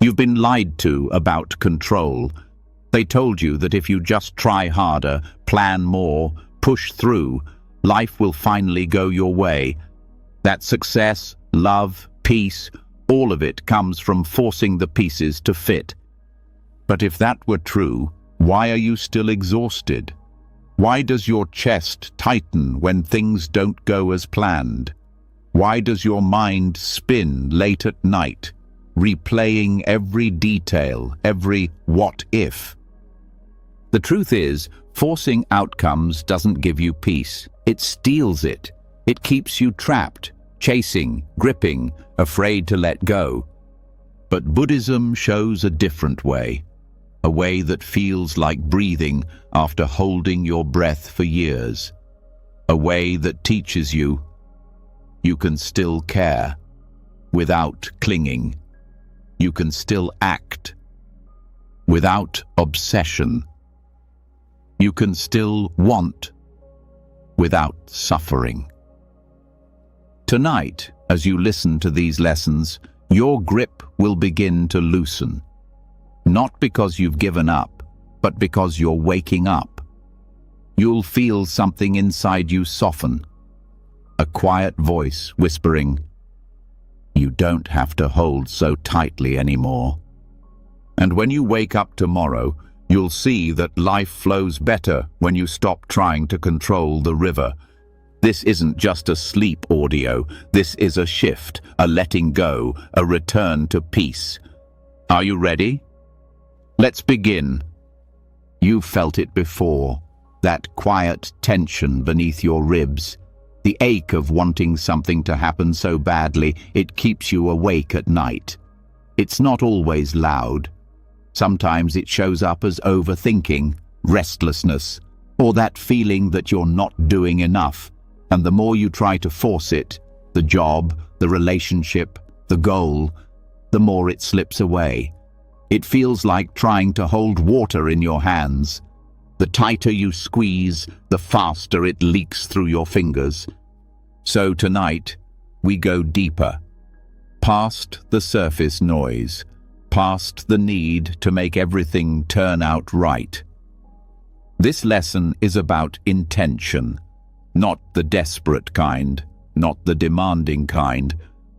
You've been lied to about control. They told you that if you just try harder, plan more, push through, life will finally go your way. That success, love, peace, all of it comes from forcing the pieces to fit. But if that were true, why are you still exhausted? Why does your chest tighten when things don't go as planned? Why does your mind spin late at night, replaying every detail, every what if? The truth is, forcing outcomes doesn't give you peace. It steals it. It keeps you trapped, chasing, gripping, afraid to let go. But Buddhism shows a different way, a way that feels like breathing after holding your breath for years, a way that teaches you can still care without clinging. You can still act without obsession. You can still want without suffering. Tonight, as you listen to these lessons, your grip will begin to loosen. Not because you've given up, but because you're waking up. You'll feel something inside you soften. A quiet voice whispering, "You don't have to hold so tightly anymore." And when you wake up tomorrow, you'll see that life flows better when you stop trying to control the river. This isn't just a sleep audio. This is a shift, a letting go, a return to peace. Are you ready? Let's begin. You've felt it before, that quiet tension beneath your ribs, the ache of wanting something to happen so badly it keeps you awake at night. It's not always loud. Sometimes it shows up as overthinking, restlessness, or that feeling that you're not doing enough. And the more you try to force it, the job, the relationship, the goal, the more it slips away. It feels like trying to hold water in your hands. The tighter you squeeze, the faster it leaks through your fingers. So tonight, we go deeper, past the surface noise, past the need to make everything turn out right. This lesson is about intention, not the desperate kind, not the demanding kind,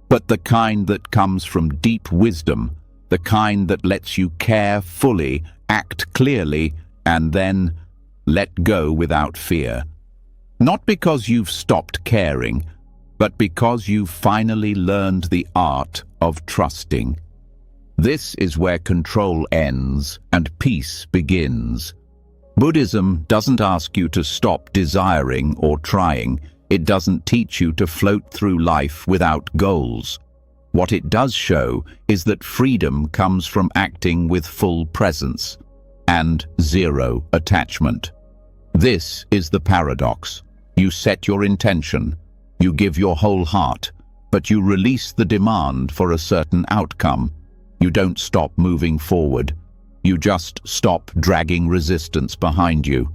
but the kind that comes from deep wisdom, the kind that lets you care fully, act clearly, and then let go without fear. Not because you've stopped caring, but because you've finally learned the art of trusting. This is where control ends and peace begins. Buddhism doesn't ask you to stop desiring or trying. It doesn't teach you to float through life without goals. What it does show is that freedom comes from acting with full presence and zero attachment. This is the paradox. You set your intention, you give your whole heart, but you release the demand for a certain outcome. You don't stop moving forward. You just stop dragging resistance behind you.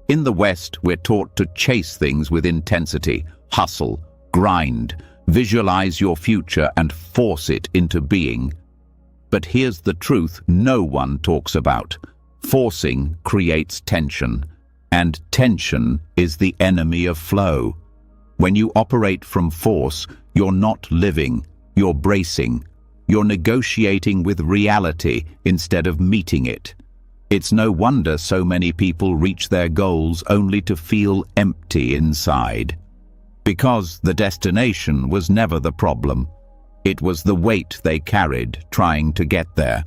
In the West, we're taught to chase things with intensity, hustle, grind, visualize your future and force it into being. But here's the truth no one talks about. Forcing creates tension, and tension is the enemy of flow. When you operate from force, you're not living, you're bracing. You're negotiating with reality instead of meeting it. It's no wonder so many people reach their goals only to feel empty inside. Because the destination was never the problem. It was the weight they carried trying to get there.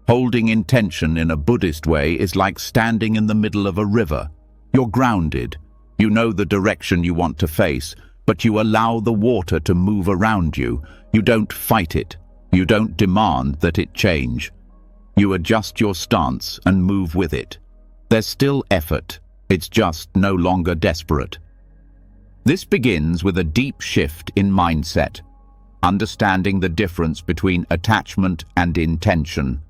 Holding intention in a Buddhist way is like standing in the middle of a river. You're grounded. You know the direction you want to face, but you allow the water to move around you. You don't fight it. You don't demand that it change. You adjust your stance and move with it. There's still effort. It's just no longer desperate. This begins with a deep shift in mindset, understanding the difference between attachment and intention.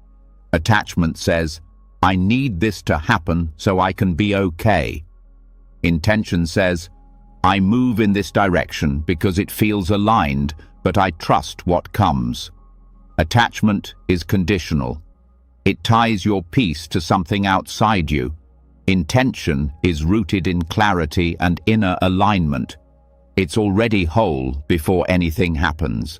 Attachment says, I need this to happen so I can be okay. Intention says, I move in this direction because it feels aligned, but I trust what comes. Attachment is conditional. It ties your peace to something outside you. Intention is rooted in clarity and inner alignment. It's already whole before anything happens.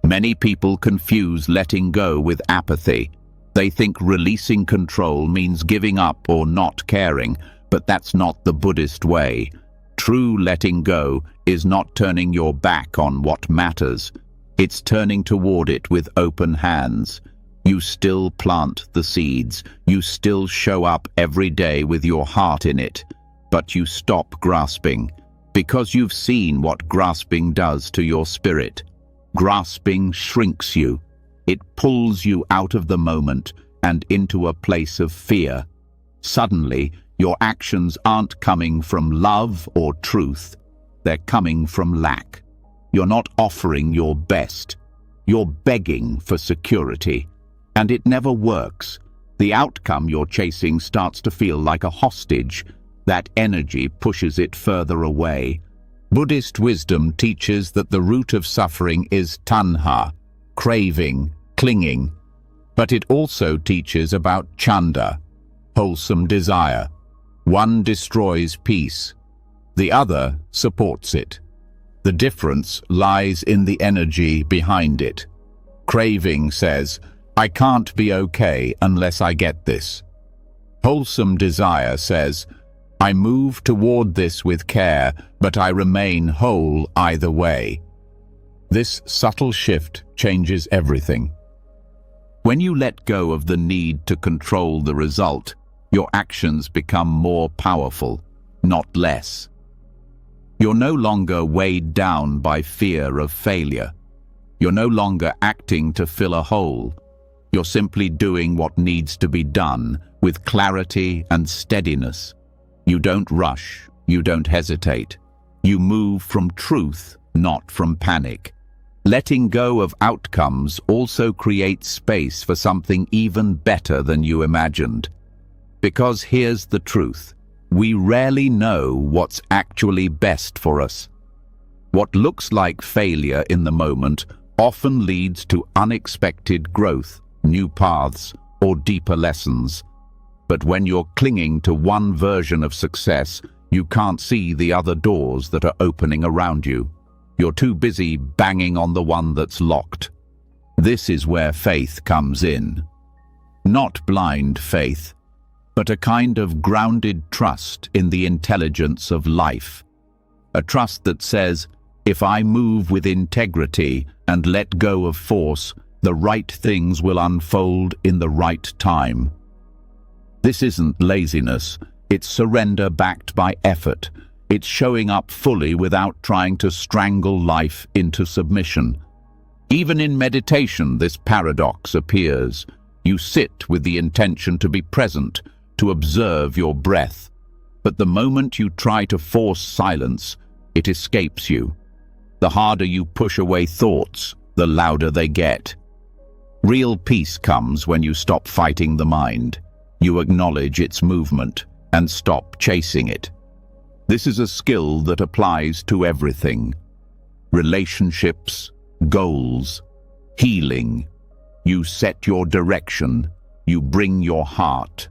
Many people confuse letting go with apathy. They think releasing control means giving up or not caring, but that's not the Buddhist way. True letting go is not turning your back on what matters. It's turning toward it with open hands. You still plant the seeds. You still show up every day with your heart in it, but you stop grasping, because you've seen what grasping does to your spirit. Grasping shrinks you. It pulls you out of the moment and into a place of fear. Suddenly, your actions aren't coming from love or truth. They're coming from lack. You're not offering your best. You're begging for security. And it never works. The outcome you're chasing starts to feel like a hostage. That energy pushes it further away. Buddhist wisdom teaches that the root of suffering is tanha, craving, clinging. But it also teaches about chanda, wholesome desire. One destroys peace. The other supports it. The difference lies in the energy behind it. Craving says, I can't be okay unless I get this. Wholesome desire says, I move toward this with care, but I remain whole either way. This subtle shift changes everything. When you let go of the need to control the result, your actions become more powerful, not less. You're no longer weighed down by fear of failure. You're no longer acting to fill a hole. You're simply doing what needs to be done with clarity and steadiness. You don't rush. You don't hesitate. You move from truth, not from panic. Letting go of outcomes also creates space for something even better than you imagined. Because here's the truth. We rarely know what's actually best for us. What looks like failure in the moment often leads to unexpected growth, new paths, or deeper lessons. But when you're clinging to one version of success, you can't see the other doors that are opening around you. You're too busy banging on the one that's locked. This is where faith comes in. Not blind faith, but a kind of grounded trust in the intelligence of life. A trust that says, if I move with integrity and let go of force, the right things will unfold in the right time. This isn't laziness, it's surrender backed by effort. It's showing up fully without trying to strangle life into submission. Even in meditation, this paradox appears. You sit with the intention to be present, to observe your breath. But the moment you try to force silence, it escapes you. The harder you push away thoughts, the louder they get. Real peace comes when you stop fighting the mind. You acknowledge its movement and stop chasing it. This is a skill that applies to everything. Relationships, goals, healing. You set your direction, you bring your heart,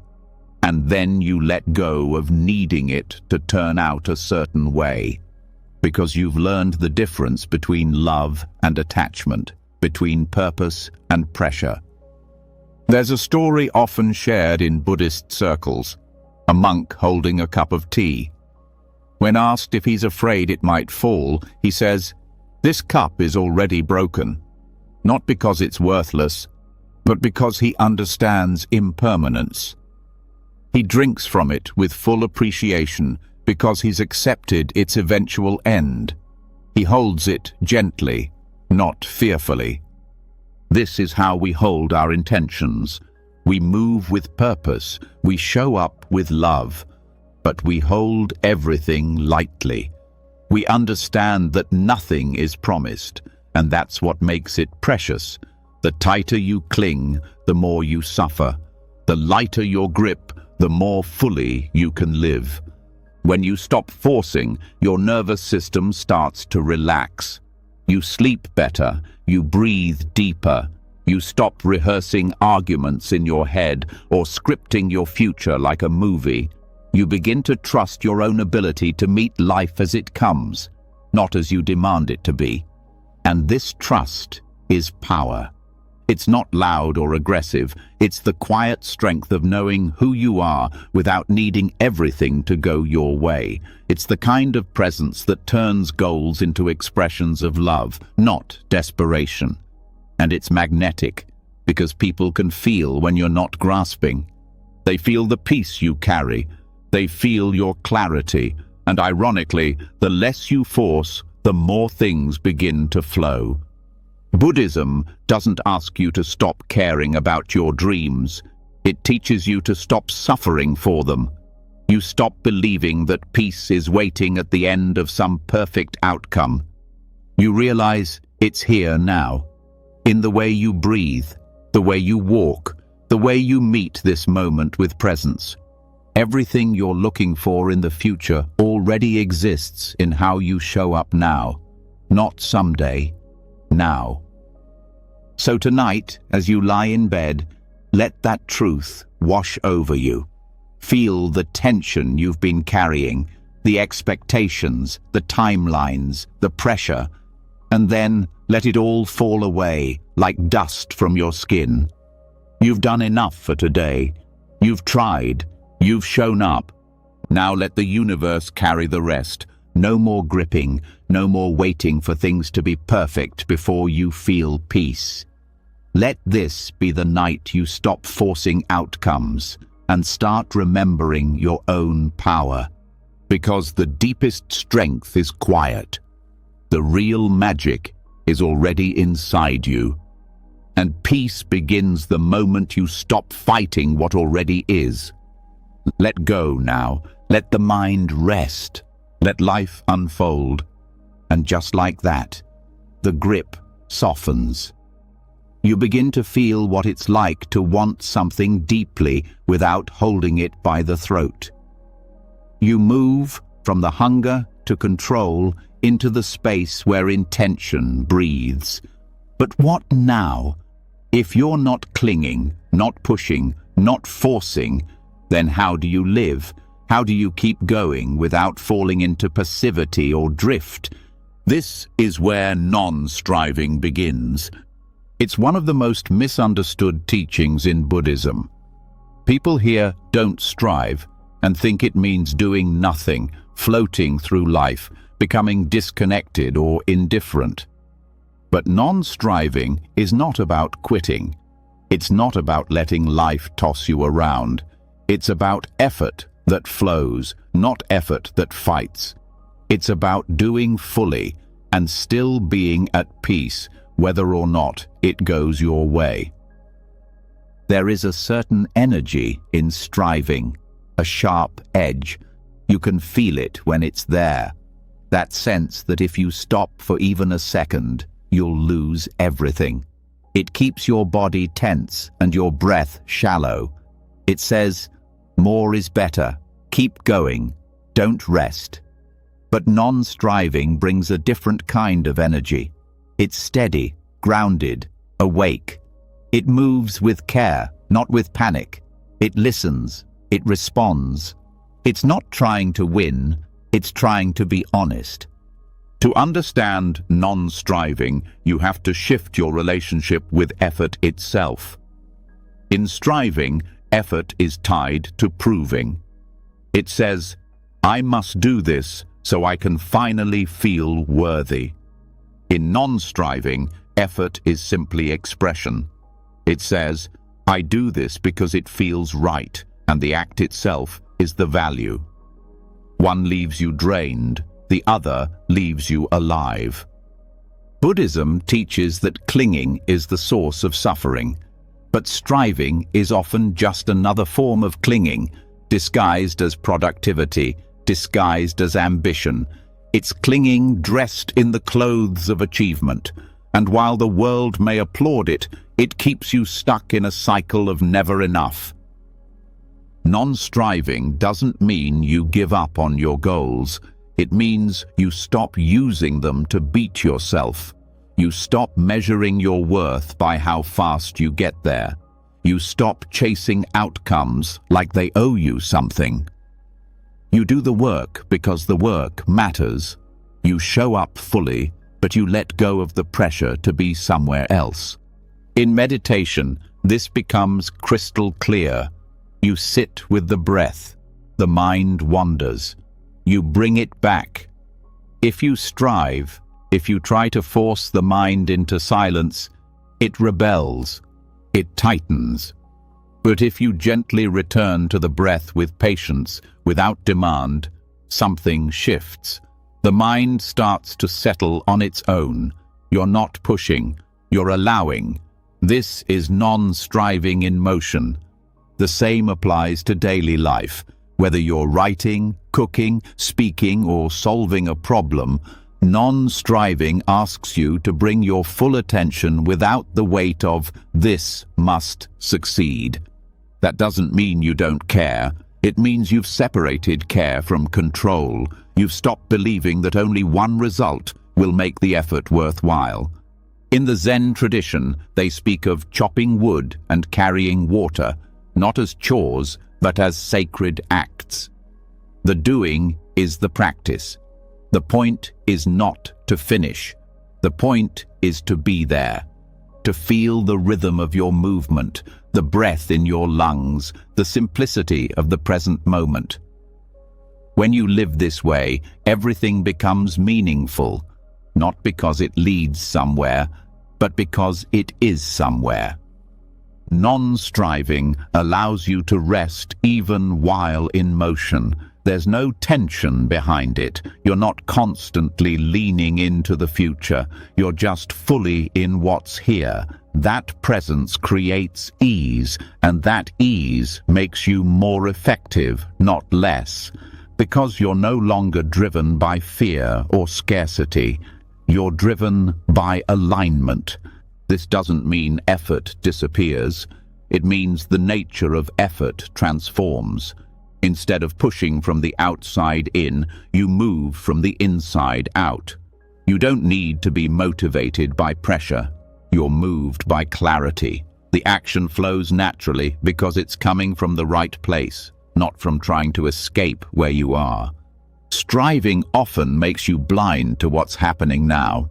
and then you let go of needing it to turn out a certain way. Because you've learned the difference between love and attachment, between purpose and pressure. There's a story often shared in Buddhist circles, a monk holding a cup of tea. When asked if he's afraid it might fall, he says, "This cup is already broken, not because it's worthless, but because he understands impermanence. He drinks from it with full appreciation because he's accepted its eventual end. He holds it gently, not fearfully." This is how we hold our intentions. We move with purpose, we show up with love, but we hold everything lightly. We understand that nothing is promised, and that's what makes it precious. The tighter you cling, the more you suffer. The lighter your grip, the more fully you can live. When you stop forcing, your nervous system starts to relax. You sleep better, you breathe deeper, You stop rehearsing arguments in your head or scripting your future like a movie. You begin to trust your own ability to meet life as it comes, not as you demand it to be. And this trust is power. It's not loud or aggressive. It's the quiet strength of knowing who you are without needing everything to go your way. It's the kind of presence that turns goals into expressions of love, not desperation. And it's magnetic, because people can feel when you're not grasping. They feel the peace you carry. They feel your clarity. And ironically, the less you force, the more things begin to flow. Buddhism doesn't ask you to stop caring about your dreams. It teaches you to stop suffering for them. You stop believing that peace is waiting at the end of some perfect outcome. You realize it's here now, in the way you breathe, the way you walk, the way you meet this moment with presence. Everything you're looking for in the future already exists in how you show up now, not someday. Now. So tonight, as you lie in bed, let that truth wash over you. Feel the tension you've been carrying, the expectations, the timelines, the pressure, and then let it all fall away like dust from your skin. You've done enough for today. You've tried. You've shown up. Now let the universe carry the rest. No more gripping, no more waiting for things to be perfect before you feel peace. Let this be the night you stop forcing outcomes and start remembering your own power. Because the deepest strength is quiet. The real magic is already inside you. And peace begins the moment you stop fighting what already is. Let go now. Let the mind rest. Let life unfold. And just like that, the grip softens. You begin to feel what it's like to want something deeply without holding it by the throat. You move from the hunger to control into the space where intention breathes. But what now? If you're not clinging, not pushing, not forcing, then how do you live? How do you keep going without falling into passivity or drift? This is where non-striving begins. It's one of the most misunderstood teachings in Buddhism. People here don't strive and think it means doing nothing, floating through life, becoming disconnected or indifferent. But non-striving is not about quitting. It's not about letting life toss you around. It's about effort that flows, not effort that fights. It's about doing fully and still being at peace, whether or not it goes your way. There is a certain energy in striving, a sharp edge. You can feel it when it's there. That sense that if you stop for even a second, you'll lose everything. It keeps your body tense and your breath shallow. It says, more is better. Keep going. Don't rest. But non-striving brings a different kind of energy. It's steady, grounded, awake. It moves with care, not with panic. It listens. It responds. It's not trying to win. It's trying to be honest. To understand non-striving, you have to shift your relationship with effort itself. In striving, effort is tied to proving. It says, I must do this so I can finally feel worthy. In non-striving, effort is simply expression. It says, I do this because it feels right, and the act itself is the value. One leaves you drained, the other leaves you alive. Buddhism teaches that clinging is the source of suffering, but striving is often just another form of clinging, disguised as productivity, disguised as ambition. It's clinging dressed in the clothes of achievement, and while the world may applaud it, it keeps you stuck in a cycle of never enough. Non-striving doesn't mean you give up on your goals. It means you stop using them to beat yourself. You stop measuring your worth by how fast you get there. You stop chasing outcomes like they owe you something. You do the work because the work matters. You show up fully, but you let go of the pressure to be somewhere else. In meditation, this becomes crystal clear. You sit with the breath. The mind wanders. You bring it back. If you strive, if you try to force the mind into silence, it rebels. It tightens. But if you gently return to the breath with patience, without demand, something shifts. The mind starts to settle on its own. You're not pushing, you're allowing. This is non-striving in motion. The same applies to daily life. Whether you're writing, cooking, speaking, or solving a problem, non-striving asks you to bring your full attention without the weight of "this must succeed." That doesn't mean you don't care. It means you've separated care from control. You've stopped believing that only one result will make the effort worthwhile. In the Zen tradition, they speak of chopping wood and carrying water, not as chores, but as sacred acts. The doing is the practice. The point is not to finish. The point is to be there, to feel the rhythm of your movement, the breath in your lungs, the simplicity of the present moment. When you live this way, everything becomes meaningful, not because it leads somewhere, but because it is somewhere. Non-striving allows you to rest even while in motion. There's no tension behind it. You're not constantly leaning into the future. You're just fully in what's here. That presence creates ease, and that ease makes you more effective, not less. Because you're no longer driven by fear or scarcity. You're driven by alignment. This doesn't mean effort disappears. It means the nature of effort transforms. Instead of pushing from the outside in, you move from the inside out. You don't need to be motivated by pressure. You're moved by clarity. The action flows naturally because it's coming from the right place, not from trying to escape where you are. Striving often makes you blind to what's happening now.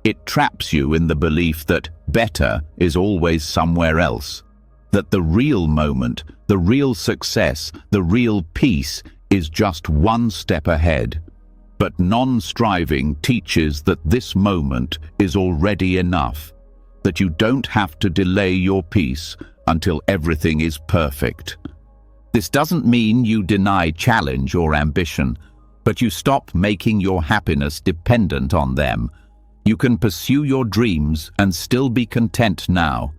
It traps you in the belief that better is always somewhere else, that the real moment, the real success, the real peace is just one step ahead. But non-striving teaches that this moment is already enough, that you don't have to delay your peace until everything is perfect. This doesn't mean you deny challenge or ambition, but you stop making your happiness dependent on them. You can pursue your dreams and still be content now.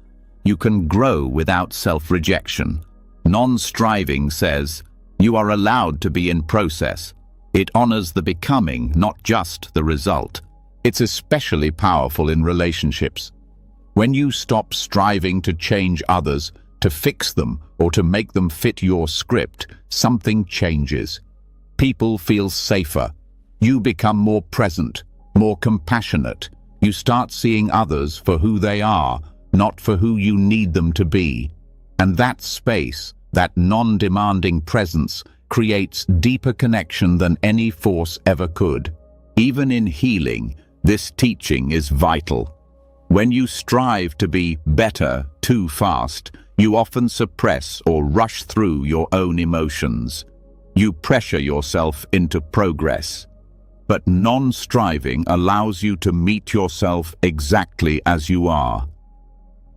You can grow without self-rejection. Non-striving says, you are allowed to be in process. It honors the becoming, not just the result. It's especially powerful in relationships. When you stop striving to change others, to fix them, or to make them fit your script, something changes. People feel safer. You become more present, more compassionate. You start seeing others for who they are, not for who you need them to be. And that space, that non-demanding presence, creates deeper connection than any force ever could. Even in healing, this teaching is vital. When you strive to be better too fast, you often suppress or rush through your own emotions. You pressure yourself into progress. But non-striving allows you to meet yourself exactly as you are.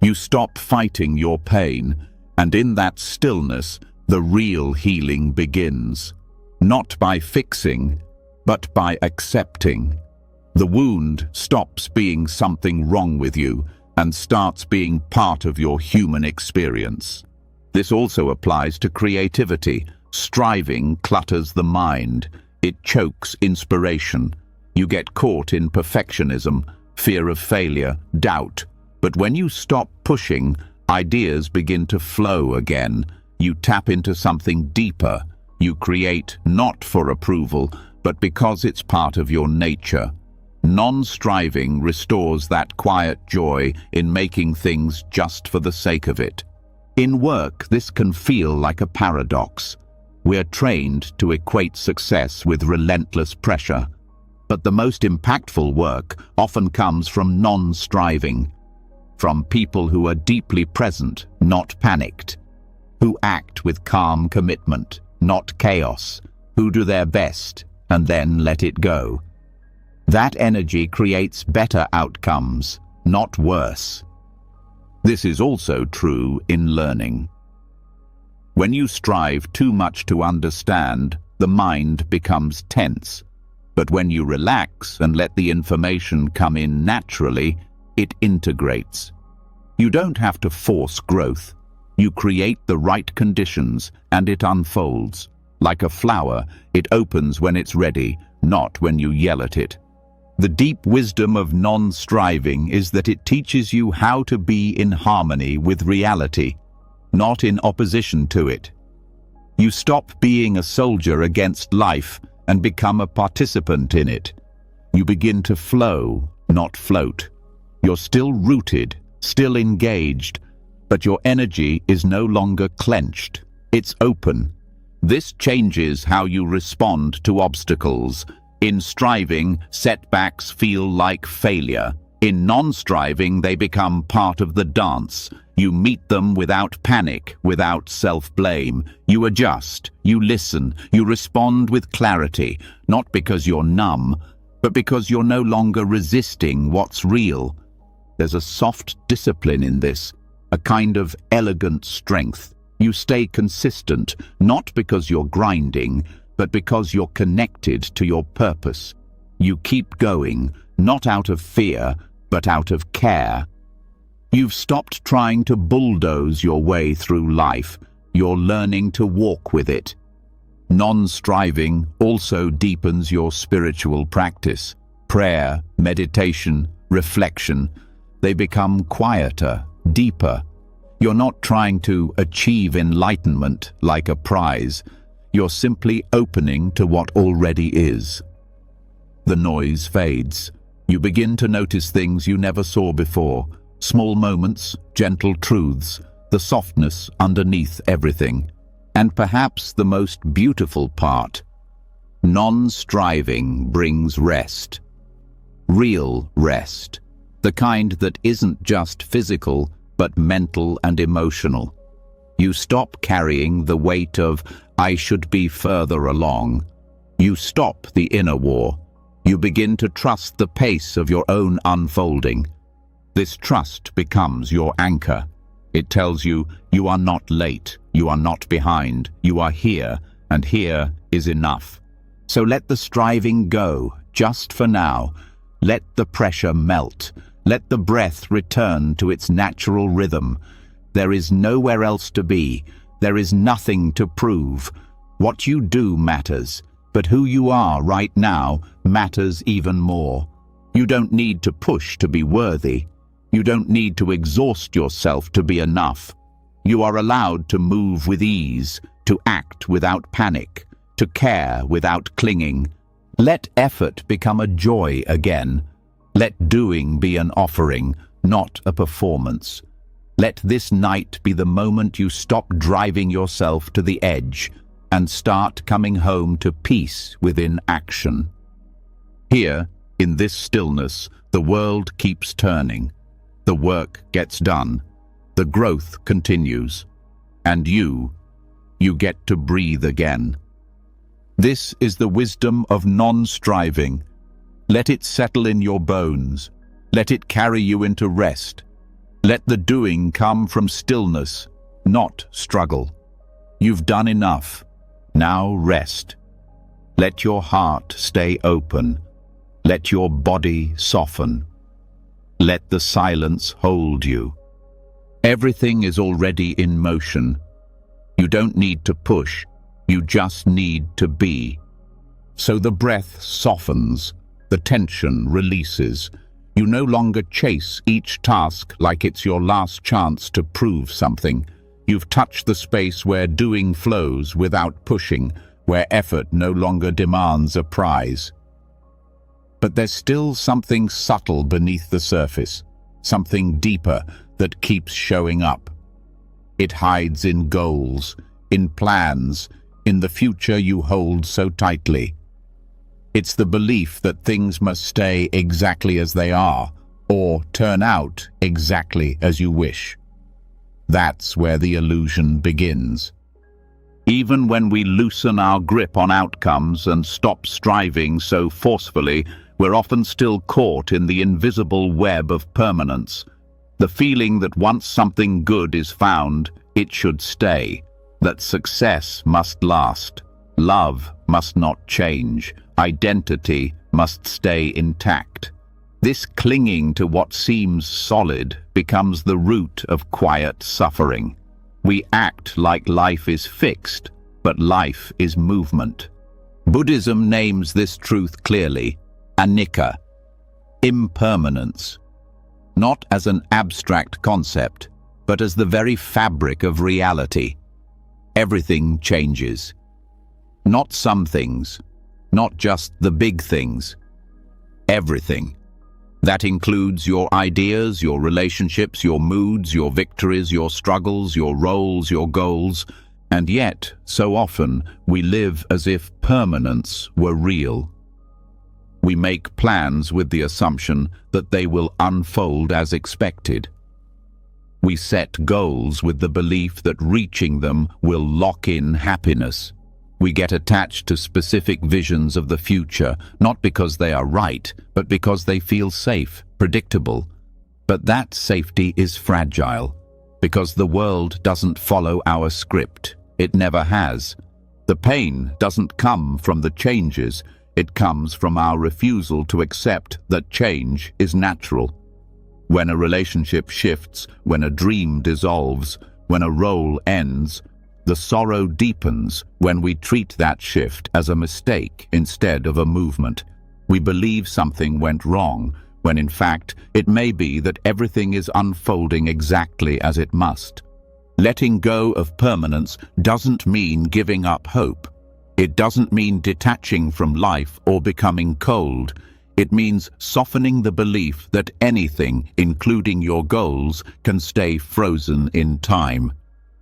You stop fighting your pain, and in that stillness, the real healing begins. Not by fixing, but by accepting. The wound stops being something wrong with you and starts being part of your human experience. This also applies to creativity. Striving clutters the mind. It chokes inspiration. You get caught in perfectionism, fear of failure, doubt. But when you stop pushing, ideas begin to flow again. You tap into something deeper. You create not for approval, but because it's part of your nature. Non-striving restores that quiet joy in making things just for the sake of it. In work, this can feel like a paradox. We're trained to equate success with relentless pressure, but the most impactful work often comes from non-striving, from people who are deeply present, not panicked, who act with calm commitment, not chaos, who do their best and then let it go. That energy creates better outcomes, not worse. This is also true in learning. When you strive too much to understand, the mind becomes tense. But when you relax and let the information come in naturally, it integrates. You don't have to force growth. You create the right conditions and it unfolds. Like a flower, it opens when it's ready, not when you yell at it. The deep wisdom of non-striving is that it teaches you how to be in harmony with reality, not in opposition to it. You stop being a soldier against life and become a participant in it. You begin to flow, not float. You're still rooted, still engaged, but your energy is no longer clenched. It's open. This changes how you respond to obstacles. In striving, setbacks feel like failure. In non-striving, they become part of the dance. You meet them without panic, without self-blame. You adjust, you listen, you respond with clarity, not because you're numb, but because you're no longer resisting what's real. There's a soft discipline in this, a kind of elegant strength. You stay consistent, not because you're grinding, but because you're connected to your purpose. You keep going, not out of fear, but out of care. You've stopped trying to bulldoze your way through life. You're learning to walk with it. Non-striving also deepens your spiritual practice. Prayer, meditation, reflection, they become quieter, deeper. You're not trying to achieve enlightenment like a prize. You're simply opening to what already is. The noise fades. You begin to notice things you never saw before. Small moments, gentle truths, the softness underneath everything. And perhaps the most beautiful part, non-striving brings rest. Real rest. The kind that isn't just physical, but mental and emotional. You stop carrying the weight of, "I should be further along." You stop the inner war. You begin to trust the pace of your own unfolding. This trust becomes your anchor. It tells you, you are not late, you are not behind, you are here, and here is enough. So let the striving go, just for now. Let the pressure melt. Let the breath return to its natural rhythm. There is nowhere else to be. There is nothing to prove. What you do matters, but who you are right now matters even more. You don't need to push to be worthy. You don't need to exhaust yourself to be enough. You are allowed to move with ease, to act without panic, to care without clinging. Let effort become a joy again. Let doing be an offering, not a performance. Let this night be the moment you stop driving yourself to the edge and start coming home to peace within action. Here, in this stillness, the world keeps turning. The work gets done. The growth continues. And you get to breathe again. This is the wisdom of non-striving. Let it settle in your bones. Let it carry you into rest. Let the doing come from stillness, not struggle. You've done enough. Now rest. Let your heart stay open. Let your body soften. Let the silence hold you. Everything is already in motion. You don't need to push. You just need to be. So the breath softens. The tension releases. You no longer chase each task like it's your last chance to prove something. You've touched the space where doing flows without pushing, where effort no longer demands a prize. But there's still something subtle beneath the surface, something deeper that keeps showing up. It hides in goals, in plans, in the future you hold so tightly. It's the belief that things must stay exactly as they are, or turn out exactly as you wish. That's where the illusion begins. Even when we loosen our grip on outcomes and stop striving so forcefully, we're often still caught in the invisible web of permanence. The feeling that once something good is found, it should stay, that success must last, love must not change, identity must stay intact. This clinging to what seems solid becomes the root of quiet suffering. We act like life is fixed, but life is movement. Buddhism names this truth clearly, anicca, impermanence, not as an abstract concept, but as the very fabric of reality. Everything changes. Not some things, not just the big things. Everything. That includes your ideas, your relationships, your moods, your victories, your struggles, your roles, your goals. And yet, so often, we live as if permanence were real. We make plans with the assumption that they will unfold as expected. We set goals with the belief that reaching them will lock in happiness. We get attached to specific visions of the future, not because they are right, but because they feel safe, predictable. But that safety is fragile, because the world doesn't follow our script. It never has. The pain doesn't come from the changes, it comes from our refusal to accept that change is natural. When a relationship shifts, when a dream dissolves, when a role ends, the sorrow deepens when we treat that shift as a mistake instead of a movement. We believe something went wrong, when in fact it may be that everything is unfolding exactly as it must. Letting go of permanence doesn't mean giving up hope. It doesn't mean detaching from life or becoming cold. It means softening the belief that anything, including your goals, can stay frozen in time.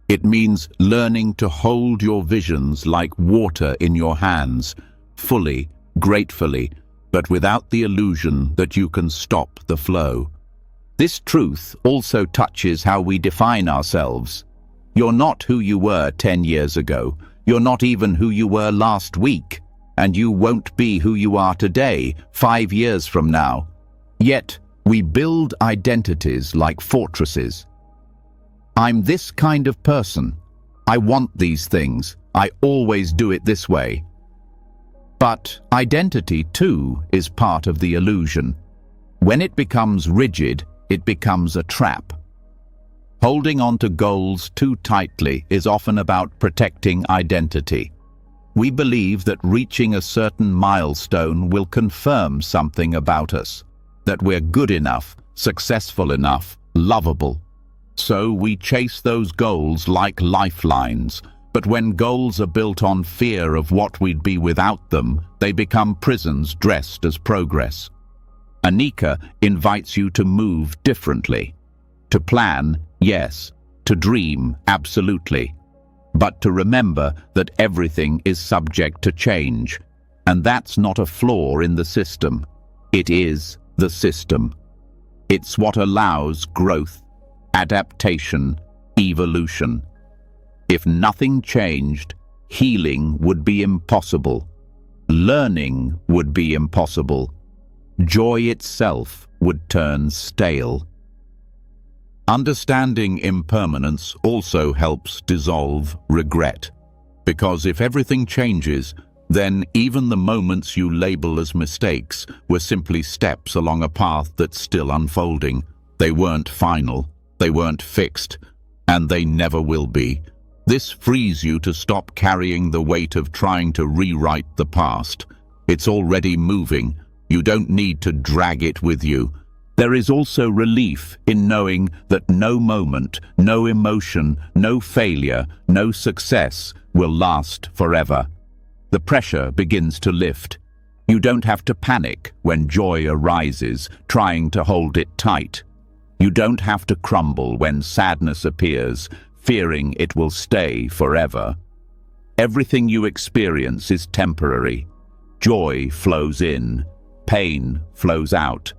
It means learning to hold your visions like water in your hands, fully, gratefully, but without the illusion that you can stop the flow. This truth also touches how we define ourselves. You're not who you were 10 years ago. You're not even who you were last week. And you won't be who you are today, 5 years from now. Yet, we build identities like fortresses. I'm this kind of person. I want these things. I always do it this way. But identity, too, is part of the illusion. When it becomes rigid, it becomes a trap. Holding on to goals too tightly is often about protecting identity. We believe that reaching a certain milestone will confirm something about us, that we're good enough, successful enough, lovable. So we chase those goals like lifelines, but when goals are built on fear of what we'd be without them, they become prisons dressed as progress. Anicca invites you to move differently. To plan, yes. To dream, absolutely. But to remember that everything is subject to change. And that's not a flaw in the system. It is the system. It's what allows growth, adaptation, evolution. If nothing changed, healing would be impossible. Learning would be impossible. Joy itself would turn stale. Understanding impermanence also helps dissolve regret. Because if everything changes, then even the moments you label as mistakes were simply steps along a path that's still unfolding. They weren't final, they weren't fixed, and they never will be. This frees you to stop carrying the weight of trying to rewrite the past. It's already moving. You don't need to drag it with you. There is also relief in knowing that no moment, no emotion, no failure, no success will last forever. The pressure begins to lift. You don't have to panic when joy arises, trying to hold it tight. You don't have to crumble when sadness appears, fearing it will stay forever. Everything you experience is temporary. Joy flows in, pain flows out,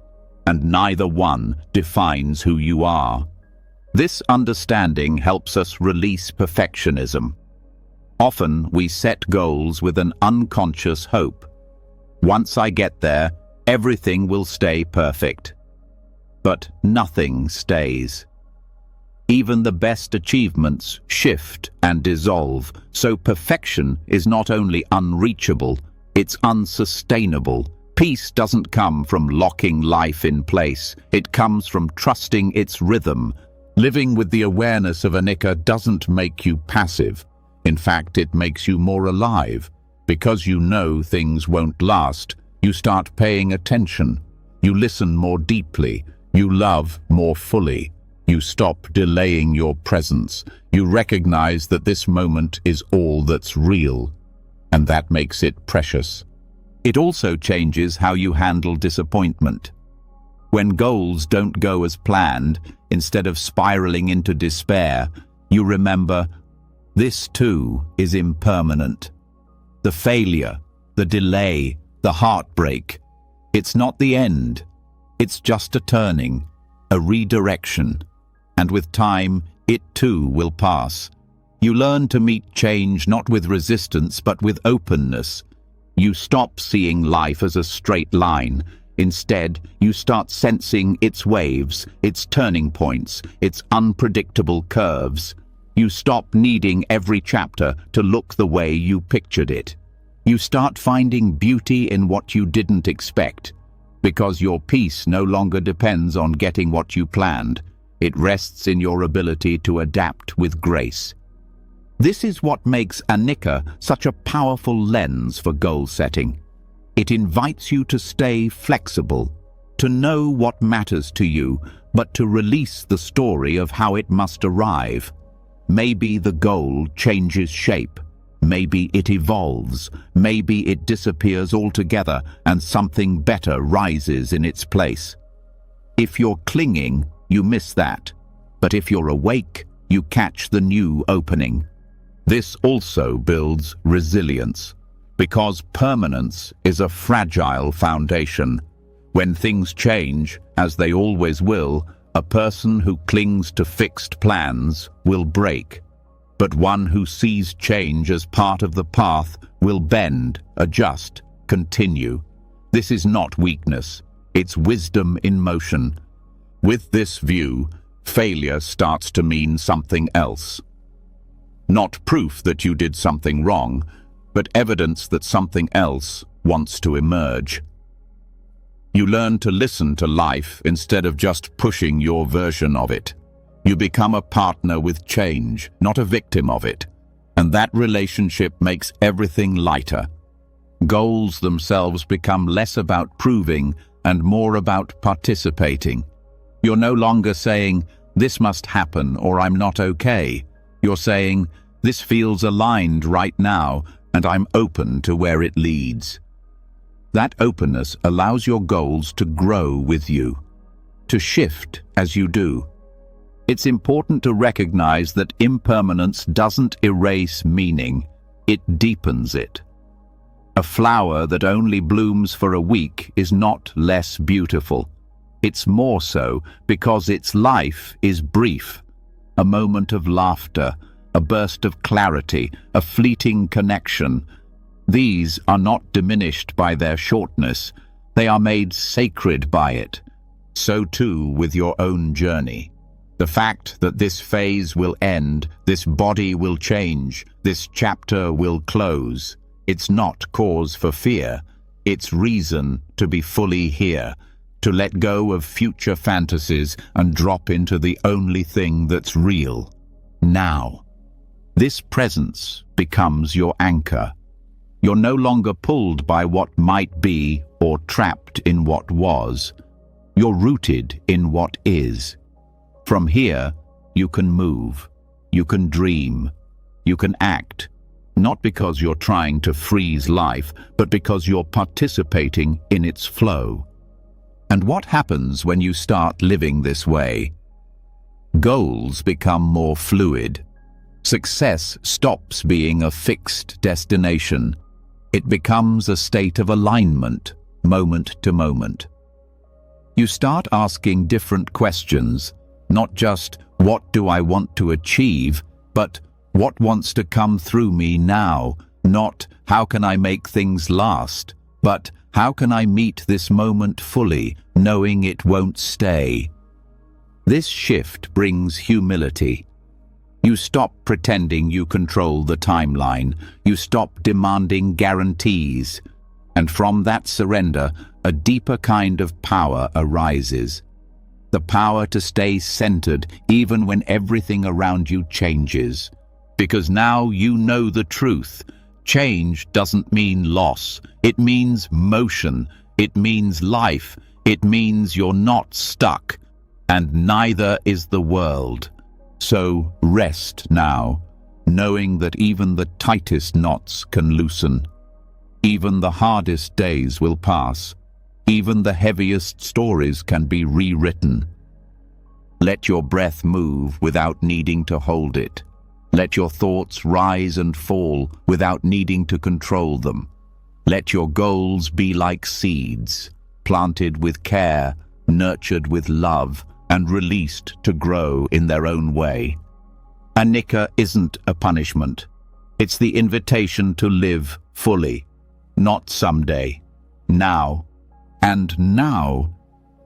and neither one defines who you are. This understanding helps us release perfectionism. Often we set goals with an unconscious hope. Once I get there, everything will stay perfect. But nothing stays. Even the best achievements shift and dissolve, so perfection is not only unreachable, it's unsustainable. Peace doesn't come from locking life in place. It comes from trusting its rhythm. Living with the awareness of anicca doesn't make you passive. In fact, it makes you more alive. Because you know things won't last, you start paying attention. You listen more deeply. You love more fully. You stop delaying your presence. You recognize that this moment is all that's real, and that makes it precious. It also changes how you handle disappointment. When goals don't go as planned, instead of spiraling into despair, you remember, this too is impermanent. The failure, the delay, the heartbreak, it's not the end. It's just a turning, a redirection. And with time, it too will pass. You learn to meet change not with resistance, but with openness. You stop seeing life as a straight line. Instead, you start sensing its waves, its turning points, its unpredictable curves. You stop needing every chapter to look the way you pictured it. You start finding beauty in what you didn't expect, because your peace no longer depends on getting what you planned. It rests in your ability to adapt with grace. This is what makes anicca such a powerful lens for goal setting. It invites you to stay flexible, to know what matters to you, but to release the story of how it must arrive. Maybe the goal changes shape. Maybe it evolves. Maybe it disappears altogether and something better rises in its place. If you're clinging, you miss that. But if you're awake, you catch the new opening. This also builds resilience, because permanence is a fragile foundation. When things change, as they always will, a person who clings to fixed plans will break. But one who sees change as part of the path will bend, adjust, continue. This is not weakness, it's wisdom in motion. With this view, failure starts to mean something else. Not proof that you did something wrong, but evidence that something else wants to emerge. You learn to listen to life instead of just pushing your version of it. You become a partner with change, not a victim of it. And that relationship makes everything lighter. Goals themselves become less about proving and more about participating. You're no longer saying, this must happen or I'm not okay. You're saying, this feels aligned right now and I'm open to where it leads. That openness allows your goals to grow with you, to shift as you do. It's important to recognize that impermanence doesn't erase meaning, it deepens it. A flower that only blooms for a week is not less beautiful. It's more so because its life is brief, a moment of laughter, a burst of clarity, a fleeting connection. These are not diminished by their shortness, they are made sacred by it. So too with your own journey. The fact that this phase will end, this body will change, this chapter will close, it's not cause for fear, it's reason to be fully here, to let go of future fantasies and drop into the only thing that's real, now. This presence becomes your anchor. You're no longer pulled by what might be or trapped in what was. You're rooted in what is. From here, you can move, you can dream, you can act, not because you're trying to freeze life, but because you're participating in its flow. And what happens when you start living this way? Goals become more fluid. Success stops being a fixed destination. It becomes a state of alignment, moment to moment. You start asking different questions, not just what do I want to achieve, but what wants to come through me now, not how can I make things last, but how can I meet this moment fully, knowing it won't stay? This shift brings humility. You stop pretending you control the timeline. You stop demanding guarantees. And from that surrender, a deeper kind of power arises. The power to stay centered even when everything around you changes. Because now you know the truth. Change doesn't mean loss. It means motion. It means life. It means you're not stuck. And neither is the world. So rest now, knowing that even the tightest knots can loosen. Even the hardest days will pass. Even the heaviest stories can be rewritten. Let your breath move without needing to hold it. Let your thoughts rise and fall without needing to control them. Let your goals be like seeds, planted with care, nurtured with love, and released to grow in their own way. Anicca isn't a punishment. It's the invitation to live fully, not someday, now. And now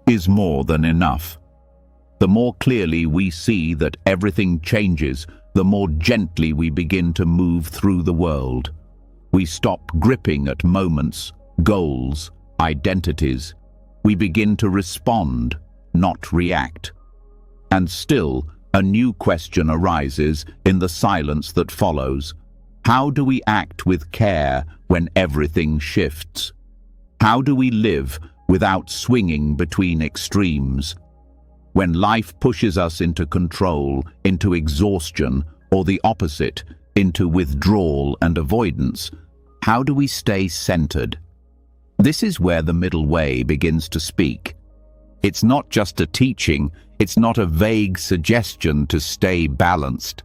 is more than enough. The more clearly we see that everything changes, the more gently we begin to move through the world. We stop gripping at moments, goals, identities. We begin to respond, not react. And still, a new question arises in the silence that follows. How do we act with care when everything shifts? How do we live without swinging between extremes? When life pushes us into control, into exhaustion, or the opposite, into withdrawal and avoidance, how do we stay centered? This is where the middle way begins to speak. It's not just a teaching, it's not a vague suggestion to stay balanced.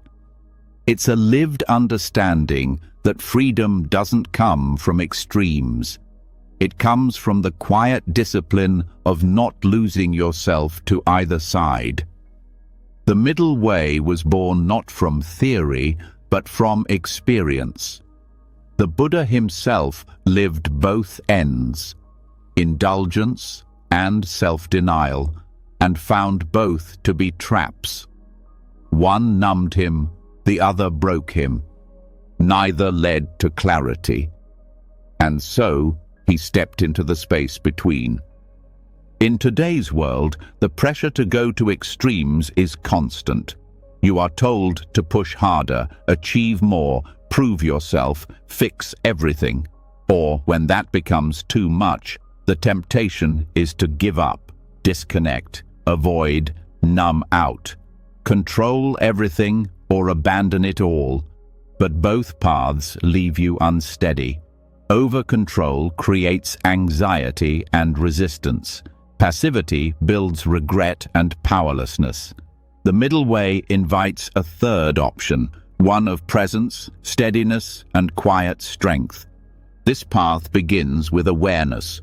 It's a lived understanding that freedom doesn't come from extremes. It comes from the quiet discipline of not losing yourself to either side. The middle way was born not from theory, but from experience. The Buddha himself lived both ends, indulgence and self-denial, and found both to be traps. One numbed him, the other broke him. Neither led to clarity. And so, he stepped into the space between. In today's world, the pressure to go to extremes is constant. You are told to push harder, achieve more, prove yourself, fix everything. Or, when that becomes too much, the temptation is to give up, disconnect, avoid, numb out. Control everything or abandon it all. But both paths leave you unsteady. Over-control creates anxiety and resistance. Passivity builds regret and powerlessness. The middle way invites a third option, one of presence, steadiness, and quiet strength. This path begins with awareness.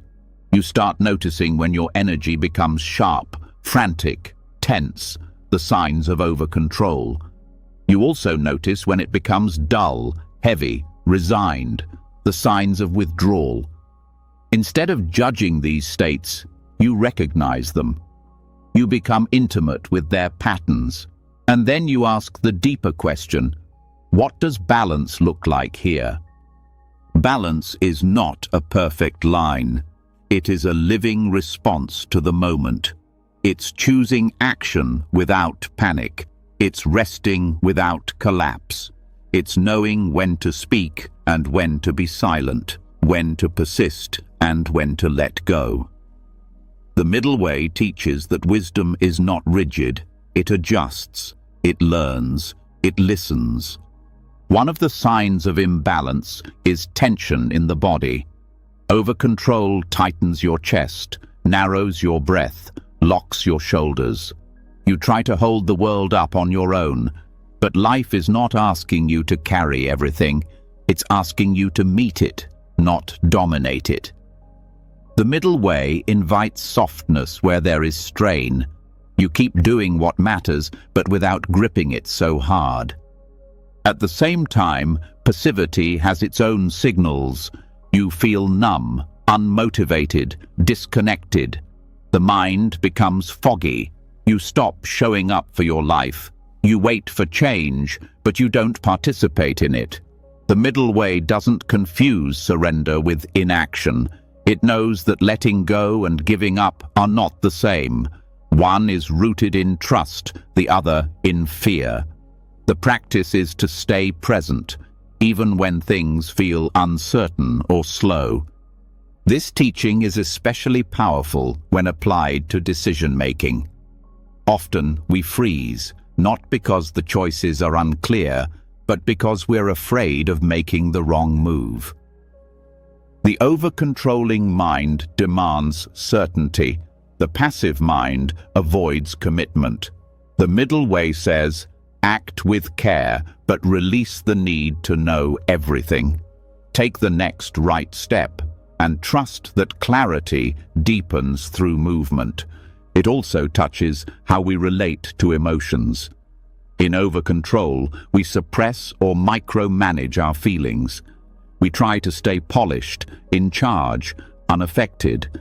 You start noticing when your energy becomes sharp, frantic, tense, the signs of over-control. You also notice when it becomes dull, heavy, resigned, the signs of withdrawal. Instead of judging these states, you recognize them. You become intimate with their patterns. And then you ask the deeper question, what does balance look like here? Balance is not a perfect line. It is a living response to the moment. It's choosing action without panic. It's resting without collapse. It's knowing when to speak and when to be silent, when to persist and when to let go. The middle way teaches that wisdom is not rigid. It adjusts, it learns, it listens. One of the signs of imbalance is tension in the body. Over-control tightens your chest, narrows your breath, locks your shoulders. You try to hold the world up on your own, but life is not asking you to carry everything. It's asking you to meet it, not dominate it. The middle way invites softness where there is strain. You keep doing what matters, but without gripping it so hard. At the same time, passivity has its own signals. You feel numb, unmotivated, disconnected. The mind becomes foggy. You stop showing up for your life. You wait for change, but you don't participate in it. The middle way doesn't confuse surrender with inaction. It knows that letting go and giving up are not the same. One is rooted in trust, the other in fear. The practice is to stay present, even when things feel uncertain or slow. This teaching is especially powerful when applied to decision-making. Often we freeze, not because the choices are unclear, but because we're afraid of making the wrong move. The over-controlling mind demands certainty. The passive mind avoids commitment. The middle way says, act with care, but release the need to know everything. Take the next right step, and trust that clarity deepens through movement. It also touches how we relate to emotions. In over-control, we suppress or micromanage our feelings. We try to stay polished, in charge, unaffected.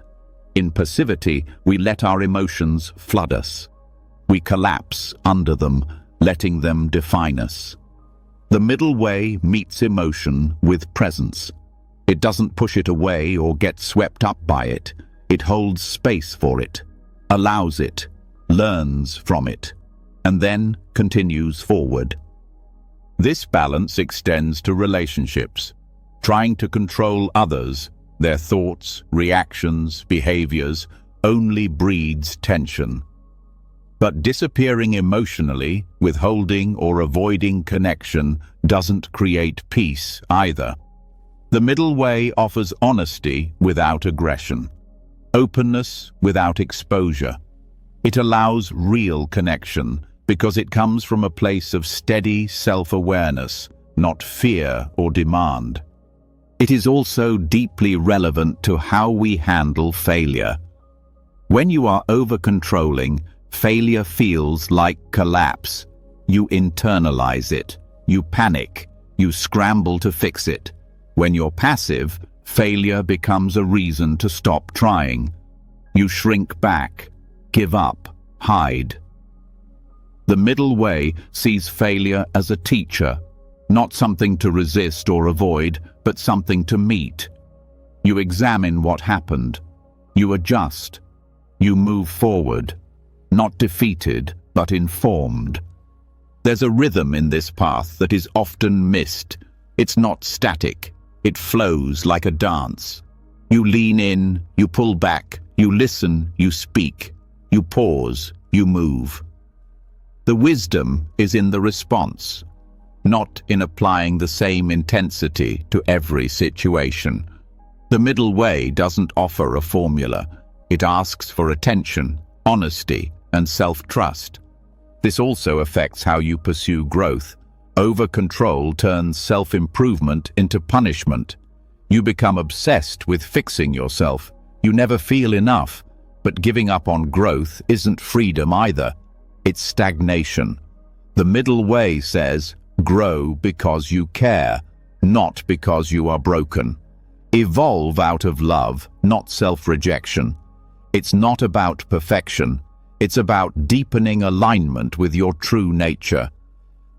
In passivity, we let our emotions flood us. We collapse under them, letting them define us. The middle way meets emotion with presence. It doesn't push it away or get swept up by it. It holds space for it, allows it, learns from it, and then continues forward. This balance extends to relationships. Trying to control others, their thoughts, reactions, behaviors, only breeds tension. But disappearing emotionally, withholding or avoiding connection, doesn't create peace either. The middle way offers honesty without aggression, openness without exposure. It allows real connection because it comes from a place of steady self-awareness, not fear or demand. It is also deeply relevant to how we handle failure. When you are over-controlling, failure feels like collapse. You internalize it, you panic, you scramble to fix it. When you're passive, failure becomes a reason to stop trying. You shrink back, give up, hide. The middle way sees failure as a teacher, not something to resist or avoid, but something to meet. You examine what happened. You adjust. You move forward, not defeated, but informed. There's a rhythm in this path that is often missed. It's not static. It flows like a dance. You lean in, you pull back, you listen, you speak, you pause, you move. The wisdom is in the response, not in applying the same intensity to every situation. The middle way doesn't offer a formula. It asks for attention, honesty, and self-trust. This also affects how you pursue growth. Over-control turns self-improvement into punishment. You become obsessed with fixing yourself. You never feel enough, but giving up on growth isn't freedom either. It's stagnation. The middle way says, grow because you care, not because you are broken. Evolve out of love, not self-rejection. It's not about perfection. It's about deepening alignment with your true nature.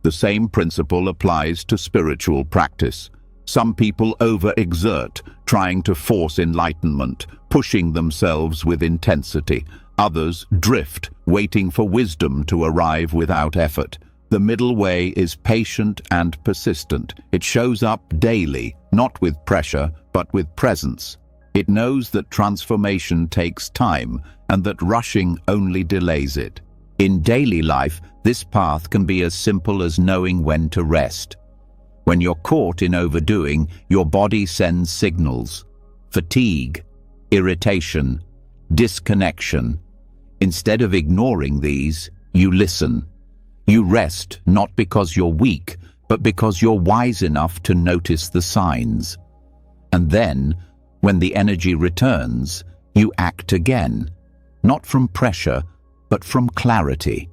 The same principle applies to spiritual practice. Some people overexert, trying to force enlightenment, pushing themselves with intensity. Others drift, waiting for wisdom to arrive without effort. The middle way is patient and persistent. It shows up daily, not with pressure, but with presence. It knows that transformation takes time and that rushing only delays it. In daily life, this path can be as simple as knowing when to rest. When you're caught in overdoing, your body sends signals: fatigue, irritation, disconnection. Instead of ignoring these, you listen. You rest not because you're weak, but because you're wise enough to notice the signs. And then, when the energy returns, you act again, not from pressure, but from clarity.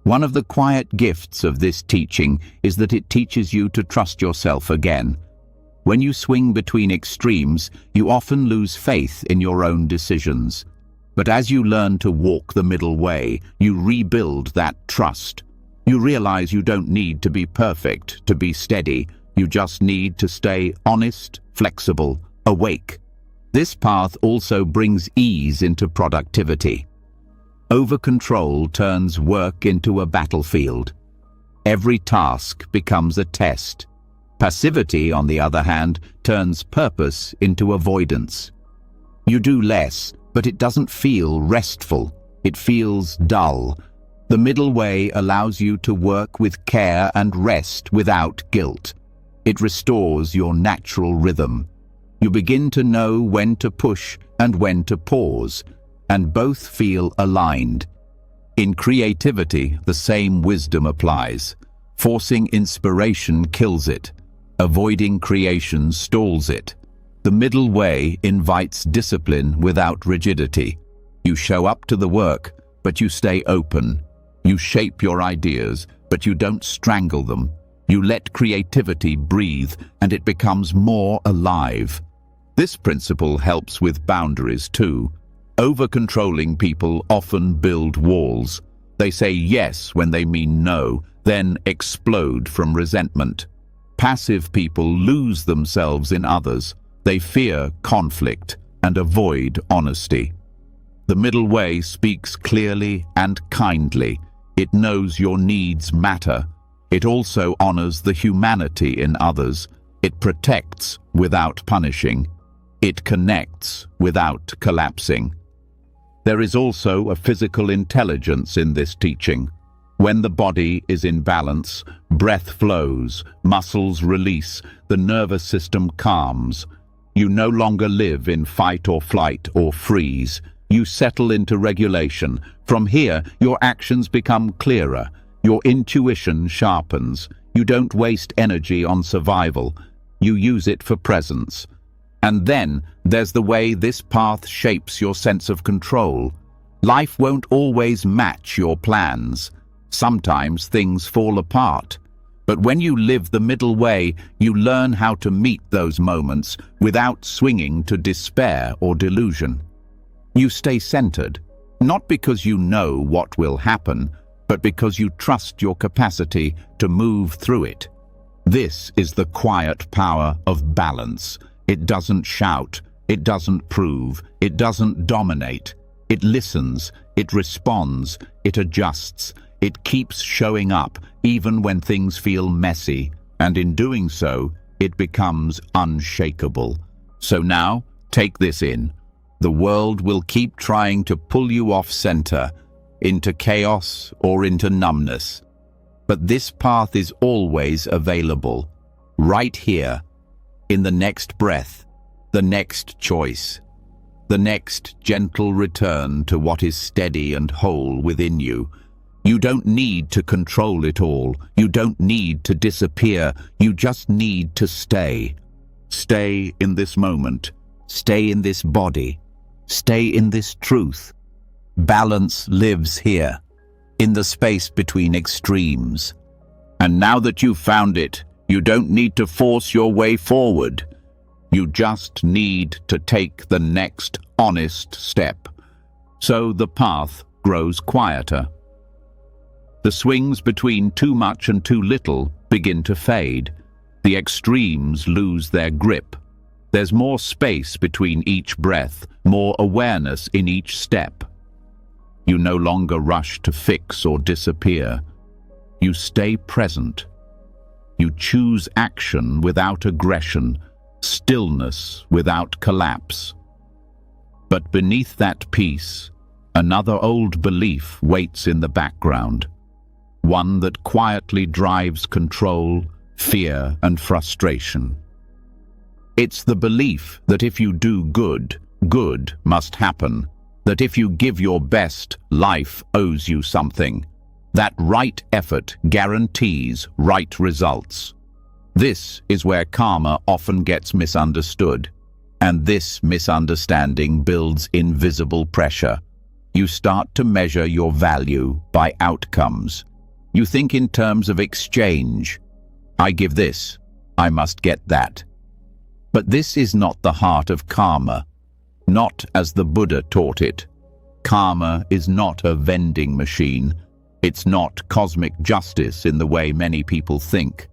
One of the quiet gifts of this teaching is that it teaches you to trust yourself again. When you swing between extremes, you often lose faith in your own decisions. But as you learn to walk the middle way, you rebuild that trust. You realize you don't need to be perfect to be steady. You just need to stay honest, flexible, awake. This path also brings ease into productivity. Over-control turns work into a battlefield. Every task becomes a test. Passivity, on the other hand, turns purpose into avoidance. You do less, but it doesn't feel restful. It feels dull. The middle way allows you to work with care and rest without guilt. It restores your natural rhythm. You begin to know when to push and when to pause, and both feel aligned. In creativity, the same wisdom applies. Forcing inspiration kills it. Avoiding creation stalls it. The middle way invites discipline without rigidity. You show up to the work, but you stay open. You shape your ideas, but you don't strangle them. You let creativity breathe, and it becomes more alive. This principle helps with boundaries too. Over-controlling people often build walls. They say yes when they mean no, then explode from resentment. Passive people lose themselves in others. They fear conflict and avoid honesty. The middle way speaks clearly and kindly. It knows your needs matter. It also honors the humanity in others. It protects without punishing. It connects without collapsing. There is also a physical intelligence in this teaching. When the body is in balance, breath flows, muscles release, the nervous system calms. You no longer live in fight or flight or freeze. You settle into regulation. From here, your actions become clearer. Your intuition sharpens. You don't waste energy on survival. You use it for presence. And then there's the way this path shapes your sense of control. Life won't always match your plans. Sometimes things fall apart. But when you live the middle way, you learn how to meet those moments without swinging to despair or delusion. You stay centered, not because you know what will happen, but because you trust your capacity to move through it. This is the quiet power of balance. It doesn't shout, it doesn't prove, it doesn't dominate. It listens, it responds, it adjusts. It keeps showing up even when things feel messy, and in doing so, it becomes unshakable. So now, take this in. The world will keep trying to pull you off center, into chaos or into numbness. But this path is always available, right here, in the next breath, the next choice, the next gentle return to what is steady and whole within you. You don't need to control it all. You don't need to disappear. You just need to stay. Stay in this moment. Stay in this body. Stay in this truth. Balance lives here, in the space between extremes. And now that you've found it, you don't need to force your way forward. You just need to take the next honest step. So the path grows quieter. The swings between too much and too little begin to fade. The extremes lose their grip. There's more space between each breath, more awareness in each step. You no longer rush to fix or disappear. You stay present. You choose action without aggression, stillness without collapse. But beneath that peace, another old belief waits in the background. One that quietly drives control, fear, and frustration. It's the belief that if you do good, good must happen, that if you give your best, life owes you something, that right effort guarantees right results. This is where karma often gets misunderstood, and this misunderstanding builds invisible pressure. You start to measure your value by outcomes. You think in terms of exchange. I give this, I must get that. But this is not the heart of karma, not as the Buddha taught it. Karma is not a vending machine. It's not cosmic justice in the way many people think.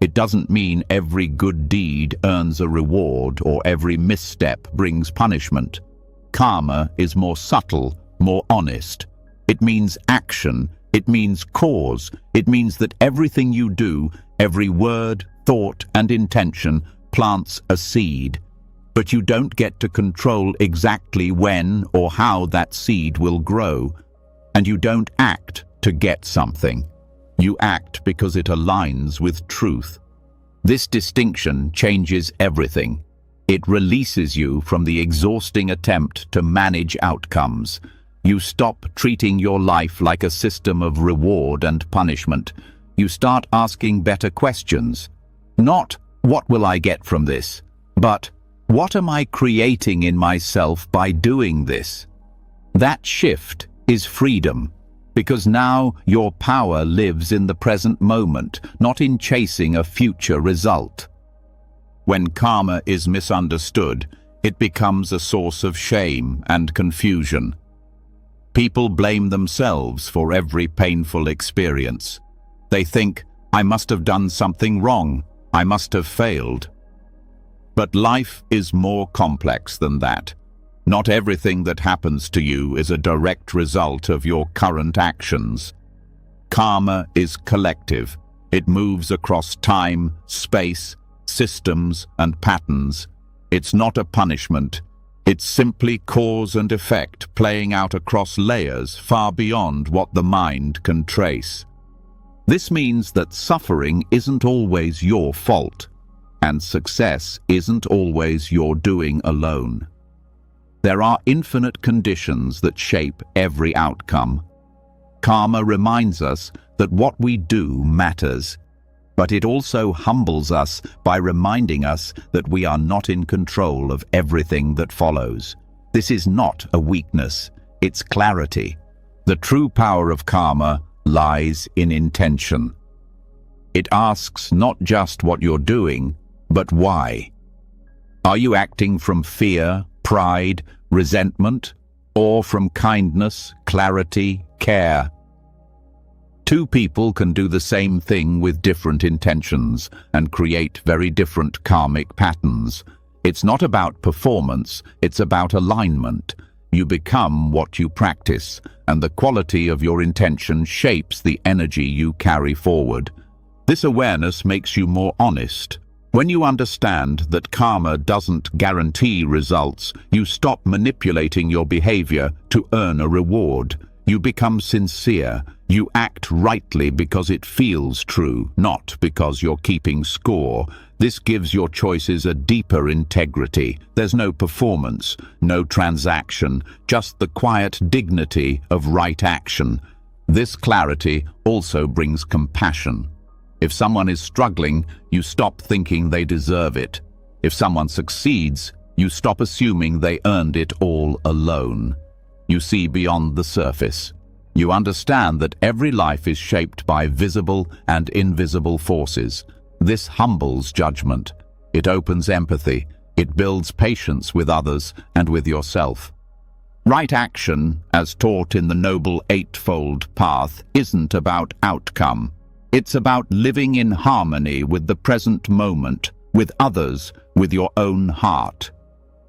It doesn't mean every good deed earns a reward or every misstep brings punishment. Karma is more subtle, more honest. It means action. It means cause. It means that everything you do, every word, thought, and intention plants a seed. But you don't get to control exactly when or how that seed will grow. And you don't act to get something. You act because it aligns with truth. This distinction changes everything. It releases you from the exhausting attempt to manage outcomes. You stop treating your life like a system of reward and punishment. You start asking better questions. Not, what will I get from this? But, what am I creating in myself by doing this? That shift is freedom. Because now your power lives in the present moment, not in chasing a future result. When karma is misunderstood, it becomes a source of shame and confusion. People blame themselves for every painful experience. They think, I must have done something wrong, I must have failed. But life is more complex than that. Not everything that happens to you is a direct result of your current actions. Karma is collective. It moves across time, space, systems, and patterns. It's not a punishment. It's simply cause and effect playing out across layers far beyond what the mind can trace. This means that suffering isn't always your fault, and success isn't always your doing alone. There are infinite conditions that shape every outcome. Karma reminds us that what we do matters, but it also humbles us by reminding us that we are not in control of everything that follows. This is not a weakness, it's clarity. The true power of karma lies in intention. It asks not just what you're doing, but why. Are you acting from fear, pride, resentment, or from kindness, clarity, care? Two people can do the same thing with different intentions and create very different karmic patterns. It's not about performance, it's about alignment. You become what you practice, and the quality of your intention shapes the energy you carry forward. This awareness makes you more honest. When you understand that karma doesn't guarantee results, you stop manipulating your behavior to earn a reward. You become sincere. You act rightly because it feels true, not because you're keeping score. This gives your choices a deeper integrity. There's no performance, no transaction, just the quiet dignity of right action. This clarity also brings compassion. If someone is struggling, you stop thinking they deserve it. If someone succeeds, you stop assuming they earned it all alone. You see beyond the surface. You understand that every life is shaped by visible and invisible forces. This humbles judgment. It opens empathy. It builds patience with others and with yourself. Right action, as taught in the Noble Eightfold Path, isn't about outcome. It's about living in harmony with the present moment, with others, with your own heart.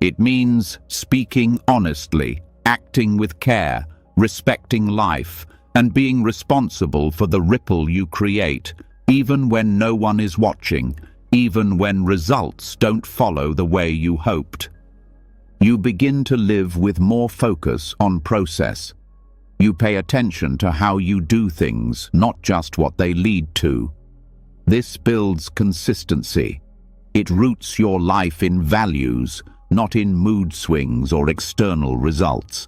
It means speaking honestly, acting with care, respecting life, and being responsible for the ripple you create, even when no one is watching, even when results don't follow the way you hoped. You begin to live with more focus on process. You pay attention to how you do things, not just what they lead to. This builds consistency. It roots your life in values, not in mood swings or external results.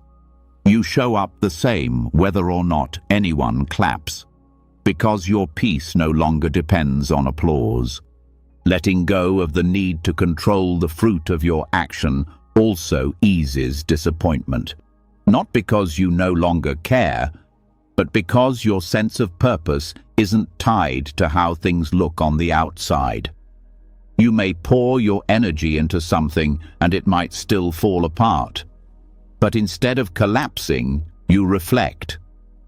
You show up the same whether or not anyone claps, because your peace no longer depends on applause. Letting go of the need to control the fruit of your action also eases disappointment, not because you no longer care, but because your sense of purpose isn't tied to how things look on the outside. You may pour your energy into something and it might still fall apart. But instead of collapsing, you reflect,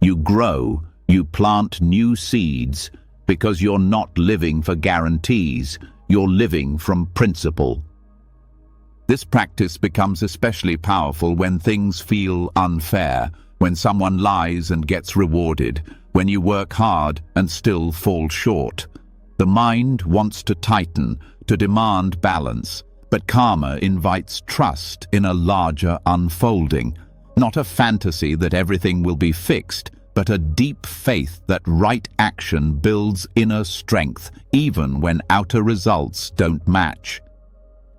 you grow, you plant new seeds, because you're not living for guarantees, you're living from principle. This practice becomes especially powerful when things feel unfair, when someone lies and gets rewarded, when you work hard and still fall short. The mind wants to tighten, to demand balance, but karma invites trust in a larger unfolding, not a fantasy that everything will be fixed, but a deep faith that right action builds inner strength, even when outer results don't match.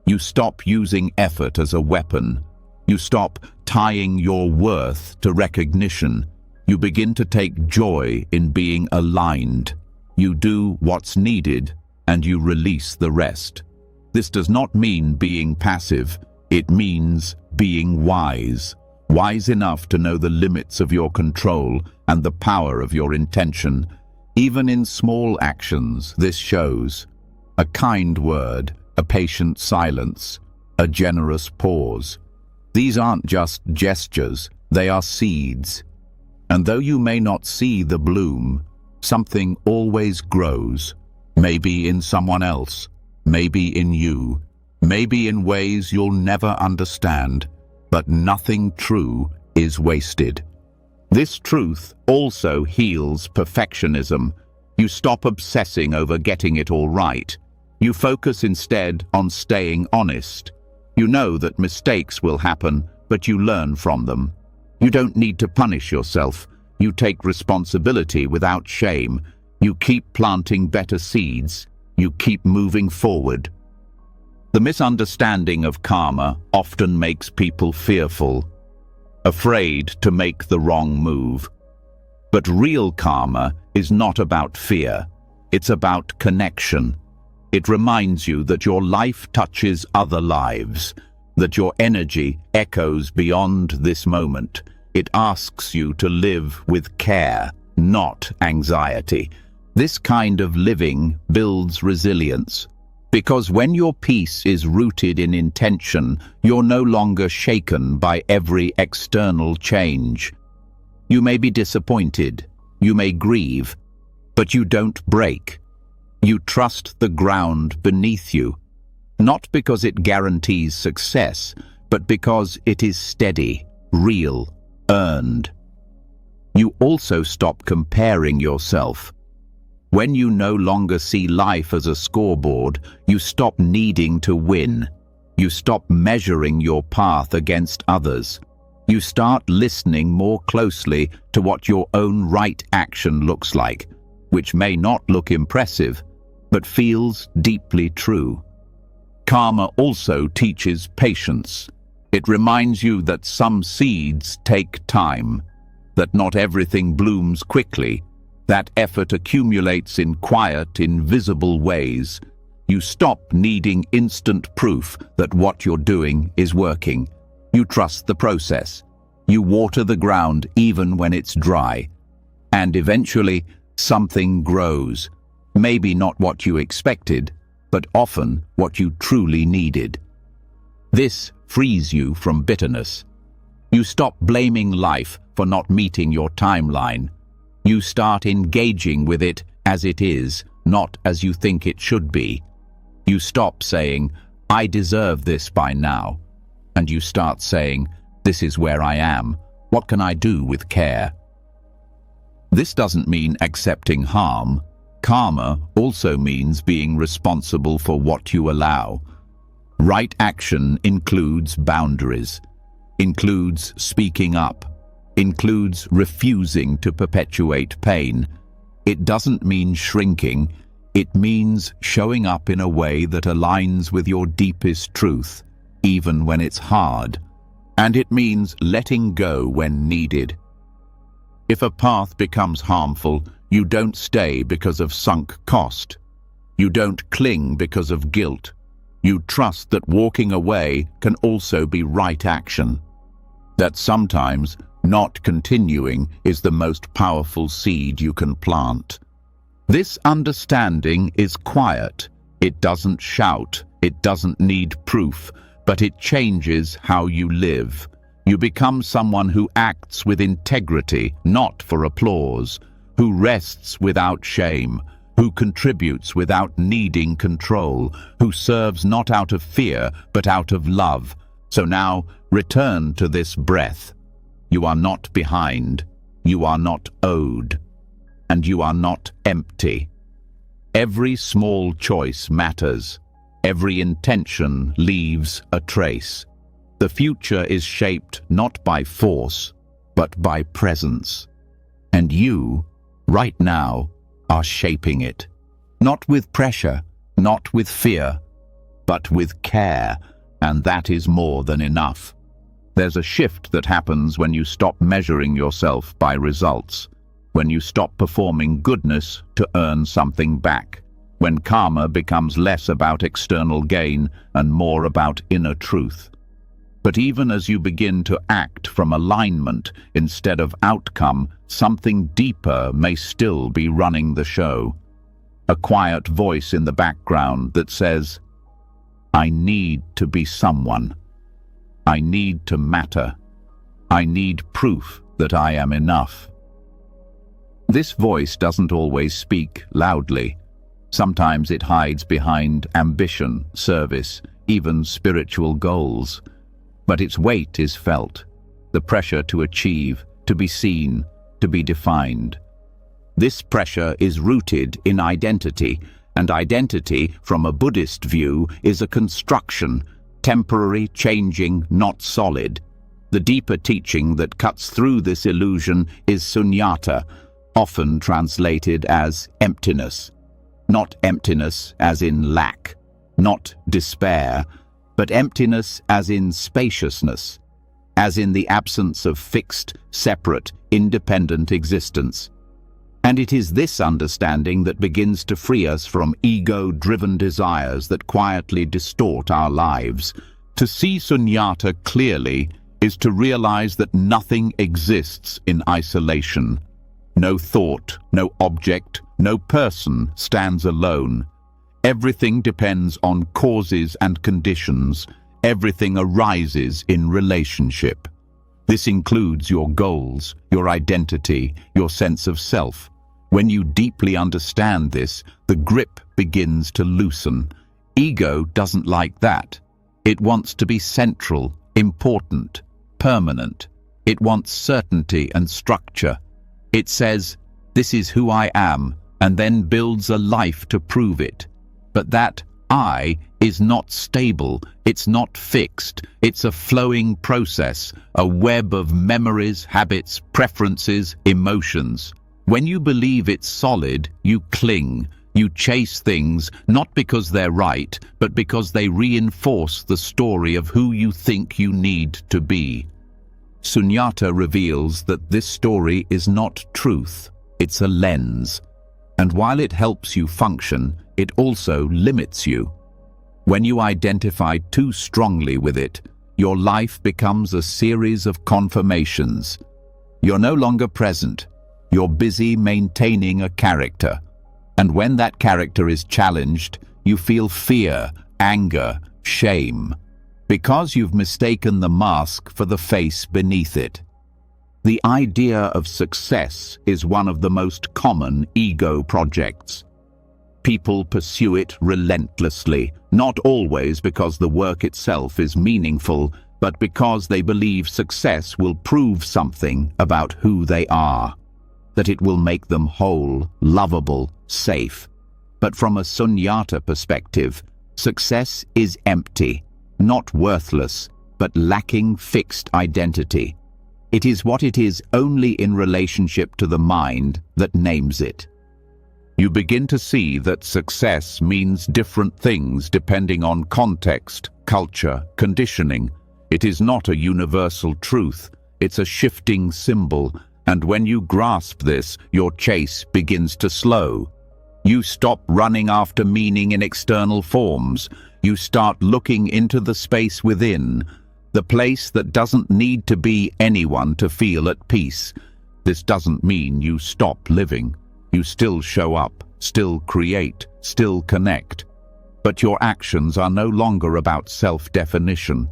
You stop using effort as a weapon. You stop tying your worth to recognition. You begin to take joy in being aligned. You do what's needed, and you release the rest. This does not mean being passive. It means being wise. Wise enough to know the limits of your control and the power of your intention. Even in small actions, this shows. A kind word, a patient silence, a generous pause. These aren't just gestures, they are seeds. And though you may not see the bloom, something always grows. Maybe in someone else, maybe in you, maybe in ways you'll never understand, but nothing true is wasted. This truth also heals perfectionism. You stop obsessing over getting it all right. You focus instead on staying honest. You know that mistakes will happen, but you learn from them. You don't need to punish yourself. You take responsibility without shame. You keep planting better seeds. You keep moving forward. The misunderstanding of karma often makes people fearful, afraid to make the wrong move. But real karma is not about fear. It's about connection. It reminds you that your life touches other lives, that your energy echoes beyond this moment. It asks you to live with care, not anxiety. This kind of living builds resilience, because when your peace is rooted in intention, you're no longer shaken by every external change. You may be disappointed, you may grieve, but you don't break. You trust the ground beneath you, not because it guarantees success, but because it is steady, real, earned. You also stop comparing yourself. When you no longer see life as a scoreboard, you stop needing to win. You stop measuring your path against others. You start listening more closely to what your own right action looks like, which may not look impressive, but feels deeply true. Karma also teaches patience. It reminds you that some seeds take time, that not everything blooms quickly, that effort accumulates in quiet, invisible ways. You stop needing instant proof that what you're doing is working. You trust the process. You water the ground even when it's dry. And eventually, something grows. Maybe not what you expected, but often what you truly needed. This frees you from bitterness. You stop blaming life for not meeting your timeline. You start engaging with it as it is, not as you think it should be. You stop saying, "I deserve this by now," and you start saying, "This is where I am. What can I do with care?" This doesn't mean accepting harm. Karma also means being responsible for what you allow. Right action includes boundaries, includes speaking up, includes refusing to perpetuate pain. It doesn't mean shrinking. It means showing up in a way that aligns with your deepest truth, even when it's hard. And it means letting go when needed. If a path becomes harmful, you don't stay because of sunk cost. You don't cling because of guilt. You trust that walking away can also be right action. That sometimes not continuing is the most powerful seed you can plant. This understanding is quiet. It doesn't shout. It doesn't need proof, but it changes how you live. You become someone who acts with integrity, not for applause, who rests without shame, who contributes without needing control, who serves not out of fear, but out of love. So now, return to this breath. You are not behind, you are not owed, and you are not empty. Every small choice matters. Every intention leaves a trace. The future is shaped not by force, but by presence. And you, right now, are shaping it. Not with pressure, not with fear, but with care, and that is more than enough. There's a shift that happens when you stop measuring yourself by results, when you stop performing goodness to earn something back, when karma becomes less about external gain and more about inner truth. But even as you begin to act from alignment instead of outcome, something deeper may still be running the show. A quiet voice in the background that says, I need to be someone. I need to matter. I need proof that I am enough. This voice doesn't always speak loudly. Sometimes it hides behind ambition, service, even spiritual goals. But its weight is felt, the pressure to achieve, to be seen, to be defined. This pressure is rooted in identity, and identity, from a Buddhist view, is a construction, temporary, changing, not solid. The deeper teaching that cuts through this illusion is sunyata, often translated as emptiness. Not emptiness as in lack, not despair, but emptiness as in spaciousness, as in the absence of fixed, separate, independent existence. And it is this understanding that begins to free us from ego-driven desires that quietly distort our lives. To see sunyata clearly is to realize that nothing exists in isolation. No thought, no object, no person stands alone. Everything depends on causes and conditions. Everything arises in relationship. This includes your goals, your identity, your sense of self. When you deeply understand this, the grip begins to loosen. Ego doesn't like that. It wants to be central, important, permanent. It wants certainty and structure. It says, this is who I am, and then builds a life to prove it. But that I is not stable, it's not fixed, it's a flowing process, a web of memories, habits, preferences, emotions. When you believe it's solid, you cling, you chase things, not because they're right, but because they reinforce the story of who you think you need to be. Sunyata reveals that this story is not truth, it's a lens. And while it helps you function, it also limits you. When you identify too strongly with it, your life becomes a series of confirmations. You're no longer present. You're busy maintaining a character. And when that character is challenged, you feel fear, anger, shame, because you've mistaken the mask for the face beneath it. The idea of success is one of the most common ego projects. People pursue it relentlessly, not always because the work itself is meaningful, but because they believe success will prove something about who they are, that it will make them whole, lovable, safe. But from a sunyata perspective, success is empty, not worthless, but lacking fixed identity. It is what it is only in relationship to the mind that names it. You begin to see that success means different things depending on context, culture, conditioning. It is not a universal truth, it's a shifting symbol, and when you grasp this, your chase begins to slow. You stop running after meaning in external forms. You start looking into the space within, the place that doesn't need to be anyone to feel at peace. This doesn't mean you stop living. You still show up, still create, still connect. But your actions are no longer about self-definition.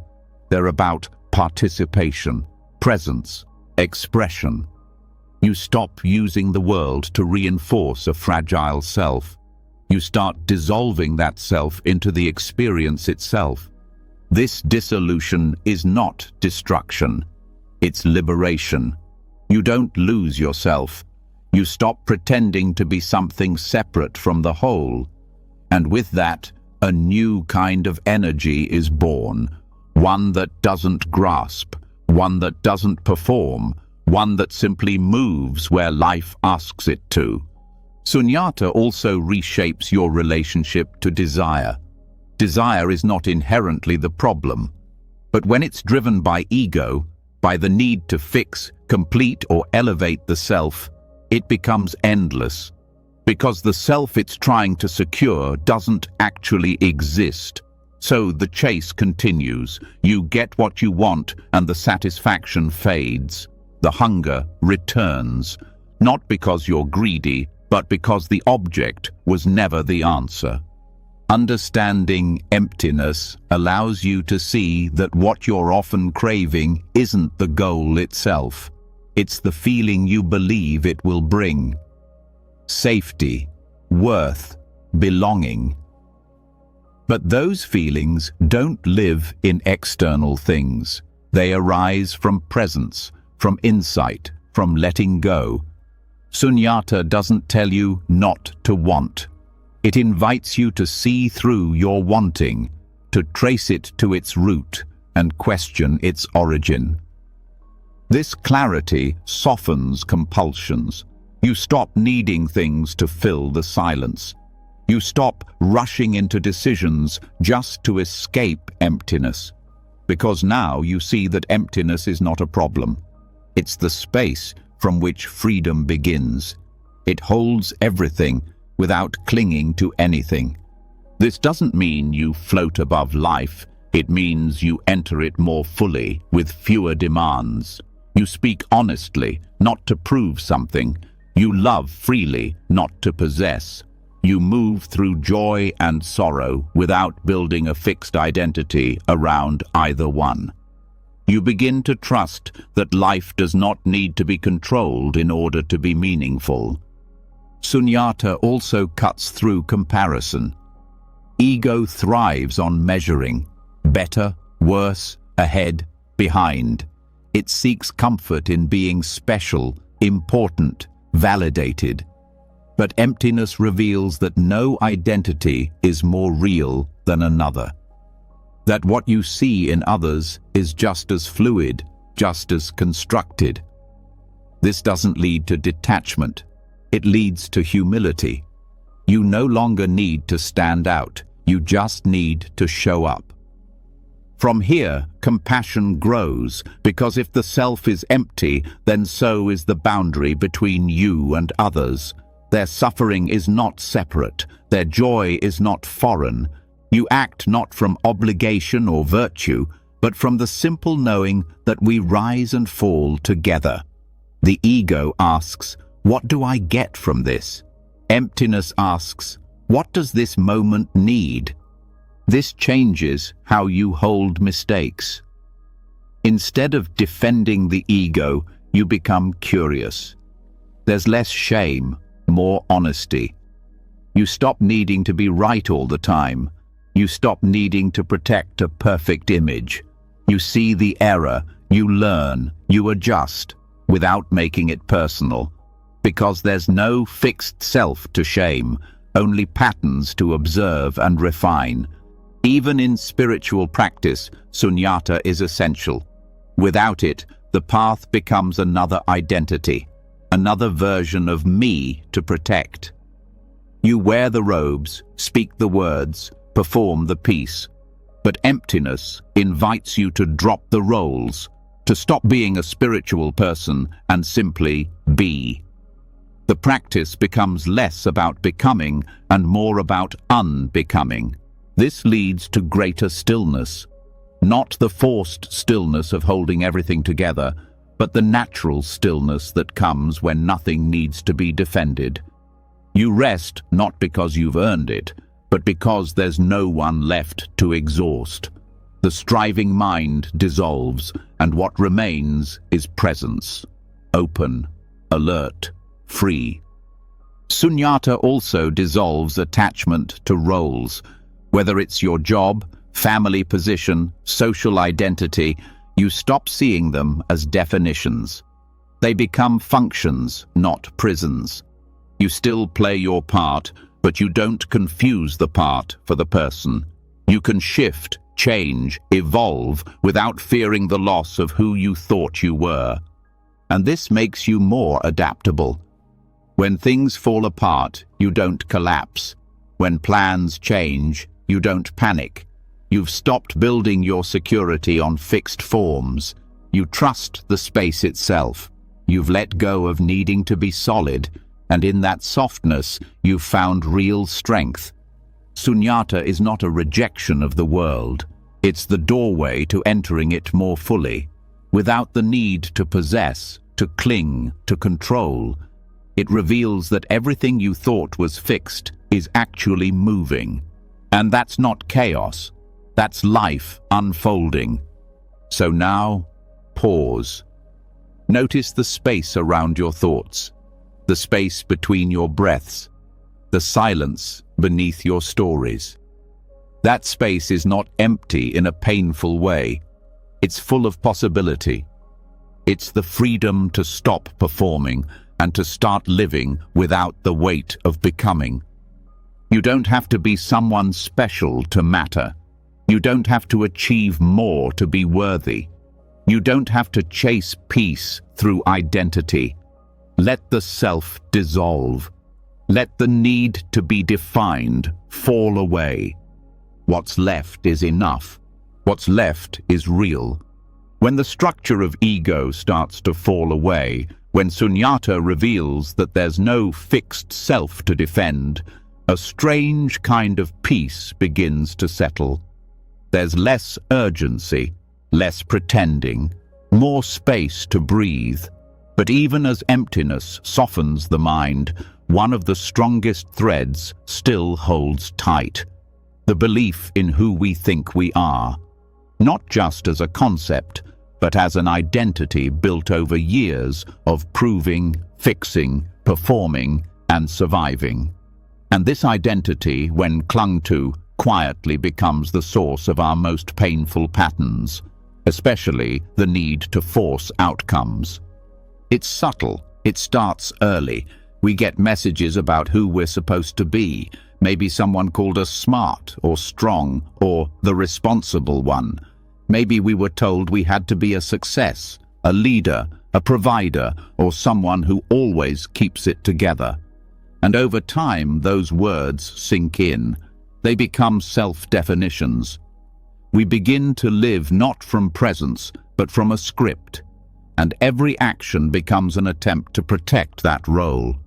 They're about participation, presence, expression. You stop using the world to reinforce a fragile self. You start dissolving that self into the experience itself. This dissolution is not destruction. It's liberation. You don't lose yourself. You stop pretending to be something separate from the whole. And with that, a new kind of energy is born. One that doesn't grasp, one that doesn't perform, one that simply moves where life asks it to. Sunyata also reshapes your relationship to desire. Desire is not inherently the problem, but when it's driven by ego, by the need to fix, complete, or elevate the self, it becomes endless, because the self it's trying to secure doesn't actually exist. So the chase continues. You get what you want and the satisfaction fades. The hunger returns, not because you're greedy, but because the object was never the answer. Understanding emptiness allows you to see that what you're often craving isn't the goal itself. It's the feeling you believe it will bring. Safety, worth, belonging. But those feelings don't live in external things. They arise from presence, from insight, from letting go. Sunyata doesn't tell you not to want. It invites you to see through your wanting, to trace it to its root and question its origin. This clarity softens compulsions. You stop needing things to fill the silence. You stop rushing into decisions just to escape emptiness. Because now you see that emptiness is not a problem. It's the space from which freedom begins. It holds everything without clinging to anything. This doesn't mean you float above life. It means you enter it more fully, with fewer demands. You speak honestly, not to prove something. You love freely, not to possess. You move through joy and sorrow without building a fixed identity around either one. You begin to trust that life does not need to be controlled in order to be meaningful. Sunyata also cuts through comparison. Ego thrives on measuring, better, worse, ahead, behind. It seeks comfort in being special, important, validated. But emptiness reveals that no identity is more real than another. That what you see in others is just as fluid, just as constructed. This doesn't lead to detachment. It leads to humility. You no longer need to stand out. You just need to show up. From here, compassion grows, because if the self is empty, then so is the boundary between you and others. Their suffering is not separate. Their joy is not foreign. You act not from obligation or virtue, but from the simple knowing that we rise and fall together. The ego asks, "What do I get from this?" Emptiness asks, "What does this moment need?" This changes how you hold mistakes. Instead of defending the ego, you become curious. There's less shame, more honesty. You stop needing to be right all the time. You stop needing to protect a perfect image. You see the error, you learn, you adjust, without making it personal. Because there's no fixed self to shame, only patterns to observe and refine. Even in spiritual practice, sunyata is essential. Without it, the path becomes another identity, another version of me to protect. You wear the robes, speak the words, perform the piece. But emptiness invites you to drop the roles, to stop being a spiritual person and simply be. The practice becomes less about becoming and more about unbecoming. This leads to greater stillness, not the forced stillness of holding everything together, but the natural stillness that comes when nothing needs to be defended. You rest not because you've earned it, but because there's no one left to exhaust. The striving mind dissolves, and what remains is presence, open, alert, free. Sunyata also dissolves attachment to roles. Whether it's your job, family position, social identity, you stop seeing them as definitions. They become functions, not prisons. You still play your part, but you don't confuse the part for the person. You can shift, change, evolve without fearing the loss of who you thought you were. And this makes you more adaptable. When things fall apart, you don't collapse. When plans change, you don't panic. You've stopped building your security on fixed forms. You trust the space itself. You've let go of needing to be solid, and in that softness, you've found real strength. Sunyata is not a rejection of the world. It's the doorway to entering it more fully, without the need to possess, to cling, to control. It reveals that everything you thought was fixed is actually moving. And that's not chaos. That's life unfolding. So now, pause. Notice the space around your thoughts, the space between your breaths, the silence beneath your stories. That space is not empty in a painful way. It's full of possibility. It's the freedom to stop performing and to start living without the weight of becoming. You don't have to be someone special to matter. You don't have to achieve more to be worthy. You don't have to chase peace through identity. Let the self dissolve. Let the need to be defined fall away. What's left is enough. What's left is real. When the structure of ego starts to fall away, when sunyata reveals that there's no fixed self to defend, a strange kind of peace begins to settle. There's less urgency, less pretending, more space to breathe. But even as emptiness softens the mind, one of the strongest threads still holds tight. The belief in who we think we are, not just as a concept, but as an identity built over years of proving, fixing, performing, and surviving. And this identity, when clung to, quietly becomes the source of our most painful patterns, especially the need to force outcomes. It's subtle. It starts early. We get messages about who we're supposed to be. Maybe someone called us smart or strong or the responsible one. Maybe we were told we had to be a success, a leader, a provider, or someone who always keeps it together. And over time, those words sink in. They become self-definitions. We begin to live not from presence, but from a script. And every action becomes an attempt to protect that role.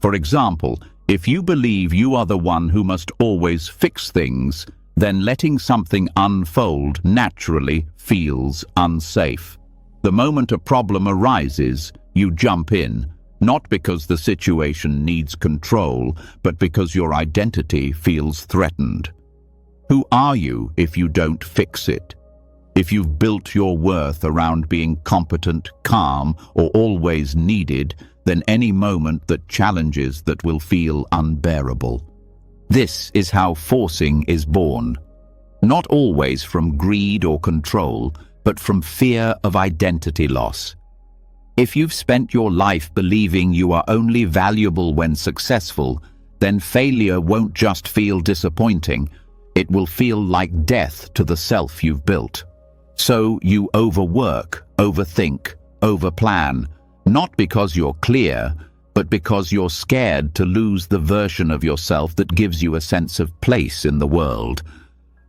For example, if you believe you are the one who must always fix things, then letting something unfold naturally feels unsafe. The moment a problem arises, you jump in, not because the situation needs control, but because your identity feels threatened. Who are you if you don't fix it? If you've built your worth around being competent, calm, or always needed, then any moment that challenges that will feel unbearable. This is how forcing is born. Not always from greed or control, but from fear of identity loss. If you've spent your life believing you are only valuable when successful, then failure won't just feel disappointing, it will feel like death to the self you've built. So you overwork, overthink, overplan, not because you're clear, but because you're scared to lose the version of yourself that gives you a sense of place in the world.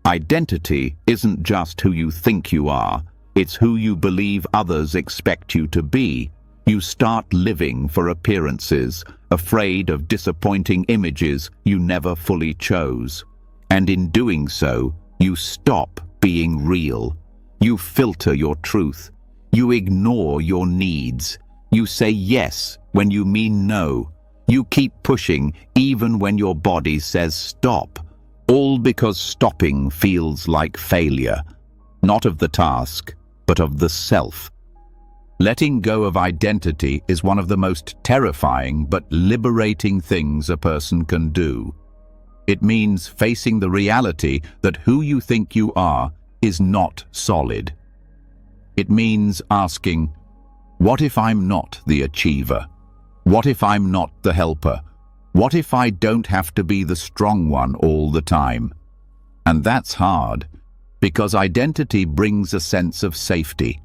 Identity isn't just who you think you are, it's who you believe others expect you to be. You start living for appearances, afraid of disappointing images you never fully chose. And in doing so, you stop being real. You filter your truth. You ignore your needs. You say yes when you mean no. You keep pushing even when your body says stop. All because stopping feels like failure, not of the task, but of the self. Letting go of identity is one of the most terrifying but liberating things a person can do. It means facing the reality that who you think you are is not solid. It means asking, what if I'm not the achiever? What if I'm not the helper? What if I don't have to be the strong one all the time? And that's hard, because identity brings a sense of safety.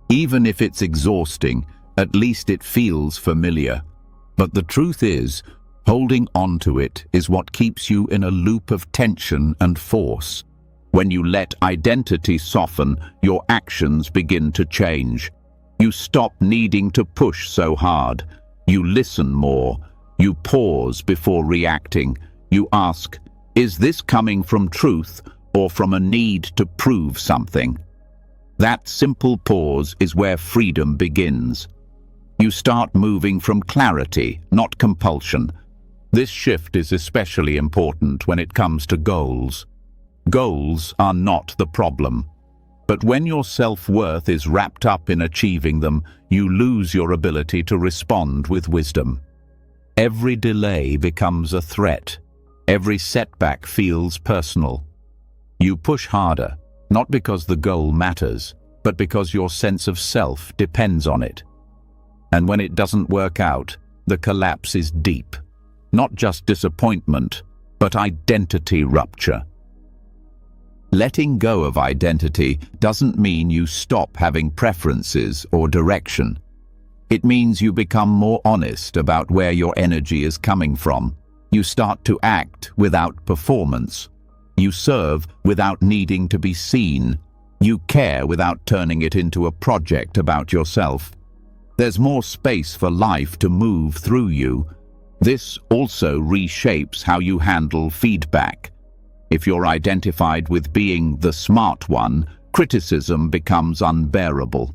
Even if it's exhausting, at least it feels familiar. But the truth is, holding on to it is what keeps you in a loop of tension and force. When you let identity soften, your actions begin to change. You stop needing to push so hard. You listen more. You pause before reacting. You ask, is this coming from truth or from a need to prove something? That simple pause is where freedom begins. You start moving from clarity, not compulsion. This shift is especially important when it comes to goals. Goals are not the problem. But when your self-worth is wrapped up in achieving them, you lose your ability to respond with wisdom. Every delay becomes a threat. Every setback feels personal. You push harder, not because the goal matters, but because your sense of self depends on it. And when it doesn't work out, the collapse is deep. Not just disappointment, but identity rupture. Letting go of identity doesn't mean you stop having preferences or direction. It means you become more honest about where your energy is coming from. You start to act without performance. You serve without needing to be seen. You care without turning it into a project about yourself. There's more space for life to move through you. This also reshapes how you handle feedback. If you're identified with being the smart one, criticism becomes unbearable.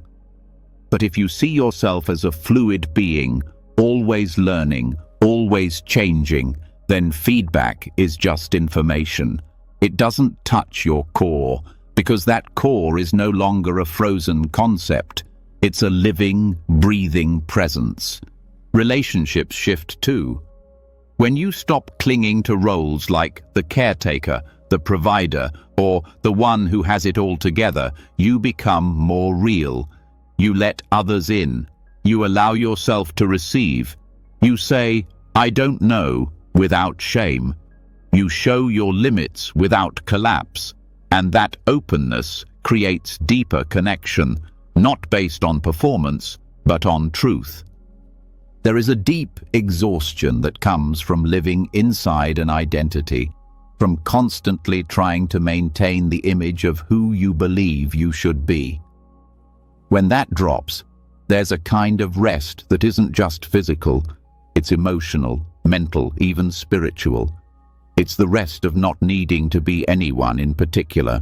But if you see yourself as a fluid being, always learning, always changing, then feedback is just information. It doesn't touch your core, because that core is no longer a frozen concept. It's a living, breathing presence. Relationships shift too. When you stop clinging to roles like the caretaker, the provider, or the one who has it all together, you become more real. You let others in. You allow yourself to receive. You say, I don't know, without shame. You show your limits without collapse. And that openness creates deeper connection, not based on performance, but on truth. There is a deep exhaustion that comes from living inside an identity, from constantly trying to maintain the image of who you believe you should be. When that drops, there's a kind of rest that isn't just physical, it's emotional, mental, even spiritual. It's the rest of not needing to be anyone in particular.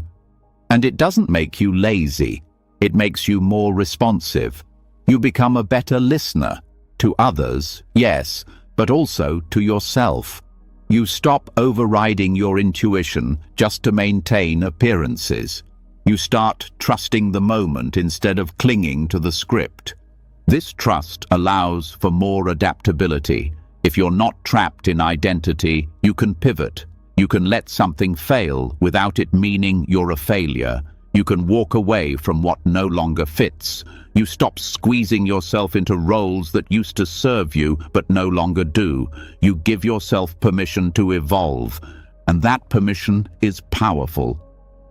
And it doesn't make you lazy, it makes you more responsive. You become a better listener. To others, yes, but also to yourself. You stop overriding your intuition just to maintain appearances. You start trusting the moment instead of clinging to the script. This trust allows for more adaptability. If you're not trapped in identity, you can pivot. You can let something fail without it meaning you're a failure. You can walk away from what no longer fits. You stop squeezing yourself into roles that used to serve you but no longer do. You give yourself permission to evolve, and that permission is powerful.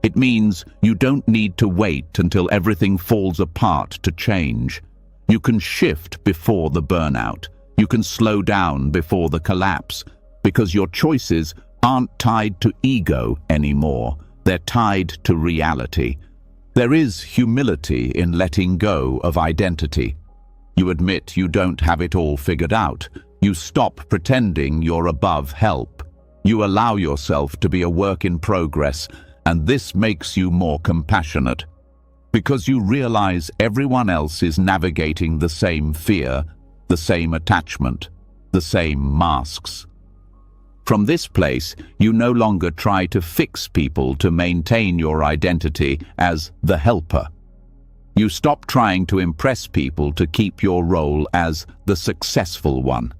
It means you don't need to wait until everything falls apart to change. You can shift before the burnout. You can slow down before the collapse, because your choices aren't tied to ego anymore. They're tied to reality. There is humility in letting go of identity. You admit you don't have it all figured out. You stop pretending you're above help. You allow yourself to be a work in progress, and this makes you more compassionate, because you realize everyone else is navigating the same fear, the same attachment, the same masks. From this place, you no longer try to fix people to maintain your identity as the helper. You stop trying to impress people to keep your role as the successful one.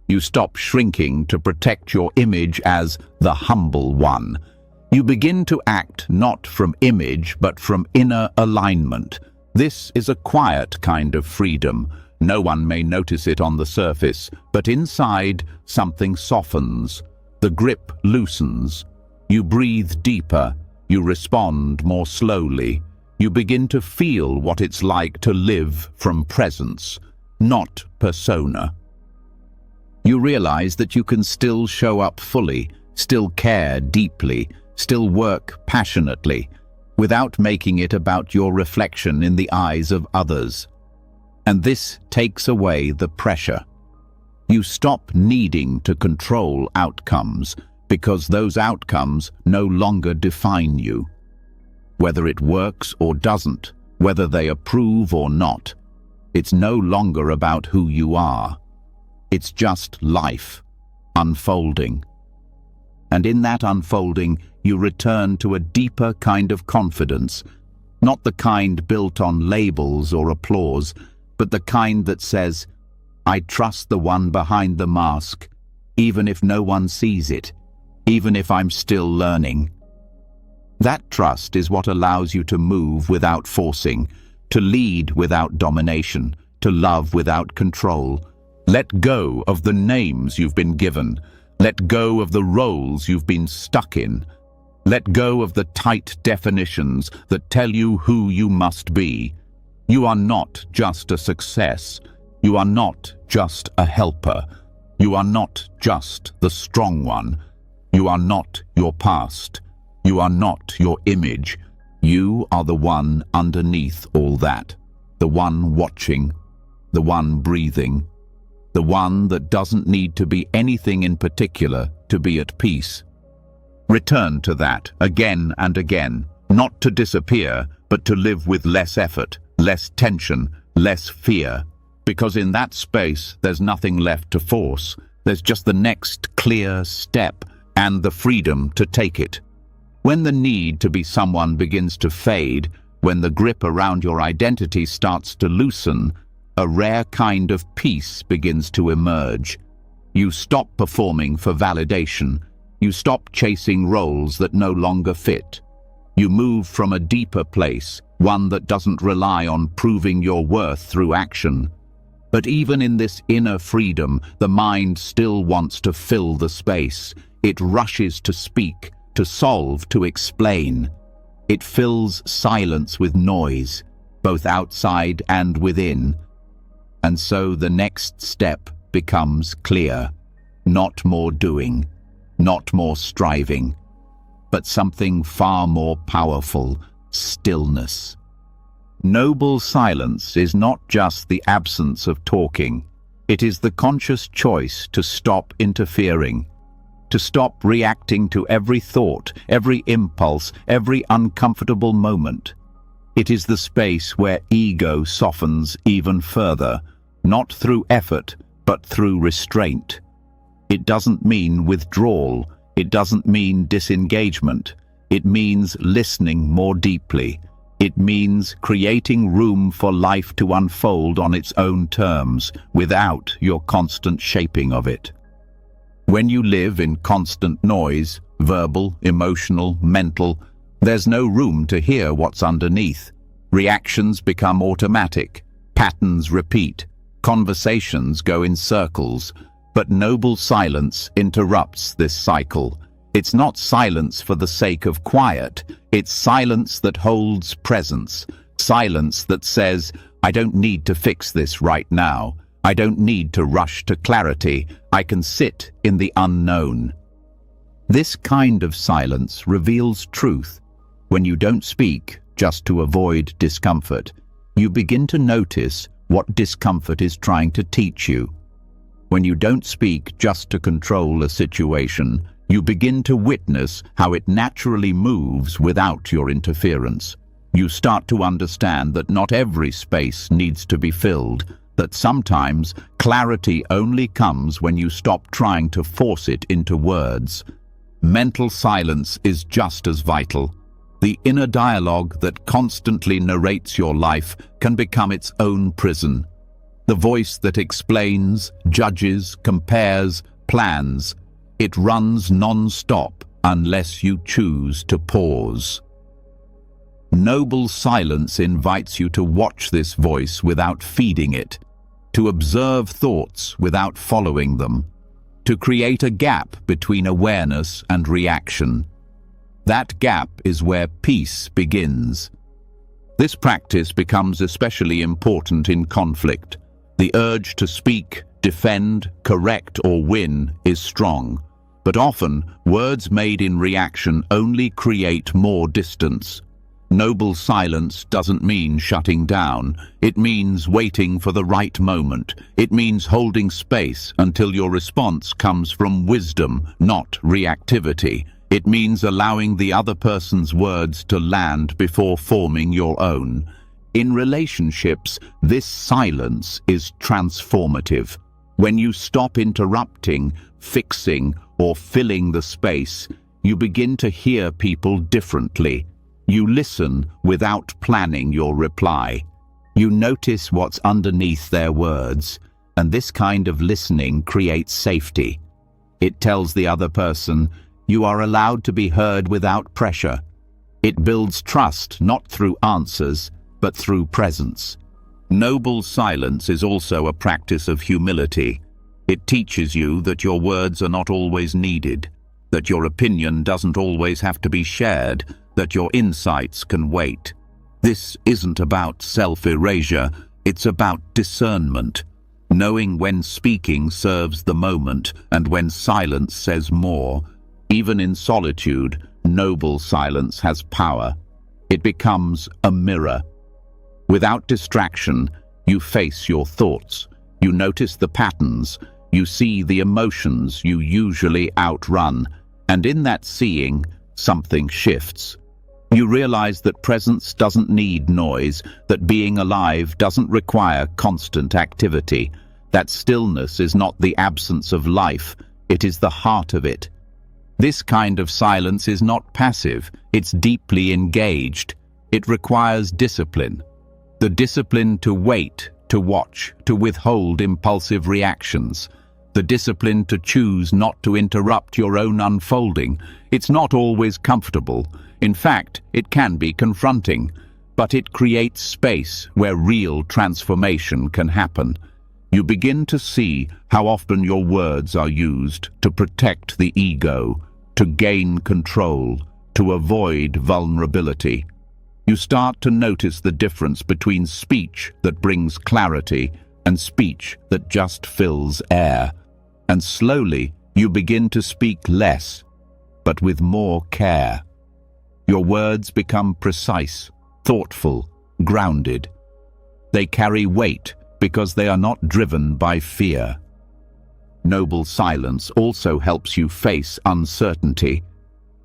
You stop shrinking to protect your image as the humble one. You begin to act not from image, but from inner alignment. This is a quiet kind of freedom. No one may notice it on the surface, but inside, something softens. The grip loosens. You breathe deeper. You respond more slowly. You begin to feel what it's like to live from presence, not persona. You realize that you can still show up fully, still care deeply, still work passionately, without making it about your reflection in the eyes of others. And this takes away the pressure. You stop needing to control outcomes, because those outcomes no longer define you. Whether it works or doesn't, whether they approve or not, it's no longer about who you are. It's just life, unfolding. And in that unfolding, you return to a deeper kind of confidence, not the kind built on labels or applause, but the kind that says, I trust the one behind the mask, even if no one sees it, even if I'm still learning. That trust is what allows you to move without forcing, to lead without domination, to love without control. Let go of the names you've been given. Let go of the roles you've been stuck in. Let go of the tight definitions that tell you who you must be. You are not just a success. You are not just a helper. You are not just the strong one. You are not your past. You are not your image. You are the one underneath all that, the one watching, the one breathing, the one that doesn't need to be anything in particular to be at peace. Return to that again and again, not to disappear, but to live with less effort, less tension, less fear. Because in that space, there's nothing left to force. There's just the next clear step and the freedom to take it. When the need to be someone begins to fade, when the grip around your identity starts to loosen, a rare kind of peace begins to emerge. You stop performing for validation. You stop chasing roles that no longer fit. You move from a deeper place, one that doesn't rely on proving your worth through action. But even in this inner freedom, the mind still wants to fill the space. It rushes to speak, to solve, to explain. It fills silence with noise, both outside and within. And so the next step becomes clear. Not more doing, not more striving, but something far more powerful: stillness. Noble silence is not just the absence of talking. It is the conscious choice to stop interfering, to stop reacting to every thought, every impulse, every uncomfortable moment. It is the space where ego softens even further, not through effort, but through restraint. It doesn't mean withdrawal. It doesn't mean disengagement. It means listening more deeply. It means creating room for life to unfold on its own terms, without your constant shaping of it. When you live in constant noise, verbal, emotional, mental, there's no room to hear what's underneath. Reactions become automatic. Patterns repeat. Conversations go in circles. But noble silence interrupts this cycle. It's not silence for the sake of quiet. It's silence that holds presence. Silence that says, I don't need to fix this right now. I don't need to rush to clarity. I can sit in the unknown. This kind of silence reveals truth. When you don't speak just to avoid discomfort, you begin to notice what discomfort is trying to teach you. When you don't speak just to control a situation, you begin to witness how it naturally moves without your interference. You start to understand that not every space needs to be filled, that sometimes clarity only comes when you stop trying to force it into words. Mental silence is just as vital. The inner dialogue that constantly narrates your life can become its own prison. The voice that explains, judges, compares, plans. It runs non-stop unless you choose to pause. Noble silence invites you to watch this voice without feeding it, to observe thoughts without following them, to create a gap between awareness and reaction. That gap is where peace begins. This practice becomes especially important in conflict. The urge to speak, defend, correct, or win is strong, but often words made in reaction only create more distance. Noble silence doesn't mean shutting down. It means waiting for the right moment. It means holding space until your response comes from wisdom, not reactivity. It means allowing the other person's words to land before forming your own. In relationships, this silence is transformative. When you stop interrupting, fixing, or filling the space, you begin to hear people differently. You listen without planning your reply. You notice what's underneath their words, and this kind of listening creates safety. It tells the other person, you are allowed to be heard without pressure. It builds trust not through answers, but through presence. Noble silence is also a practice of humility. It teaches you that your words are not always needed, that your opinion doesn't always have to be shared, that your insights can wait. This isn't about self-erasure, it's about discernment, knowing when speaking serves the moment and when silence says more. Even in solitude, noble silence has power. It becomes a mirror. Without distraction, you face your thoughts. You notice the patterns. You see the emotions you usually outrun. And in that seeing, something shifts. You realize that presence doesn't need noise, that being alive doesn't require constant activity, that stillness is not the absence of life, it is the heart of it. This kind of silence is not passive, it's deeply engaged. It requires discipline. The discipline to wait, to watch, to withhold impulsive reactions. The discipline to choose not to interrupt your own unfolding. It's not always comfortable. In fact, it can be confronting, but it creates space where real transformation can happen. You begin to see how often your words are used to protect the ego, to gain control, to avoid vulnerability. You start to notice the difference between speech that brings clarity and speech that just fills air. And slowly, you begin to speak less, but with more care. Your words become precise, thoughtful, grounded. They carry weight because they are not driven by fear. Noble silence also helps you face uncertainty.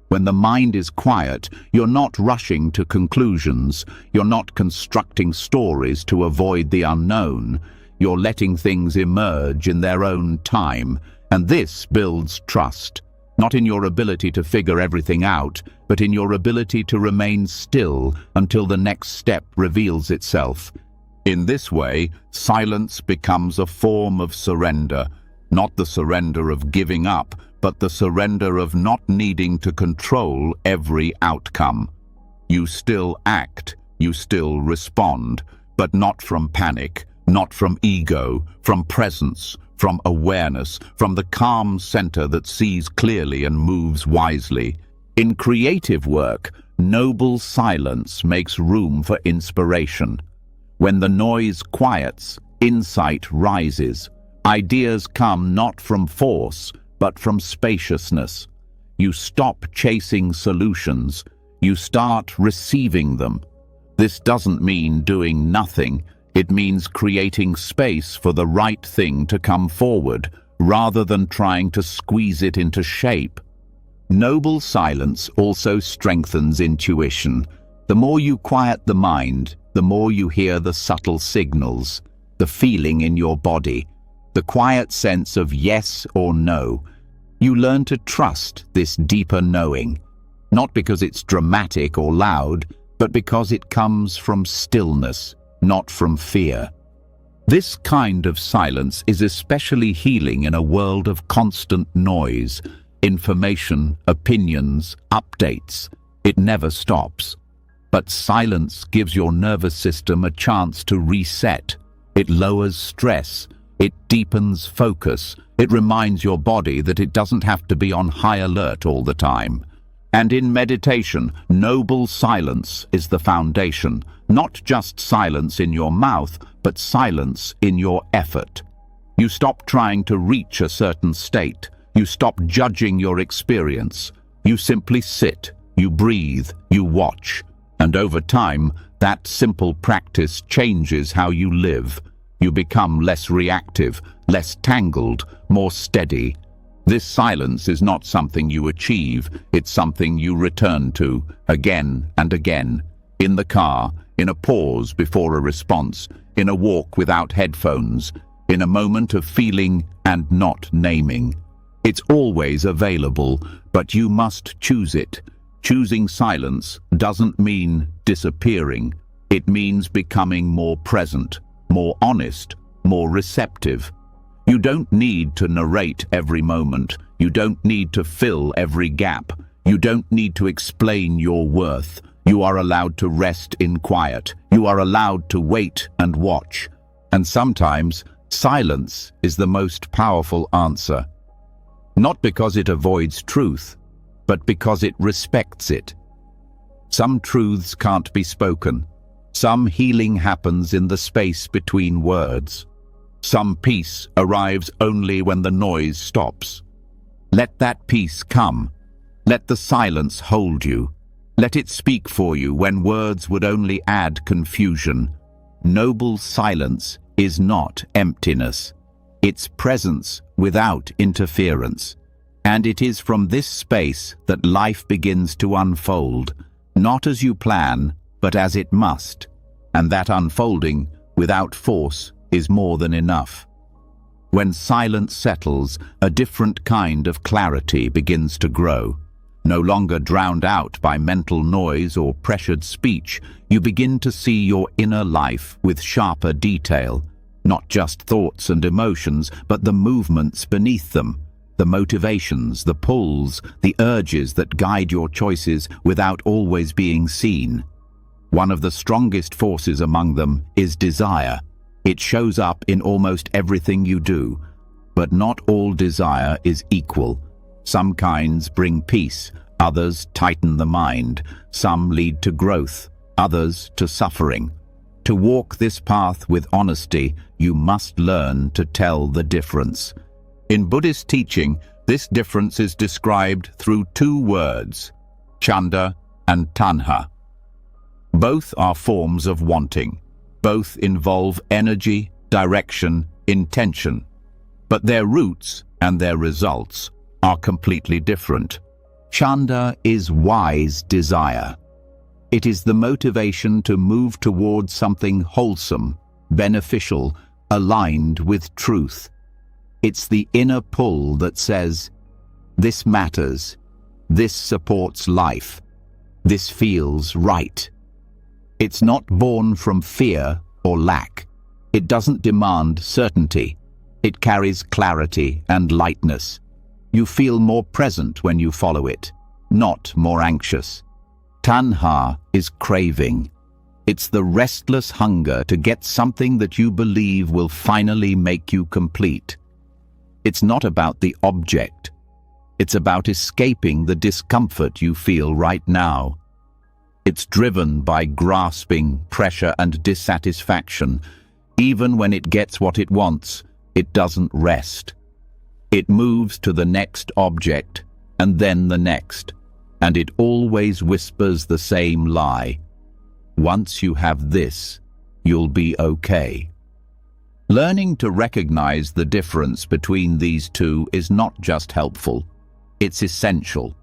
When the mind is quiet, you're not rushing to conclusions. You're not constructing stories to avoid the unknown. You're letting things emerge in their own time, and this builds trust. Not in your ability to figure everything out, but in your ability to remain still until the next step reveals itself. In this way, silence becomes a form of surrender, not the surrender of giving up, but the surrender of not needing to control every outcome. You still act, you still respond, but not from panic, not from ego, from presence, from awareness, from the calm center that sees clearly and moves wisely. In creative work, noble silence makes room for inspiration. When the noise quiets, Insight rises. Ideas come not from force, but from spaciousness. You stop chasing solutions. You start receiving them. This doesn't mean doing nothing. It means creating space for the right thing to come forward, rather than trying to squeeze it into shape. Noble silence also strengthens intuition. The more you quiet the mind, the more you hear the subtle signals, the feeling in your body, the quiet sense of yes or no. You learn to trust this deeper knowing, not because it's dramatic or loud, but because it comes from stillness, not from fear. This kind of silence is especially healing in a world of constant noise, information, opinions, updates. It never stops. But silence gives your nervous system a chance to reset. It lowers stress. It deepens focus. It reminds your body that it doesn't have to be on high alert all the time. And in meditation, noble silence is the foundation. Not just silence in your mouth, but silence in your effort. You stop trying to reach a certain state. You stop judging your experience. You simply sit, you breathe, you watch. And over time, that simple practice changes how you live. You become less reactive, less tangled, more steady. This silence is not something you achieve, it's something you return to, again and again. In the car, in a pause before a response, in a walk without headphones, in a moment of feeling and not naming. It's always available, but you must choose it. Choosing silence doesn't mean disappearing. It means becoming more present, more honest, more receptive. You don't need to narrate every moment. You don't need to fill every gap. You don't need to explain your worth. You are allowed to rest in quiet. You are allowed to wait and watch. And sometimes, silence is the most powerful answer. Not because it avoids truth, but because it respects it. Some truths can't be spoken. Some healing happens in the space between words. Some peace arrives only when the noise stops. Let that peace come. Let the silence hold you. Let it speak for you when words would only add confusion. Noble silence is not emptiness. It's presence without interference. And it is from this space that life begins to unfold, not as you plan, but as it must. And that unfolding, without force, is more than enough. When silence settles, a different kind of clarity begins to grow. No longer drowned out by mental noise or pressured speech, you begin to see your inner life with sharper detail. Not just thoughts and emotions, but the movements beneath them. The motivations, the pulls, the urges that guide your choices without always being seen. One of the strongest forces among them is desire. It shows up in almost everything you do. But not all desire is equal. Some kinds bring peace, others tighten the mind, some lead to growth, others to suffering. To walk this path with honesty, you must learn to tell the difference. In Buddhist teaching, this difference is described through two words, chanda and tanha. Both are forms of wanting. Both involve energy, direction, intention. But their roots and their results are completely different. Chanda is wise desire. It is the motivation to move towards something wholesome, beneficial, aligned with truth. It's the inner pull that says, this matters, this supports life, this feels right. It's not born from fear or lack. It doesn't demand certainty. It carries clarity and lightness. You feel more present when you follow it, not more anxious. Tanha is craving. It's the restless hunger to get something that you believe will finally make you complete. It's not about the object. It's about escaping the discomfort you feel right now. It's driven by grasping, pressure, and dissatisfaction. Even when it gets what it wants, it doesn't rest. It moves to the next object, and then the next, and it always whispers the same lie. Once you have this, you'll be okay. Learning to recognize the difference between these two is not just helpful, it's essential.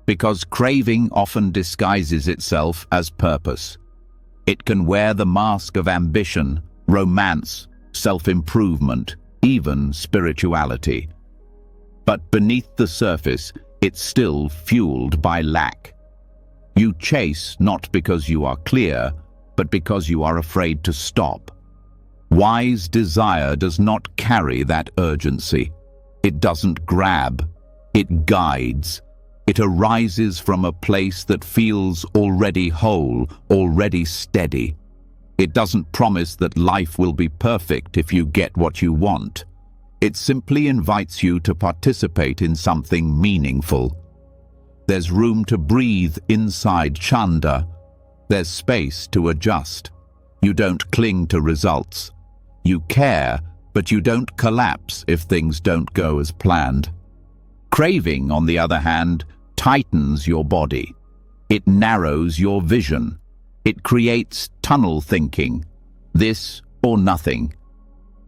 Because craving often disguises itself as purpose. It can wear the mask of ambition, romance, self-improvement, even spirituality. But beneath the surface, it's still fueled by lack. You chase not because you are clear, but because you are afraid to stop. Wise desire does not carry that urgency. It doesn't grab, it guides. It arises from a place that feels already whole, already steady. It doesn't promise that life will be perfect if you get what you want. It simply invites you to participate in something meaningful. There's room to breathe inside Chanda. There's space to adjust. You don't cling to results. You care, but you don't collapse if things don't go as planned. Craving, on the other hand, tightens your body. It narrows your vision. It creates tunnel thinking, this or nothing.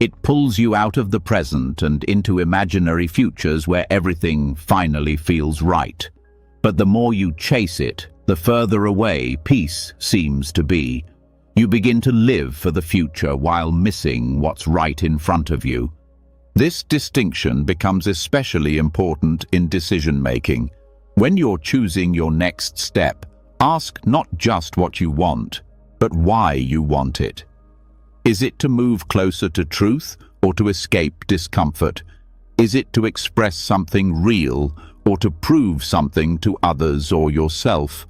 It pulls you out of the present and into imaginary futures where everything finally feels right. But the more you chase it, the further away peace seems to be. You begin to live for the future while missing what's right in front of you. This distinction becomes especially important in decision-making. When you're choosing your next step, ask not just what you want, but why you want it. Is it to move closer to truth or to escape discomfort? Is it to express something real or to prove something to others or yourself?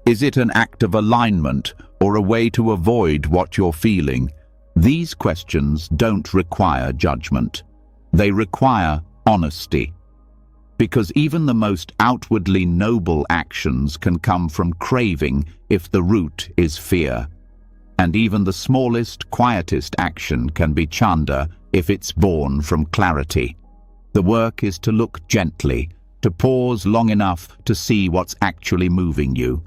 Is it an act of alignment or a way to avoid what you're feeling? These questions don't require judgment. They require honesty. Because even the most outwardly noble actions can come from craving if the root is fear. And even the smallest, quietest action can be chanda if it's born from clarity. The work is to look gently, to pause long enough to see what's actually moving you.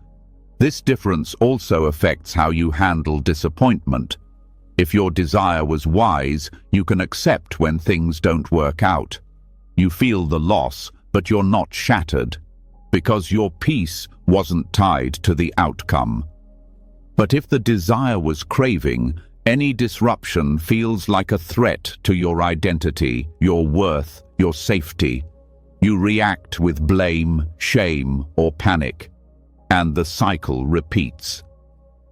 This difference also affects how you handle disappointment. If your desire was wise, you can accept when things don't work out. You feel the loss, but you're not shattered, because your peace wasn't tied to the outcome. But if the desire was craving, any disruption feels like a threat to your identity, your worth, your safety. You react with blame, shame, or panic, and the cycle repeats.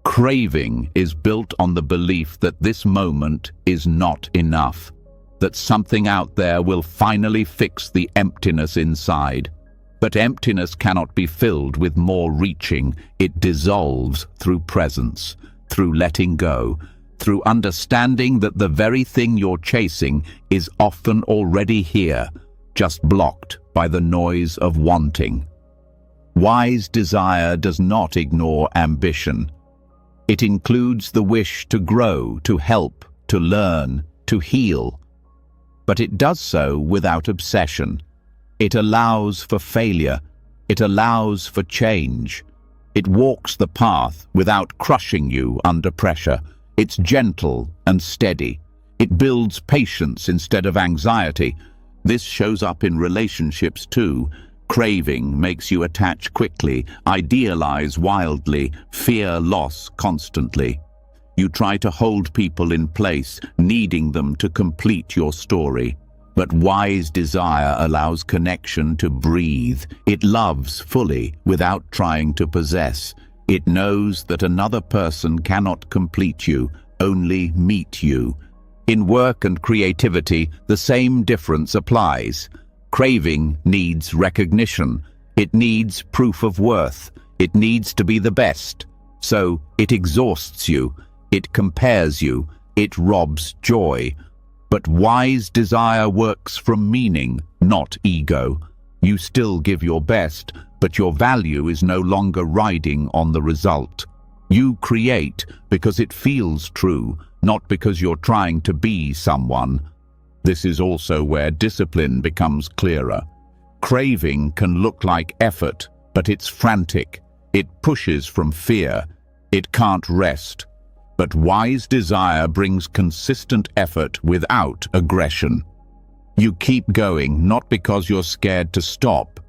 Craving is built on the belief that this moment is not enough, that something out there will finally fix the emptiness inside. But emptiness cannot be filled with more reaching. It dissolves through presence, through letting go, through understanding that the very thing you're chasing is often already here, just blocked by the noise of wanting. Wise desire does not ignore ambition. It includes the wish to grow, to help, to learn, to heal. But it does so without obsession. It allows for failure. It allows for change. It walks the path without crushing you under pressure. It's gentle and steady. It builds patience instead of anxiety. This shows up in relationships too. Craving makes you attach quickly, idealize wildly, fear loss constantly. You try to hold people in place, needing them to complete your story. But wise desire allows connection to breathe. It loves fully without trying to possess. It knows that another person cannot complete you, only meet you. In work and creativity, the same difference applies. Craving needs recognition. It needs proof of worth. It needs to be the best. So it exhausts you. It compares you. It robs joy. But wise desire works from meaning, not ego. You still give your best, but your value is no longer riding on the result. You create because it feels true, not because you're trying to be someone. This is also where discipline becomes clearer. Craving can look like effort, but it's frantic. It pushes from fear. It can't rest. But wise desire brings consistent effort without aggression. You keep going not because you're scared to stop,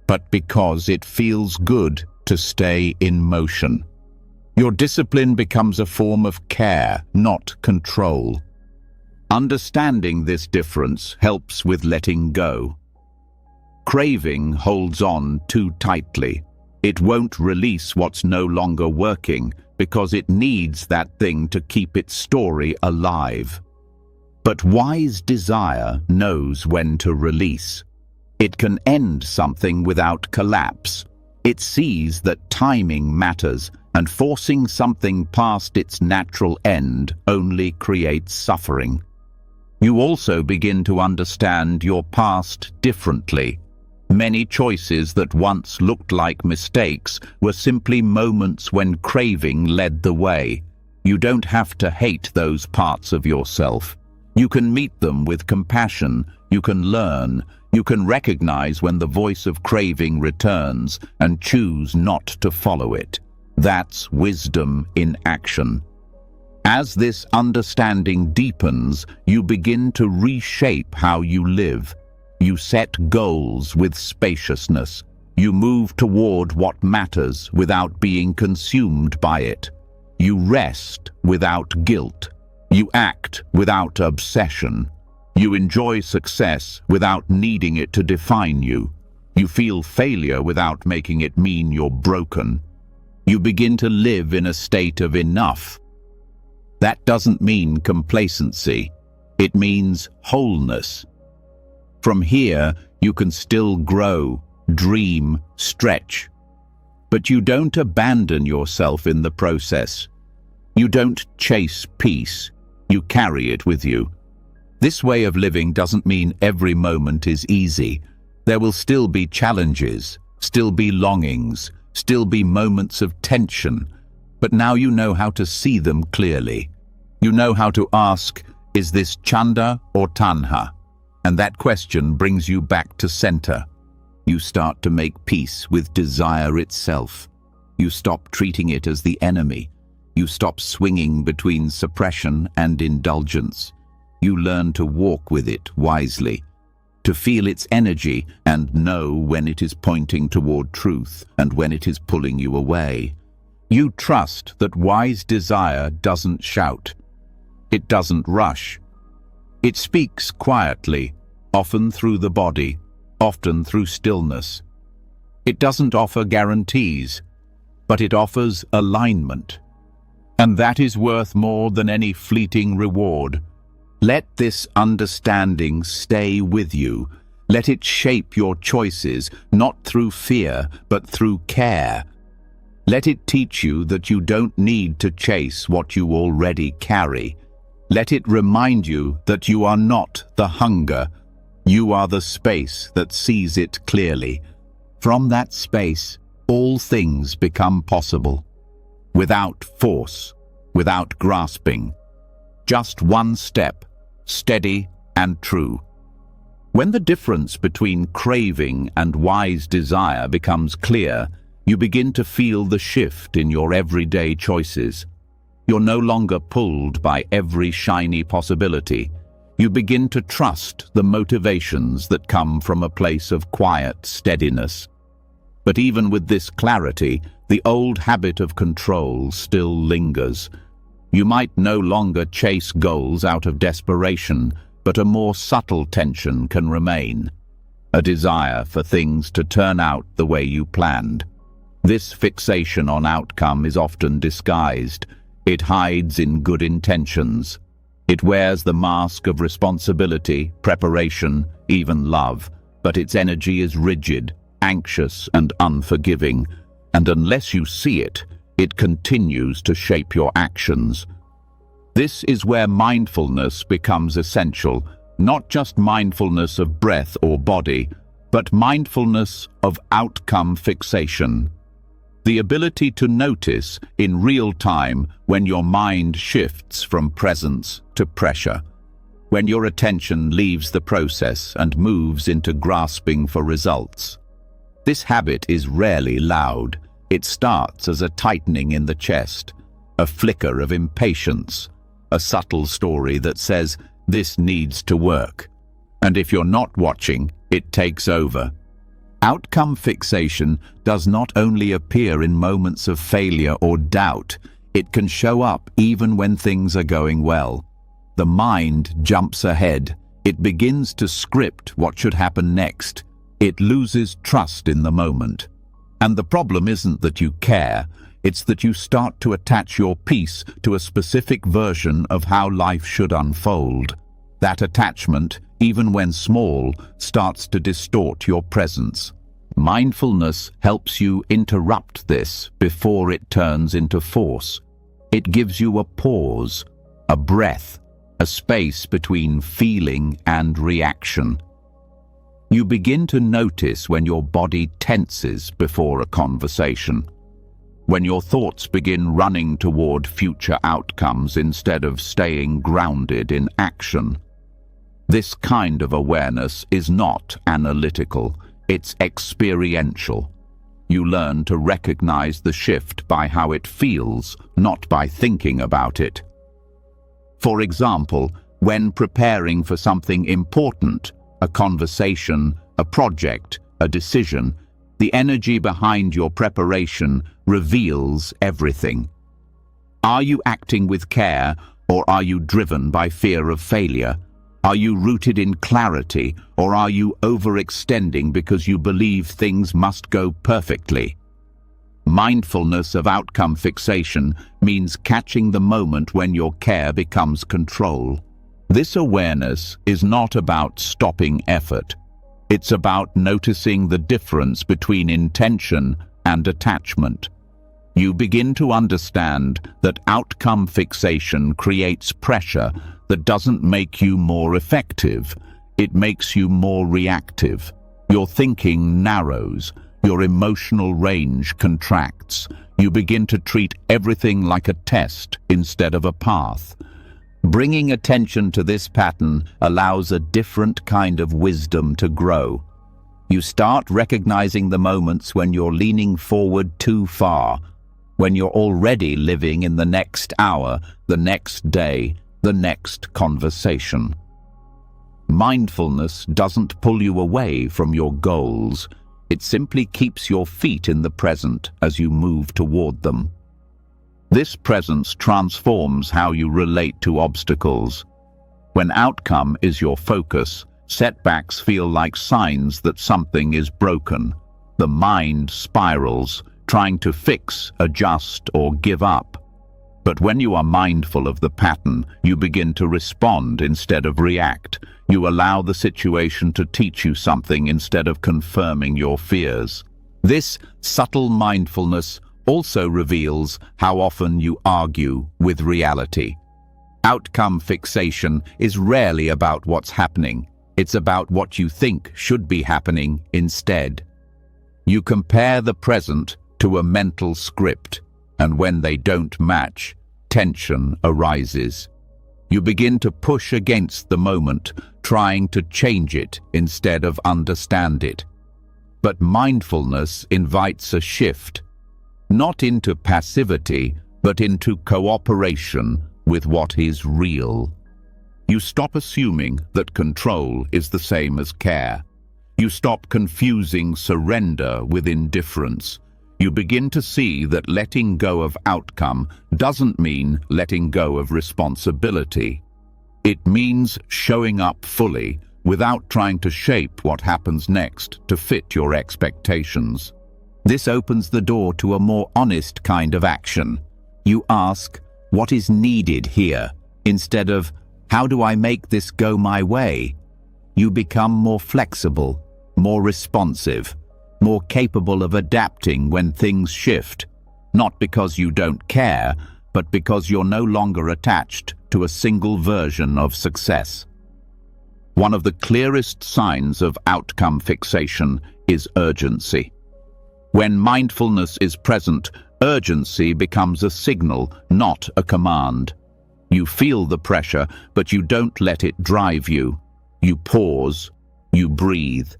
but because it feels good to stay in motion. Your discipline becomes a form of care, not control. Understanding this difference helps with letting go. Craving holds on too tightly. It won't release what's no longer working because it needs that thing to keep its story alive. But wise desire knows when to release. It can end something without collapse. It sees that timing matters, and forcing something past its natural end only creates suffering. You also begin to understand your past differently. Many choices that once looked like mistakes were simply moments when craving led the way. You don't have to hate those parts of yourself. You can meet them with compassion. You can learn. You can recognize when the voice of craving returns and choose not to follow it. That's wisdom in action. As this understanding deepens, you begin to reshape how you live. You set goals with spaciousness. You move toward what matters without being consumed by it. You rest without guilt. You act without obsession. You enjoy success without needing it to define you. You feel failure without making it mean you're broken. You begin to live in a state of enough. That doesn't mean complacency. It means wholeness. From here, you can still grow, dream, stretch. But you don't abandon yourself in the process. You don't chase peace. You carry it with you. This way of living doesn't mean every moment is easy. There will still be challenges, still be longings, still be moments of tension. But now you know how to see them clearly. You know how to ask, is this chanda or tanha? And that question brings you back to center. You start to make peace with desire itself. You stop treating it as the enemy. You stop swinging between suppression and indulgence. You learn to walk with it wisely, to feel its energy and know when it is pointing toward truth and when it is pulling you away. You trust that wise desire doesn't shout. It doesn't rush. It speaks quietly, often through the body, often through stillness. It doesn't offer guarantees, but it offers alignment. And that is worth more than any fleeting reward. Let this understanding stay with you. Let it shape your choices, not through fear, but through care. Let it teach you that you don't need to chase what you already carry. Let it remind you that you are not the hunger. You are the space that sees it clearly. From that space, all things become possible. Without force, without grasping. Just one step, steady and true. When the difference between craving and wise desire becomes clear, you begin to feel the shift in your everyday choices. You're no longer pulled by every shiny possibility. You begin to trust the motivations that come from a place of quiet steadiness. But even with this clarity, the old habit of control still lingers. You might no longer chase goals out of desperation, but a more subtle tension can remain. A desire for things to turn out the way you planned. This fixation on outcome is often disguised. It hides in good intentions. It wears the mask of responsibility, preparation, even love, but its energy is rigid, anxious, and unforgiving, and unless you see it, it continues to shape your actions. This is where mindfulness becomes essential, not just mindfulness of breath or body, but mindfulness of outcome fixation. The ability to notice in real time when your mind shifts from presence to pressure, when your attention leaves the process and moves into grasping for results. This habit is rarely loud. It starts as a tightening in the chest, a flicker of impatience, a subtle story that says, "This needs to work." And if you're not watching, it takes over. Outcome fixation does not only appear in moments of failure or doubt, it can show up even when things are going well. The mind jumps ahead. It begins to script what should happen next. It loses trust in the moment. And the problem isn't that you care, it's that you start to attach your peace to a specific version of how life should unfold. That attachment, even when small, starts to distort your presence. Mindfulness helps you interrupt this before it turns into force. It gives you a pause, a breath, a space between feeling and reaction. You begin to notice when your body tenses before a conversation, when your thoughts begin running toward future outcomes instead of staying grounded in action. This kind of awareness is not analytical, it's experiential. You learn to recognize the shift by how it feels, not by thinking about it. For example, when preparing for something important, a conversation, a project, a decision, the energy behind your preparation reveals everything. Are you acting with care, or are you driven by fear of failure? Are you rooted in clarity, or are you overextending because you believe things must go perfectly? Mindfulness of outcome fixation means catching the moment when your care becomes control. This awareness is not about stopping effort. It's about noticing the difference between intention and attachment. You begin to understand that outcome fixation creates pressure that doesn't make you more effective. It makes you more reactive. Your thinking narrows. Your emotional range contracts. You begin to treat everything like a test instead of a path. Bringing attention to this pattern allows a different kind of wisdom to grow. You start recognizing the moments when you're leaning forward too far, when you're already living in the next hour, the next day, the next conversation. Mindfulness doesn't pull you away from your goals. It simply keeps your feet in the present as you move toward them. This presence transforms how you relate to obstacles. When outcome is your focus, setbacks feel like signs that something is broken. The mind spirals, trying to fix, adjust, or give up. But when you are mindful of the pattern, you begin to respond instead of react. You allow the situation to teach you something instead of confirming your fears. This subtle mindfulness also reveals how often you argue with reality. Outcome fixation is rarely about what's happening. It's about what you think should be happening instead. You compare the present to a mental script, and when they don't match, tension arises. You begin to push against the moment, trying to change it instead of understand it. But mindfulness invites a shift, not into passivity, but into cooperation with what is real. You stop assuming that control is the same as care. You stop confusing surrender with indifference. You begin to see that letting go of outcome doesn't mean letting go of responsibility. It means showing up fully without trying to shape what happens next to fit your expectations. This opens the door to a more honest kind of action. You ask, what is needed here, instead of, how do I make this go my way? You become more flexible, more responsive, more capable of adapting when things shift, not because you don't care, but because you're no longer attached to a single version of success. One of the clearest signs of outcome fixation is urgency. When mindfulness is present, urgency becomes a signal, not a command. You feel the pressure, but you don't let it drive you. You pause, you breathe,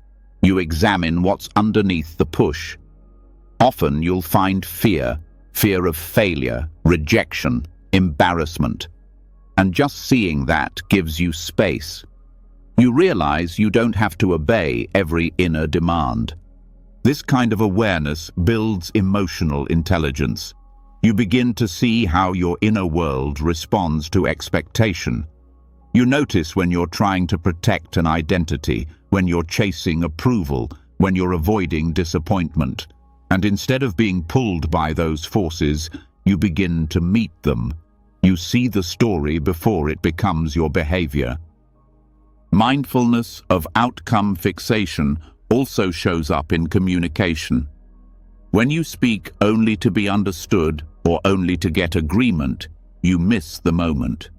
you examine what's underneath the push. Often you'll find fear of failure, rejection, embarrassment. And just seeing that gives you space. You realize you don't have to obey every inner demand. This kind of awareness builds emotional intelligence. You begin to see how your inner world responds to expectation. You notice when you're trying to protect an identity, when you're chasing approval, when you're avoiding disappointment. And instead of being pulled by those forces, you begin to meet them. You see the story before it becomes your behavior. Mindfulness of outcome fixation also shows up in communication. When you speak only to be understood or only to get agreement, you miss the moment.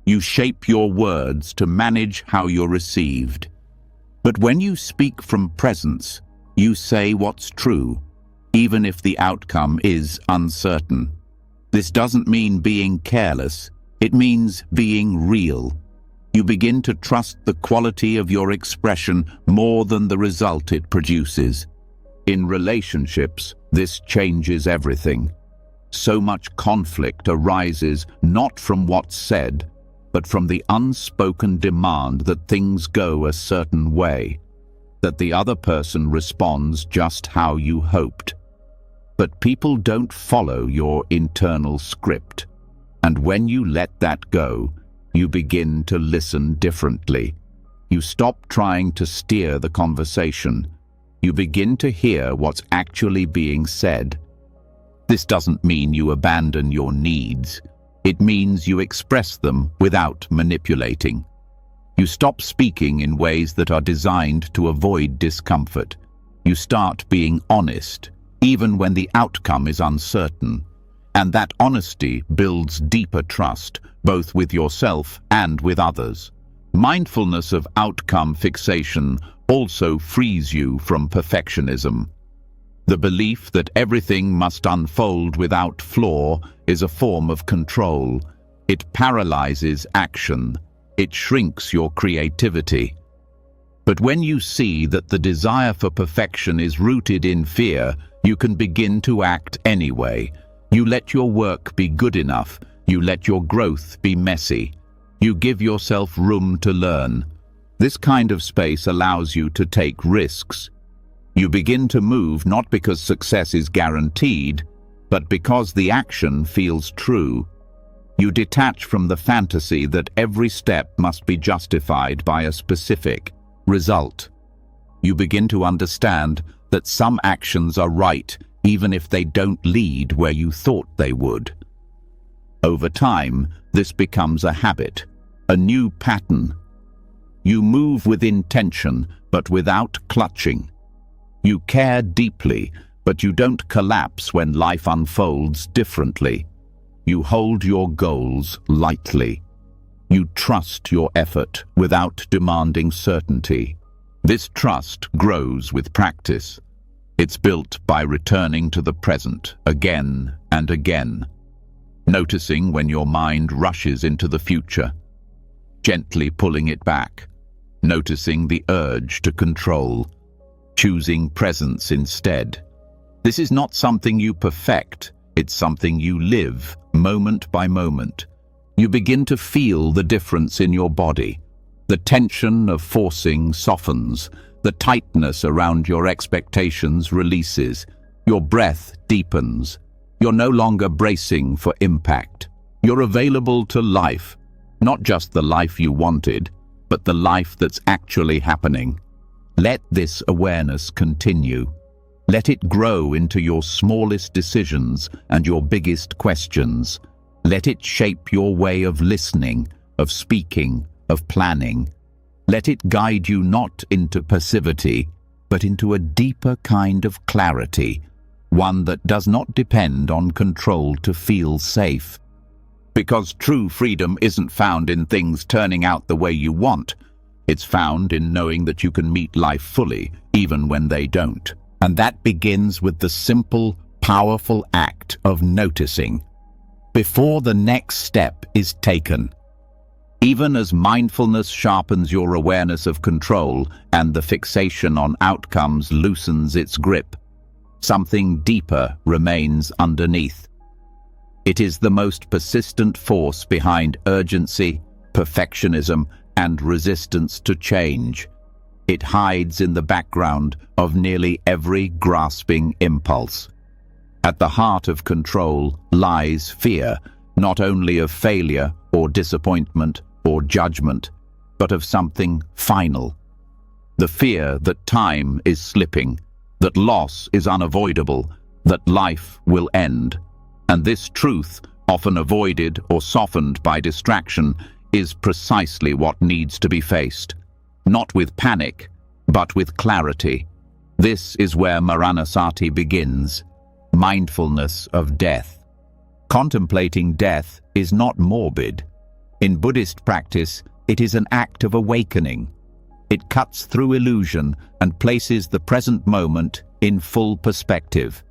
You shape your words to manage how you're received. But when you speak from presence, you say what's true, even if the outcome is uncertain. This doesn't mean being careless, it means being real. You begin to trust the quality of your expression more than the result it produces. In relationships, this changes everything. So much conflict arises not from what's said, but from the unspoken demand that things go a certain way, that the other person responds just how you hoped. But people don't follow your internal script, and when you let that go, you begin to listen differently. You stop trying to steer the conversation. You begin to hear what's actually being said. This doesn't mean you abandon your needs. It means you express them without manipulating. You stop speaking in ways that are designed to avoid discomfort. You start being honest, even when the outcome is uncertain. And that honesty builds deeper trust, both with yourself and with others. Mindfulness of outcome fixation also frees you from perfectionism. The belief that everything must unfold without flaw is a form of control. It paralyzes action. It shrinks your creativity. But when you see that the desire for perfection is rooted in fear, you can begin to act anyway. You let your work be good enough. You let your growth be messy. You give yourself room to learn. This kind of space allows you to take risks. You begin to move not because success is guaranteed, but because the action feels true. You detach from the fantasy that every step must be justified by a specific result. You begin to understand that some actions are right even if they don't lead where you thought they would. Over time, this becomes a habit, a new pattern. You move with intention, but without clutching. You care deeply, but you don't collapse when life unfolds differently. You hold your goals lightly. You trust your effort without demanding certainty. This trust grows with practice. It's built by returning to the present again and again, noticing when your mind rushes into the future, gently pulling it back, noticing the urge to control, choosing presence instead. This is not something you perfect, it's something you live, moment by moment. You begin to feel the difference in your body. The tension of forcing softens, the tightness around your expectations releases, your breath deepens. You're no longer bracing for impact. You're available to life, not just the life you wanted, but the life that's actually happening. Let this awareness continue. Let it grow into your smallest decisions and your biggest questions. Let it shape your way of listening, of speaking, of planning. Let it guide you not into passivity, but into a deeper kind of clarity, one that does not depend on control to feel safe. Because true freedom isn't found in things turning out the way you want. It's found in knowing that you can meet life fully, even when they don't. And that begins with the simple, powerful act of noticing, before the next step is taken. Even as mindfulness sharpens your awareness of control and the fixation on outcomes loosens its grip, something deeper remains underneath. It is the most persistent force behind urgency, perfectionism, and resistance to change. It hides in the background of nearly every grasping impulse. At the heart of control lies fear, not only of failure or disappointment or judgment, but of something final. The fear that time is slipping, that loss is unavoidable, that life will end. And this truth, often avoided or softened by distraction, is precisely what needs to be faced. Not with panic, but with clarity. This is where Maranasati begins. Mindfulness of death. Contemplating death is not morbid. In Buddhist practice, it is an act of awakening. It cuts through illusion and places the present moment in full perspective.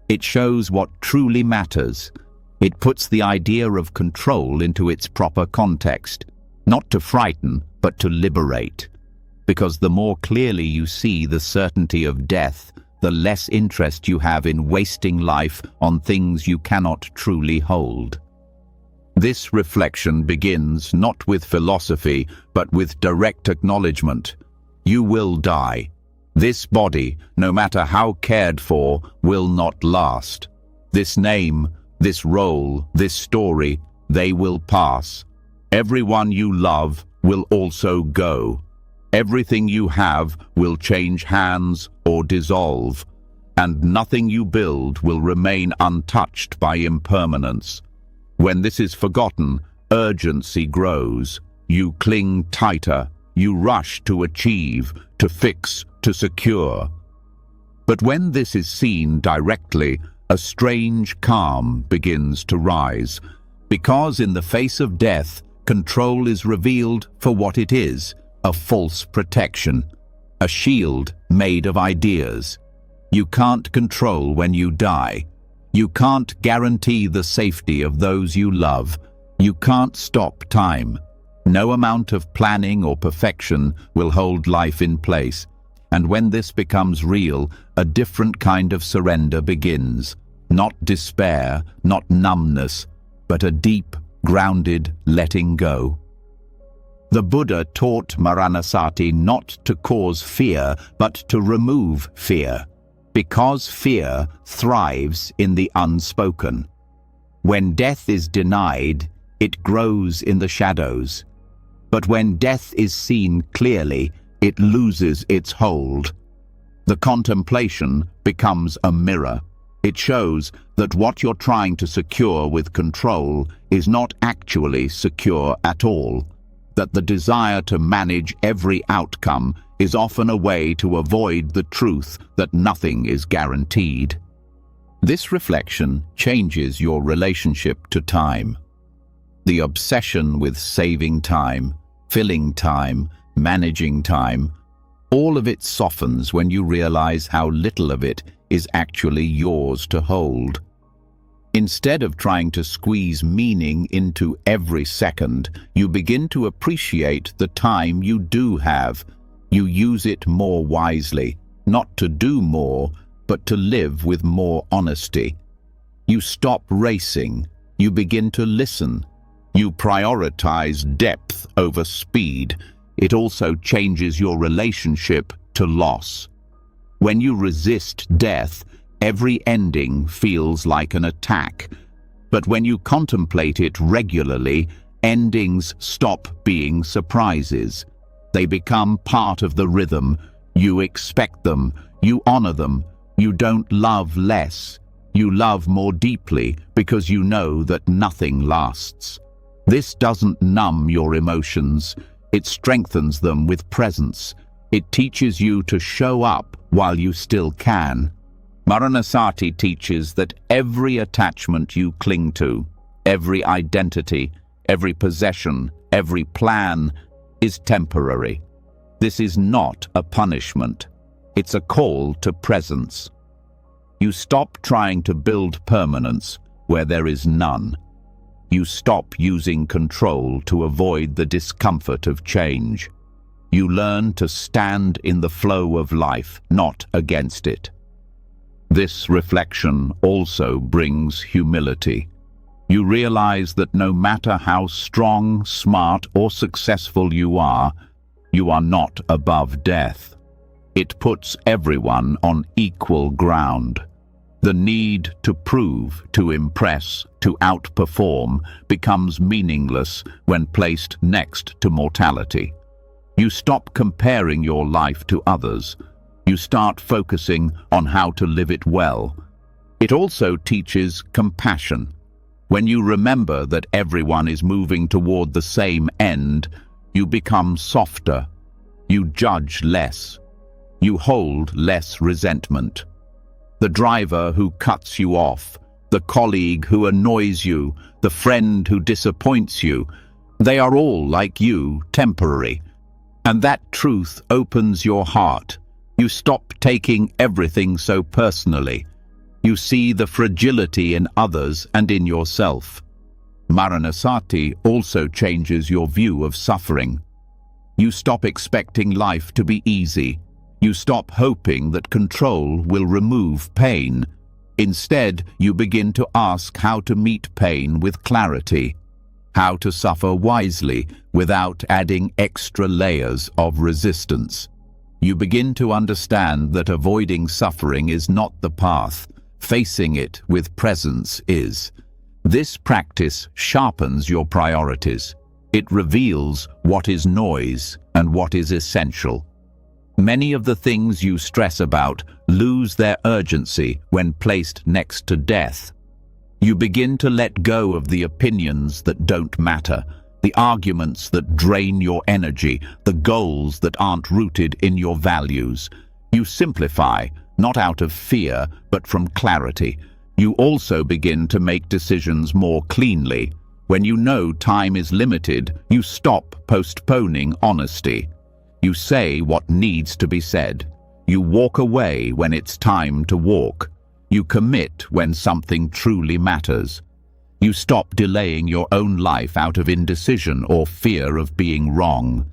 It shows what truly matters. It puts the idea of control into its proper context, not to frighten, but to liberate. Because the more clearly you see the certainty of death, the less interest you have in wasting life on things you cannot truly hold. This reflection begins not with philosophy, but with direct acknowledgement. You will die. This body, no matter how cared for, will not last. This name, this role, this story, they will pass. Everyone you love will also go. Everything you have will change hands or dissolve, and nothing you build will remain untouched by impermanence. When this is forgotten, urgency grows. You cling tighter. You rush to achieve, to fix, to secure. But when this is seen directly, a strange calm begins to rise, because in the face of death, control is revealed for what it is, a false protection, a shield made of ideas. You can't control when you die. You can't guarantee the safety of those you love. You can't stop time. No amount of planning or perfection will hold life in place. And when this becomes real, a different kind of surrender begins. Not despair, not numbness, but a deep, grounded letting go. The Buddha taught Maranasati not to cause fear, but to remove fear, because fear thrives in the unspoken. When death is denied, it grows in the shadows. But when death is seen clearly, it loses its hold. The contemplation becomes a mirror. It shows that what you're trying to secure with control is not actually secure at all, that the desire to manage every outcome is often a way to avoid the truth that nothing is guaranteed. This reflection changes your relationship to time. The obsession with saving time, filling time, managing time, all of it softens when you realize how little of it is actually yours to hold. Instead of trying to squeeze meaning into every second, you begin to appreciate the time you do have. You use it more wisely, not to do more, but to live with more honesty. You stop racing. You begin to listen. You prioritize depth over speed. It also changes your relationship to loss. When you resist death, every ending feels like an attack. But when you contemplate it regularly, endings stop being surprises. They become part of the rhythm. You expect them. You honor them. You don't love less. You love more deeply because you know that nothing lasts. This doesn't numb your emotions. It strengthens them with presence. It teaches you to show up while you still can. Maranasati teaches that every attachment you cling to, every identity, every possession, every plan is temporary. This is not a punishment. It's a call to presence. You stop trying to build permanence where there is none. You stop using control to avoid the discomfort of change. You learn to stand in the flow of life, not against it. This reflection also brings humility. You realize that no matter how strong, smart, or successful you are not above death. It puts everyone on equal ground. The need to prove, to impress, to outperform becomes meaningless when placed next to mortality. You stop comparing your life to others. You start focusing on how to live it well. It also teaches compassion. When you remember that everyone is moving toward the same end, you become softer. You judge less. You hold less resentment. The driver who cuts you off, the colleague who annoys you, the friend who disappoints you, they are all, like you, temporary. And that truth opens your heart. You stop taking everything so personally. You see the fragility in others and in yourself. Maranasati also changes your view of suffering. You stop expecting life to be easy. You stop hoping that control will remove pain. Instead, you begin to ask how to meet pain with clarity, how to suffer wisely without adding extra layers of resistance. You begin to understand that avoiding suffering is not the path. Facing it with presence is. This practice sharpens your priorities. It reveals what is noise and what is essential. Many of the things you stress about lose their urgency when placed next to death. You begin to let go of the opinions that don't matter, the arguments that drain your energy, the goals that aren't rooted in your values. You simplify, not out of fear, but from clarity. You also begin to make decisions more cleanly. When you know time is limited, you stop postponing honesty. You say what needs to be said. You walk away when it's time to walk. You commit when something truly matters. You stop delaying your own life out of indecision or fear of being wrong.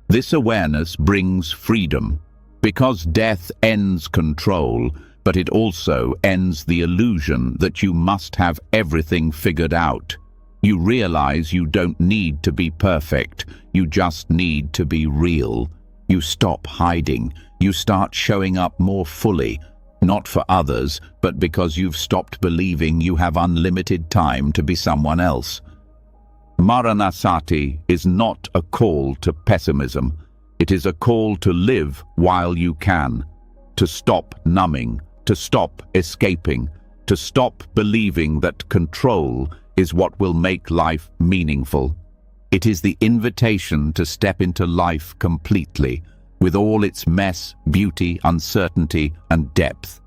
This awareness brings freedom, because death ends control, but it also ends the illusion that you must have everything figured out. You realize you don't need to be perfect, you just need to be real. You stop hiding, you start showing up more fully, not for others, but because you've stopped believing you have unlimited time to be someone else. Maranasati is not a call to pessimism. It is a call to live while you can, to stop numbing, to stop escaping, to stop believing that control is what will make life meaningful. It is the invitation to step into life completely, with all its mess, beauty, uncertainty, and depth.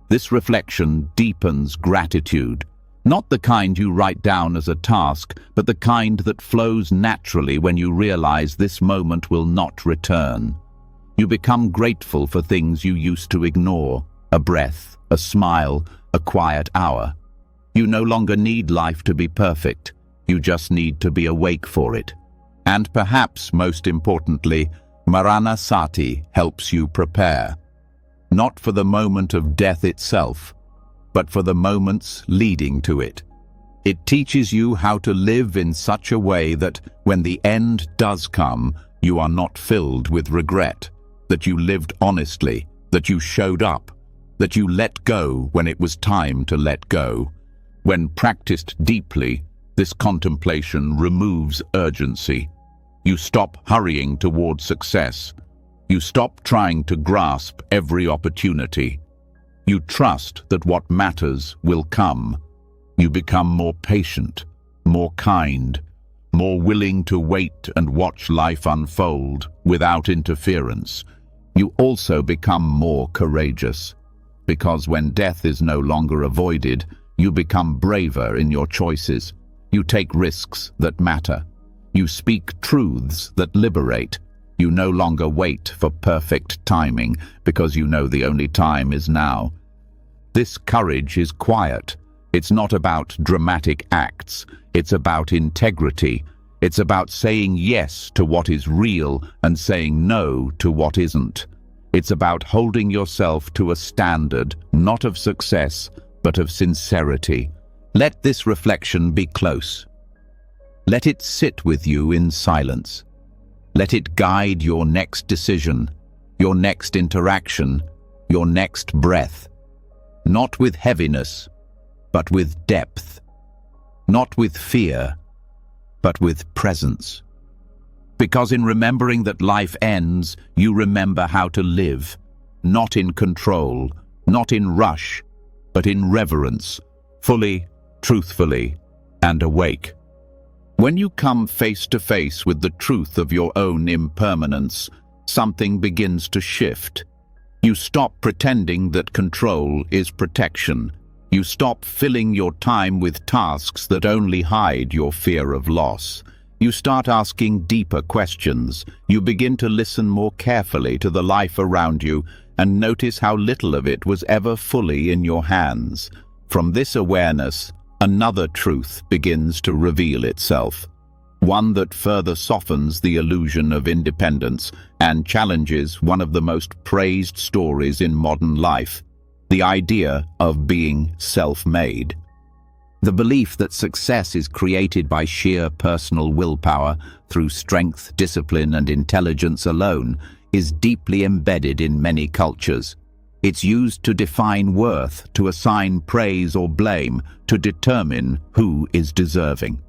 This reflection deepens gratitude, not the kind you write down as a task, but the kind that flows naturally when you realize this moment will not return. You become grateful for things you used to ignore, a breath, a smile, a quiet hour. You no longer need life to be perfect. You just need to be awake for it. And perhaps most importantly, Maranasati helps you prepare, not for the moment of death itself, but for the moments leading to it. It teaches you how to live in such a way that when the end does come, you are not filled with regret, that you lived honestly, that you showed up, that you let go when it was time to let go. When practiced deeply, this contemplation removes urgency. You stop hurrying toward success. You stop trying to grasp every opportunity. You trust that what matters will come. You become more patient, more kind, more willing to wait and watch life unfold without interference. You also become more courageous, because when death is no longer avoided, you become braver in your choices. You take risks that matter. You speak truths that liberate. You no longer wait for perfect timing because you know the only time is now. This courage is quiet. It's not about dramatic acts. It's about integrity. It's about saying yes to what is real and saying no to what isn't. It's about holding yourself to a standard, not of success, but of sincerity. Let this reflection be close. Let it sit with you in silence. Let it guide your next decision, your next interaction, your next breath. Not with heaviness, but with depth. Not with fear, but with presence. Because in remembering that life ends, you remember how to live, not in control, not in rush, but in reverence, fully, truthfully, and awake. When you come face to face with the truth of your own impermanence, something begins to shift. You stop pretending that control is protection. You stop filling your time with tasks that only hide your fear of loss. You start asking deeper questions. You begin to listen more carefully to the life around you and notice how little of it was ever fully in your hands. From this awareness, another truth begins to reveal itself. One that further softens the illusion of independence and challenges one of the most praised stories in modern life, the idea of being self-made. The belief that success is created by sheer personal willpower through strength, discipline, and intelligence alone is deeply embedded in many cultures. It's used to define worth, to assign praise or blame, to determine who is deserving.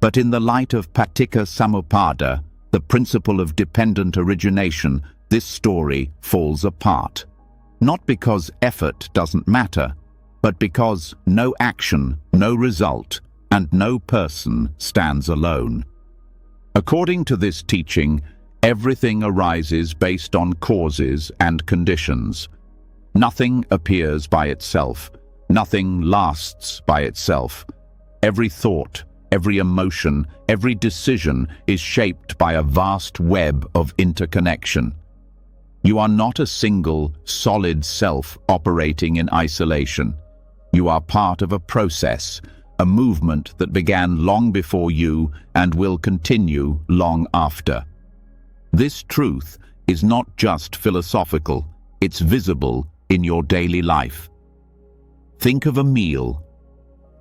But in the light of Paticca Samuppada, the principle of dependent origination, this story falls apart. Not because effort doesn't matter, but because no action, no result, and no person stands alone. According to this teaching, everything arises based on causes and conditions. Nothing appears by itself. Nothing lasts by itself. Every thought, every emotion, every decision is shaped by a vast web of interconnection. You are not a single, solid self operating in isolation. You are part of a process, a movement that began long before you and will continue long after. This truth is not just philosophical, it's visible in your daily life. Think of a meal.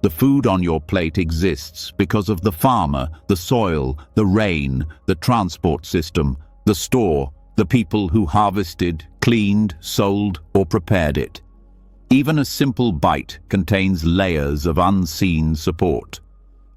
The food on your plate exists because of the farmer, the soil, the rain, the transport system, the store, the people who harvested, cleaned, sold, or prepared it. Even a simple bite contains layers of unseen support.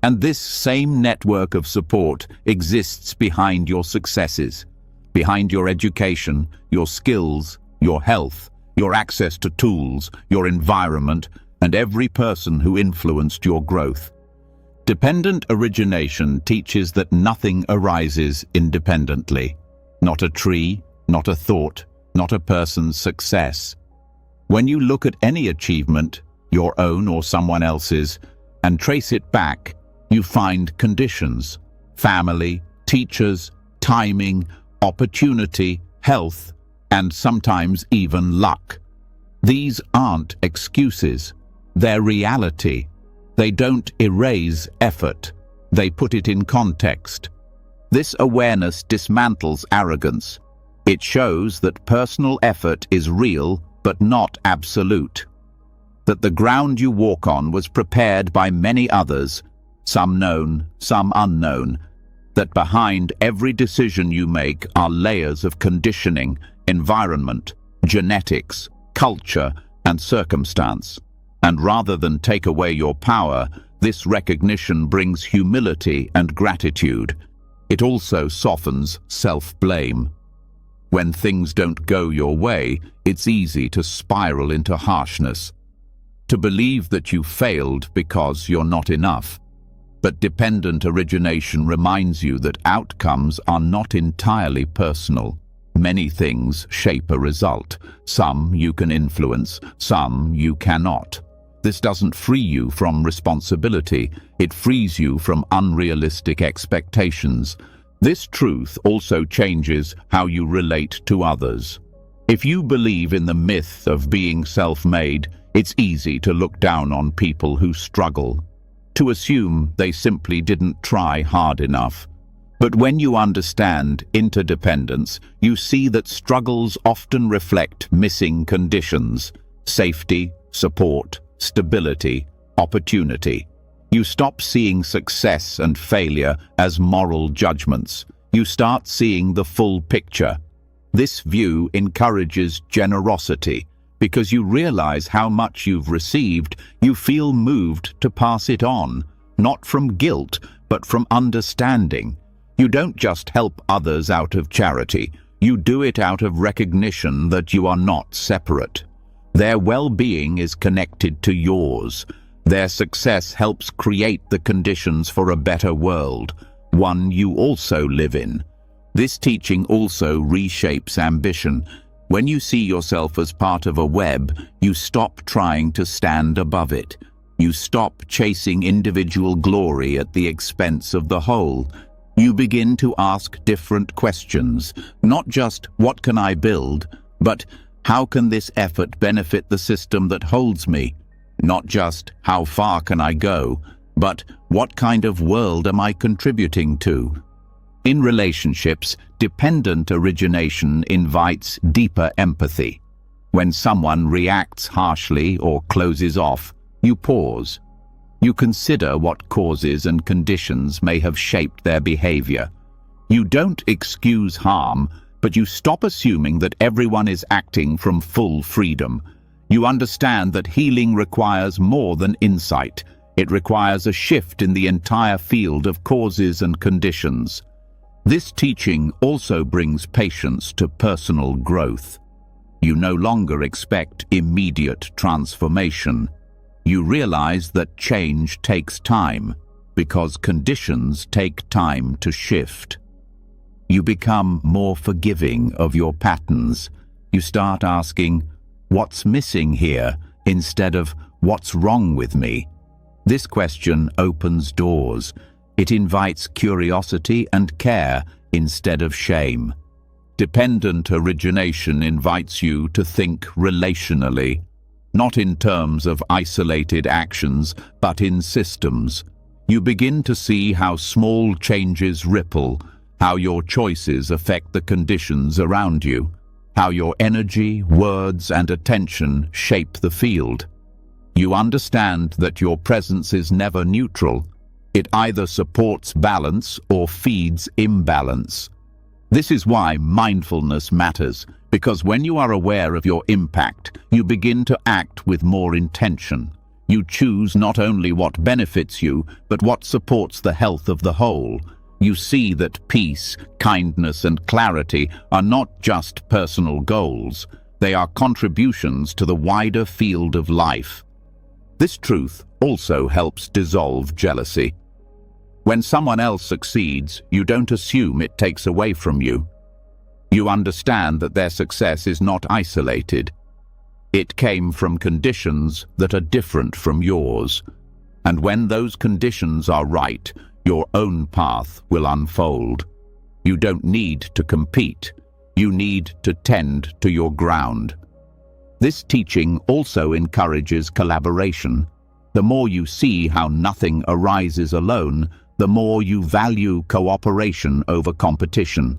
And this same network of support exists behind your successes, behind your education, your skills, your health, your access to tools, your environment, and every person who influenced your growth. Dependent origination teaches that nothing arises independently. Not a tree, not a thought, not a person's success. When you look at any achievement, your own or someone else's, and trace it back, you find conditions: family, teachers, timing, opportunity, health, and sometimes even luck. These aren't excuses. They're reality. They don't erase effort. They put it in context. This awareness dismantles arrogance. It shows that personal effort is real but not absolute. That the ground you walk on was prepared by many others, some known, some unknown. That behind every decision you make are layers of conditioning, environment, genetics, culture, and circumstance. And rather than take away your power, this recognition brings humility and gratitude. It also softens self-blame. When things don't go your way, it's easy to spiral into harshness, to believe that you failed because you're not enough. But dependent origination reminds you that outcomes are not entirely personal. Many things shape a result. Some you can influence, some you cannot. This doesn't free you from responsibility. It frees you from unrealistic expectations. This truth also changes how you relate to others. If you believe in the myth of being self-made, it's easy to look down on people who struggle, to assume they simply didn't try hard enough. But when you understand interdependence, you see that struggles often reflect missing conditions: safety, support, stability, opportunity. You stop seeing success and failure as moral judgments. You start seeing the full picture. This view encourages generosity. Because you realize how much you've received, you feel moved to pass it on, not from guilt, but from understanding. You don't just help others out of charity. You do it out of recognition that you are not separate. Their well-being is connected to yours. Their success helps create the conditions for a better world, one you also live in. This teaching also reshapes ambition. When you see yourself as part of a web, you stop trying to stand above it. You stop chasing individual glory at the expense of the whole. You begin to ask different questions, not just what can I build, but how can this effort benefit the system that holds me? Not just how far can I go, but what kind of world am I contributing to? In relationships, dependent origination invites deeper empathy. When someone reacts harshly or closes off, you pause. You consider what causes and conditions may have shaped their behavior. You don't excuse harm, but you stop assuming that everyone is acting from full freedom. You understand that healing requires more than insight. It requires a shift in the entire field of causes and conditions. This teaching also brings patience to personal growth. You no longer expect immediate transformation. You realize that change takes time, because conditions take time to shift. You become more forgiving of your patterns. You start asking, "What's missing here?" instead of "What's wrong with me?" This question opens doors. It invites curiosity and care instead of shame. Dependent origination invites you to think relationally, not in terms of isolated actions, but in systems. You begin to see how small changes ripple, how your choices affect the conditions around you, how your energy, words, and attention shape the field. You understand that your presence is never neutral. It either supports balance or feeds imbalance. This is why mindfulness matters, because when you are aware of your impact, you begin to act with more intention. You choose not only what benefits you, but what supports the health of the whole. You see that peace, kindness, and clarity are not just personal goals. They are contributions to the wider field of life. This truth also helps dissolve jealousy. When someone else succeeds, you don't assume it takes away from you. You understand that their success is not isolated. It came from conditions that are different from yours. And when those conditions are right, your own path will unfold. You don't need to compete. You need to tend to your ground. This teaching also encourages collaboration. The more you see how nothing arises alone, the more you value cooperation over competition.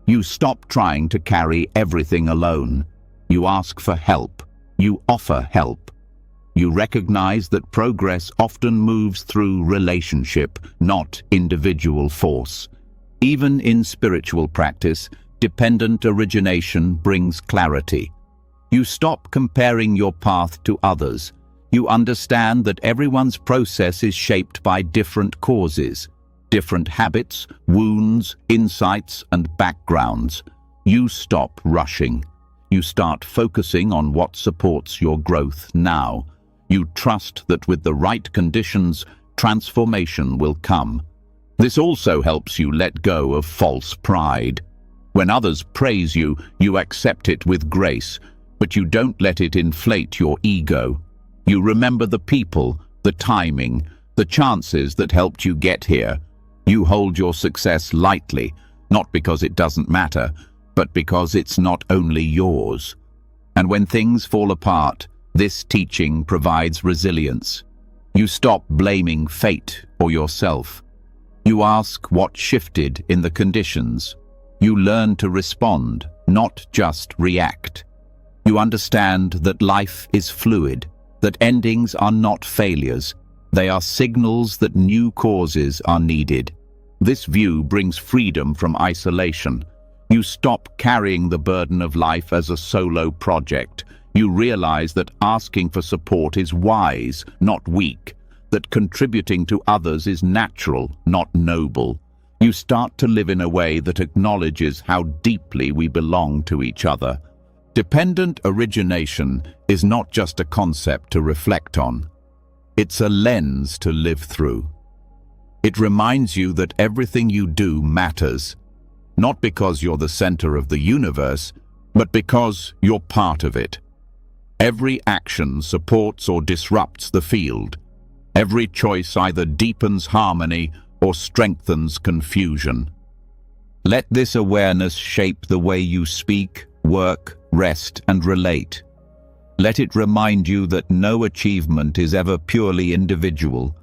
You stop trying to carry everything alone. You ask for help. You offer help. You recognize that progress often moves through relationship, not individual force. Even in spiritual practice, dependent origination brings clarity. You stop comparing your path to others. You understand that everyone's process is shaped by different causes, different habits, wounds, insights, and backgrounds. You stop rushing. You start focusing on what supports your growth now. You trust that with the right conditions, transformation will come. This also helps you let go of false pride. When others praise you, you accept it with grace, but you don't let it inflate your ego. You remember the people, the timing, the chances that helped you get here. You hold your success lightly, not because it doesn't matter, but because it's not only yours. And when things fall apart, this teaching provides resilience. You stop blaming fate or yourself. You ask what shifted in the conditions. You learn to respond, not just react. You understand that life is fluid, that endings are not failures. They are signals that new causes are needed. This view brings freedom from isolation. You stop carrying the burden of life as a solo project. You realize that asking for support is wise, not weak, that contributing to others is natural, not noble. You start to live in a way that acknowledges how deeply we belong to each other. Dependent origination is not just a concept to reflect on. It's a lens to live through. It reminds you that everything you do matters, not because you're the center of the universe, but because you're part of it. Every action supports or disrupts the field. Every choice either deepens harmony or strengthens confusion. Let this awareness shape the way you speak, work, rest, and relate. Let it remind you that no achievement is ever purely individual.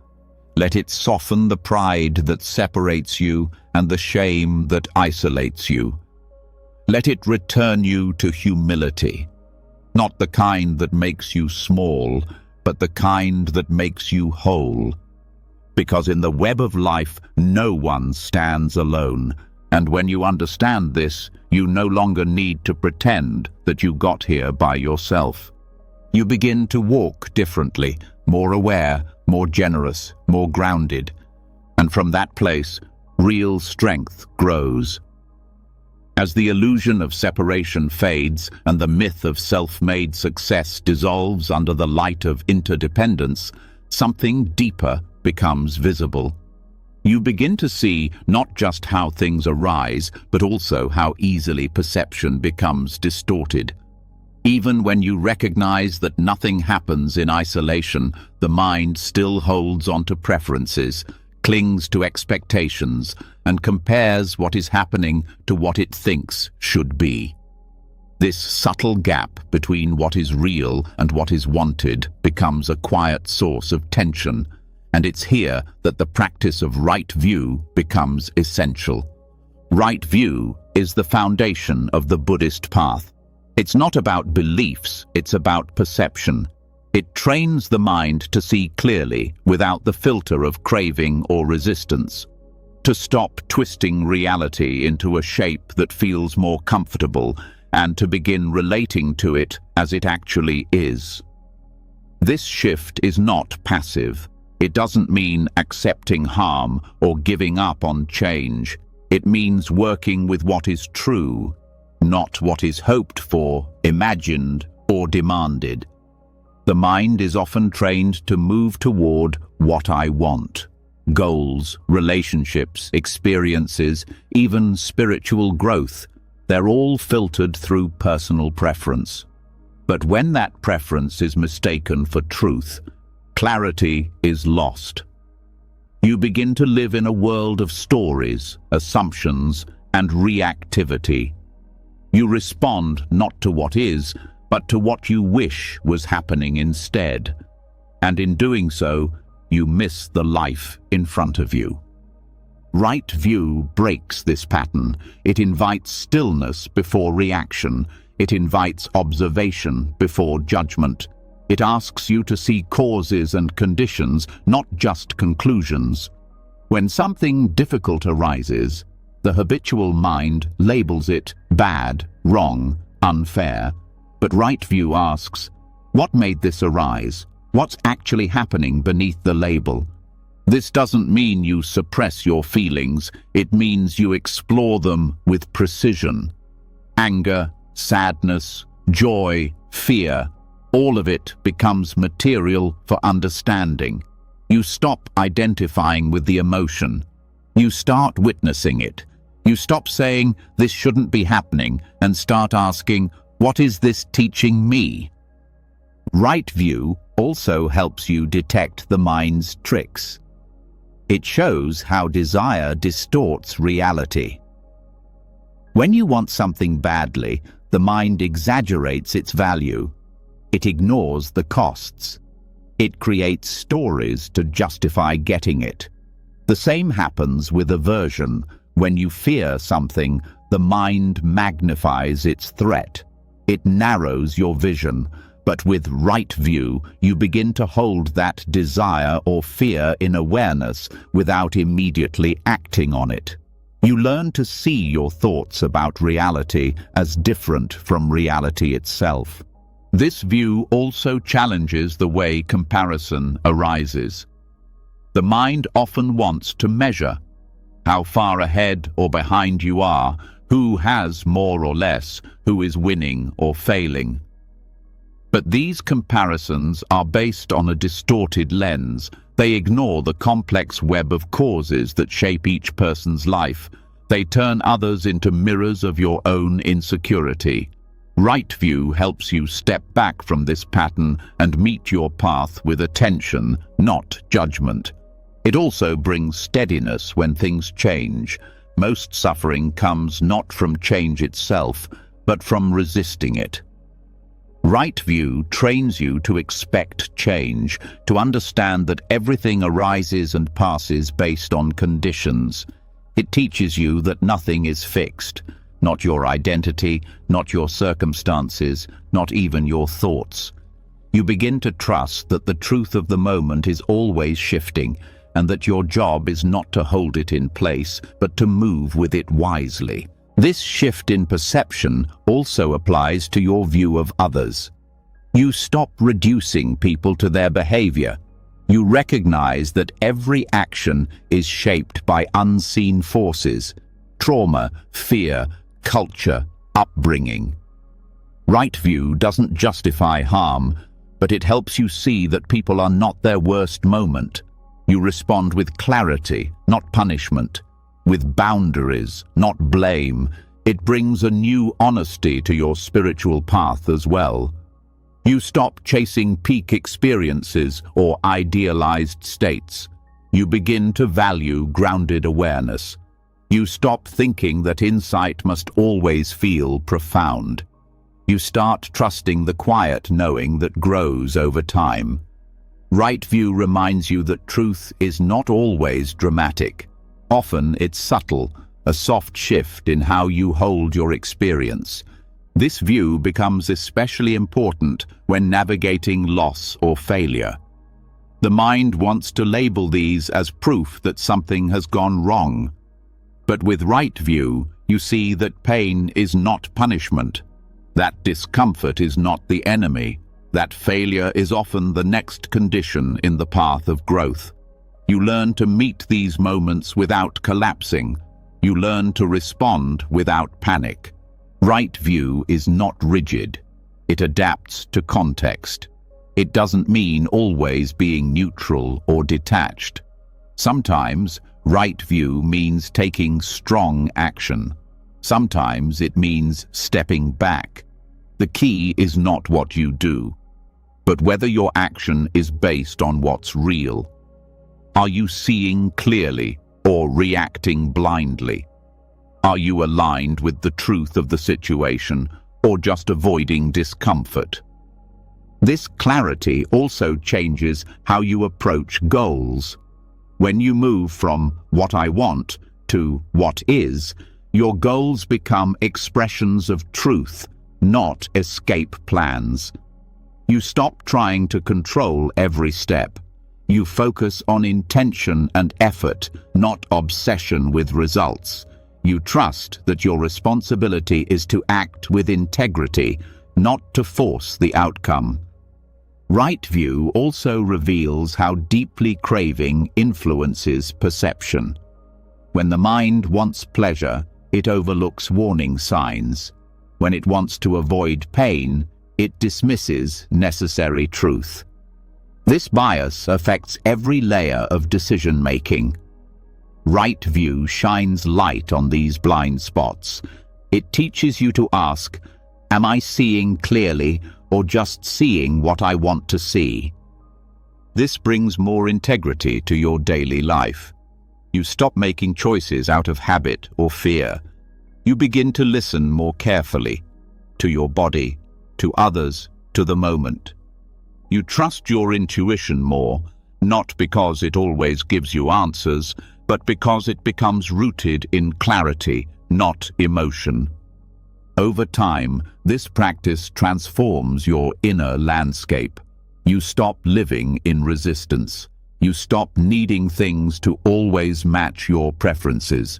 Let it soften the pride that separates you and the shame that isolates you. Let it return you to humility, not the kind that makes you small, but the kind that makes you whole. Because in the web of life, no one stands alone. And when you understand this, you no longer need to pretend that you got here by yourself. You begin to walk differently, more aware, more generous, more grounded. And from that place, real strength grows. As the illusion of separation fades and the myth of self-made success dissolves under the light of interdependence, something deeper becomes visible. You begin to see not just how things arise, but also how easily perception becomes distorted. Even when you recognize that nothing happens in isolation, the mind still holds onto preferences, clings to expectations, and compares what is happening to what it thinks should be. This subtle gap between what is real and what is wanted becomes a quiet source of tension, and it's here that the practice of right view becomes essential. Right view is the foundation of the Buddhist path. It's not about beliefs, it's about perception. It trains the mind to see clearly without the filter of craving or resistance, to stop twisting reality into a shape that feels more comfortable and to begin relating to it as it actually is. This shift is not passive. It doesn't mean accepting harm or giving up on change. It means working with what is true, not what is hoped for, imagined, or demanded. The mind is often trained to move toward what I want. Goals, relationships, experiences, even spiritual growth, they're all filtered through personal preference. But when that preference is mistaken for truth, clarity is lost. You begin to live in a world of stories, assumptions, and reactivity. You respond not to what is, but to what you wish was happening instead. And in doing so, you miss the life in front of you. Right view breaks this pattern. It invites stillness before reaction. It invites observation before judgment. It asks you to see causes and conditions, not just conclusions. When something difficult arises, the habitual mind labels it bad, wrong, unfair. But right view asks, what made this arise? What's actually happening beneath the label? This doesn't mean you suppress your feelings. It means you explore them with precision. Anger, sadness, joy, fear, all of it becomes material for understanding. You stop identifying with the emotion. You start witnessing it. You stop saying, this shouldn't be happening, and start asking, what is this teaching me? Right view also helps you detect the mind's tricks. It shows how desire distorts reality. When you want something badly, the mind exaggerates its value. It ignores the costs. It creates stories to justify getting it. The same happens with aversion. When you fear something, the mind magnifies its threat. It narrows your vision, but with right view, you begin to hold that desire or fear in awareness without immediately acting on it. You learn to see your thoughts about reality as different from reality itself. This view also challenges the way comparison arises. The mind often wants to measure how far ahead or behind you are, who has more or less, who is winning or failing. But these comparisons are based on a distorted lens. They ignore the complex web of causes that shape each person's life. They turn others into mirrors of your own insecurity. Right view helps you step back from this pattern and meet your path with attention, not judgment. It also brings steadiness when things change. Most suffering comes not from change itself, but from resisting it. Right view trains you to expect change, to understand that everything arises and passes based on conditions. It teaches you that nothing is fixed, not your identity, not your circumstances, not even your thoughts. You begin to trust that the truth of the moment is always shifting, and that your job is not to hold it in place, but to move with it wisely. This shift in perception also applies to your view of others. You stop reducing people to their behavior. You recognize that every action is shaped by unseen forces: trauma, fear, culture, upbringing. Right view doesn't justify harm, but it helps you see that people are not their worst moment. You respond with clarity, not punishment, with boundaries, not blame. It brings a new honesty to your spiritual path as well. You stop chasing peak experiences or idealized states. You begin to value grounded awareness. You stop thinking that insight must always feel profound. You start trusting the quiet knowing that grows over time. Right view reminds you that truth is not always dramatic. Often it's subtle, a soft shift in how you hold your experience. This view becomes especially important when navigating loss or failure. The mind wants to label these as proof that something has gone wrong. But with right view, you see that pain is not punishment. That discomfort is not the enemy. That failure is often the next condition in the path of growth. You learn to meet these moments without collapsing. You learn to respond without panic. Right view is not rigid. It adapts to context. It doesn't mean always being neutral or detached. Sometimes, right view means taking strong action. Sometimes it means stepping back. The key is not what you do, but whether your action is based on what's real. Are you seeing clearly or reacting blindly? Are you aligned with the truth of the situation or just avoiding discomfort? This clarity also changes how you approach goals. When you move from what I want to what is, your goals become expressions of truth, not escape plans. You stop trying to control every step. You focus on intention and effort, not obsession with results. You trust that your responsibility is to act with integrity, not to force the outcome. Right view also reveals how deeply craving influences perception. When the mind wants pleasure, it overlooks warning signs. When it wants to avoid pain, it dismisses necessary truth. This bias affects every layer of decision-making. Right view shines light on these blind spots. It teaches you to ask, am I seeing clearly or just seeing what I want to see? This brings more integrity to your daily life. You stop making choices out of habit or fear. You begin to listen more carefully to your body, to others, to the moment. You trust your intuition more, not because it always gives you answers, but because it becomes rooted in clarity, not emotion. Over time, this practice transforms your inner landscape. You stop living in resistance. You stop needing things to always match your preferences.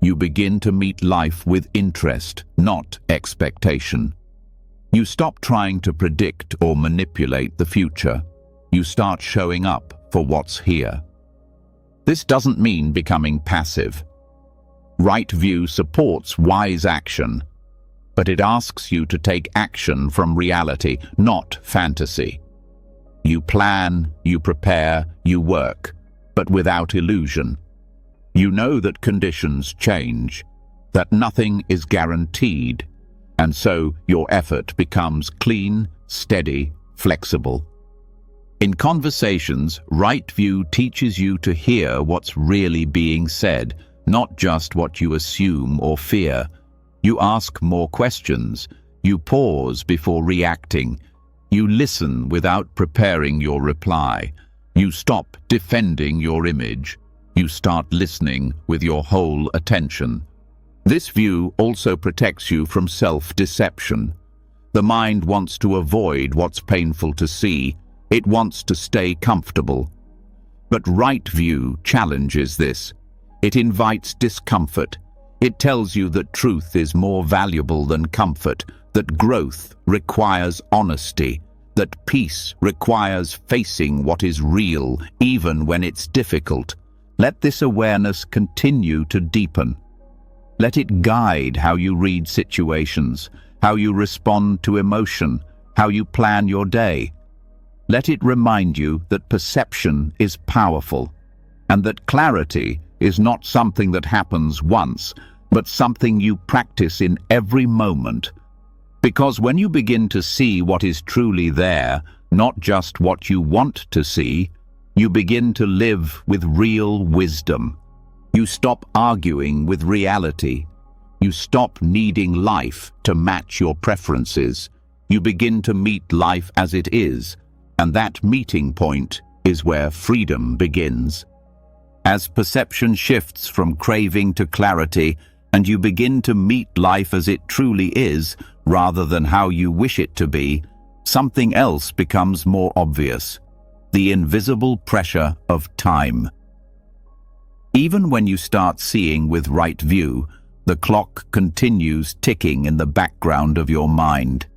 You begin to meet life with interest, not expectation. You stop trying to predict or manipulate the future. You start showing up for what's here. This doesn't mean becoming passive. Right view supports wise action, but it asks you to take action from reality, not fantasy. You plan, you prepare, you work, but without illusion. You know that conditions change, that nothing is guaranteed, and so your effort becomes clean, steady, flexible. In conversations, right view teaches you to hear what's really being said, not just what you assume or fear. You ask more questions. You pause before reacting. You listen without preparing your reply. You stop defending your image. You start listening with your whole attention. This view also protects you from self-deception. The mind wants to avoid what's painful to see. It wants to stay comfortable. But right view challenges this. It invites discomfort. It tells you that truth is more valuable than comfort, that growth requires honesty, that peace requires facing what is real, even when it's difficult. Let this awareness continue to deepen. Let it guide how you read situations, how you respond to emotion, how you plan your day. Let it remind you that perception is powerful, and that clarity is not something that happens once, but something you practice in every moment. Because when you begin to see what is truly there, not just what you want to see, you begin to live with real wisdom. You stop arguing with reality. You stop needing life to match your preferences. You begin to meet life as it is, and that meeting point is where freedom begins. As perception shifts from craving to clarity, and you begin to meet life as it truly is, rather than how you wish it to be, something else becomes more obvious: the invisible pressure of time. Even when you start seeing with right view, the clock continues ticking in the background of your mind.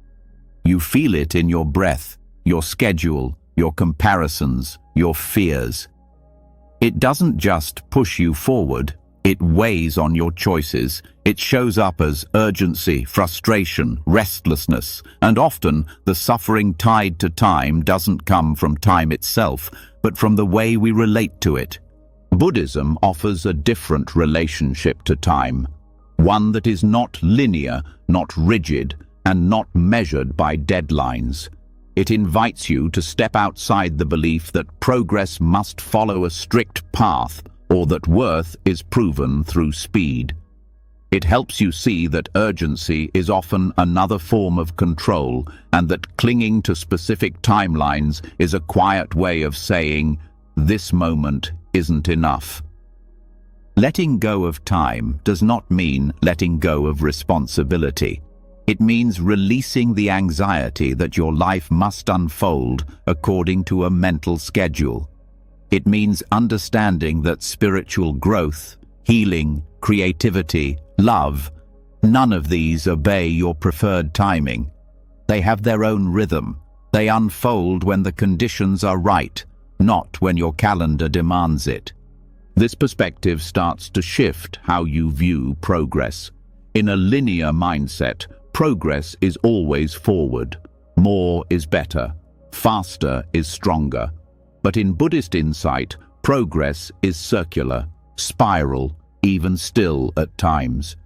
You feel it in your breath, your schedule, your comparisons, your fears. It doesn't just push you forward, it weighs on your choices. It shows up as urgency, frustration, restlessness, and often the suffering tied to time doesn't come from time itself, but from the way we relate to it. Buddhism offers a different relationship to time, one that is not linear, not rigid, and not measured by deadlines. It invites you to step outside the belief that progress must follow a strict path or that worth is proven through speed. It helps you see that urgency is often another form of control, and that clinging to specific timelines is a quiet way of saying, "This moment isn't enough." Letting go of time does not mean letting go of responsibility. It means releasing the anxiety that your life must unfold according to a mental schedule. It means understanding that spiritual growth, healing, creativity, love, none of these obey your preferred timing. They have their own rhythm. They unfold when the conditions are right, not when your calendar demands it. This perspective starts to shift how you view progress. In a linear mindset, progress is always forward. More is better. Faster is stronger. But in Buddhist insight, progress is circular, spiral, even still at times.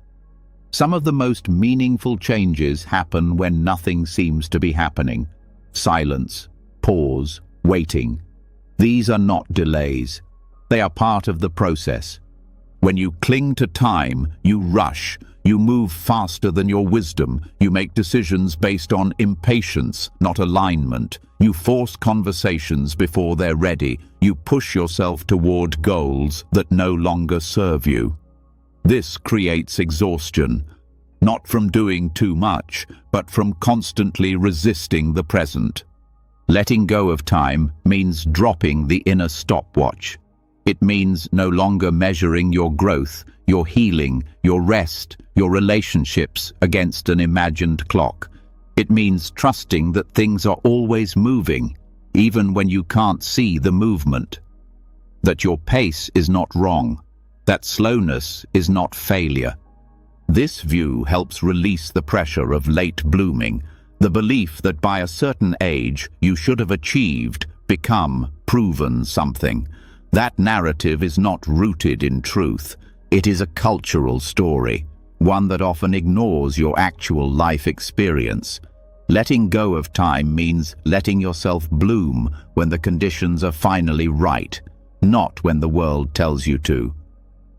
Some of the most meaningful changes happen when nothing seems to be happening. Silence, pause, waiting. These are not delays. They are part of the process. When you cling to time, you rush. You move faster than your wisdom. You make decisions based on impatience, not alignment. You force conversations before they're ready. You push yourself toward goals that no longer serve you. This creates exhaustion, not from doing too much, but from constantly resisting the present. Letting go of time means dropping the inner stopwatch. It means no longer measuring your growth, your healing, your rest, your relationships against an imagined clock. It means trusting that things are always moving, even when you can't see the movement. That your pace is not wrong. That slowness is not failure. This view helps release the pressure of late blooming, the belief that by a certain age you should have achieved, become, proven something. That narrative is not rooted in truth. It is a cultural story, one that often ignores your actual life experience. Letting go of time means letting yourself bloom when the conditions are finally right, not when the world tells you to.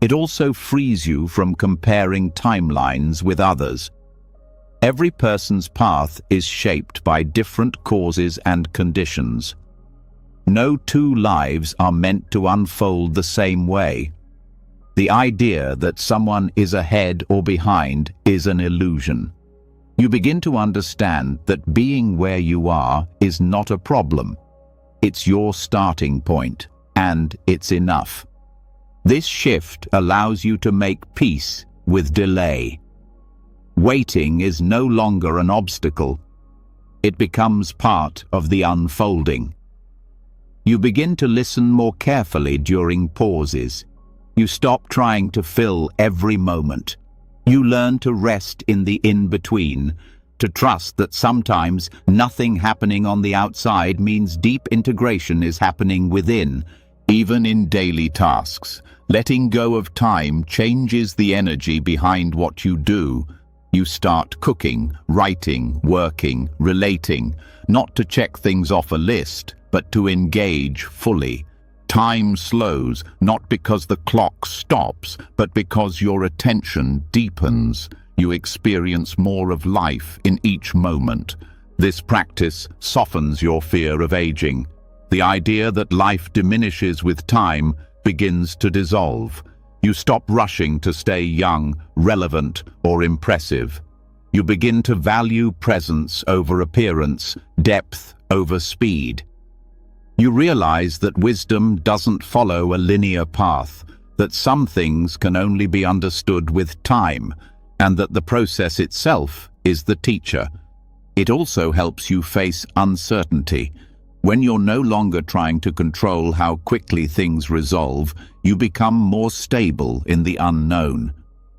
It also frees you from comparing timelines with others. Every person's path is shaped by different causes and conditions. No two lives are meant to unfold the same way. The idea that someone is ahead or behind is an illusion. You begin to understand that being where you are is not a problem. It's your starting point, and it's enough. This shift allows you to make peace with delay. Waiting is no longer an obstacle. It becomes part of the unfolding. You begin to listen more carefully during pauses. You stop trying to fill every moment. You learn to rest in the in-between, to trust that sometimes nothing happening on the outside means deep integration is happening within, even in daily tasks. Letting go of time changes the energy behind what you do. You start cooking, writing, working, relating, not to check things off a list, but to engage fully. Time slows, not because the clock stops, but because your attention deepens. You experience more of life in each moment. This practice softens your fear of aging. The idea that life diminishes with time begins to dissolve. You stop rushing to stay young, relevant, or impressive. You begin to value presence over appearance, depth over speed. You realize that wisdom doesn't follow a linear path, that some things can only be understood with time, and that the process itself is the teacher. It also helps you face uncertainty. When you're no longer trying to control how quickly things resolve, you become more stable in the unknown.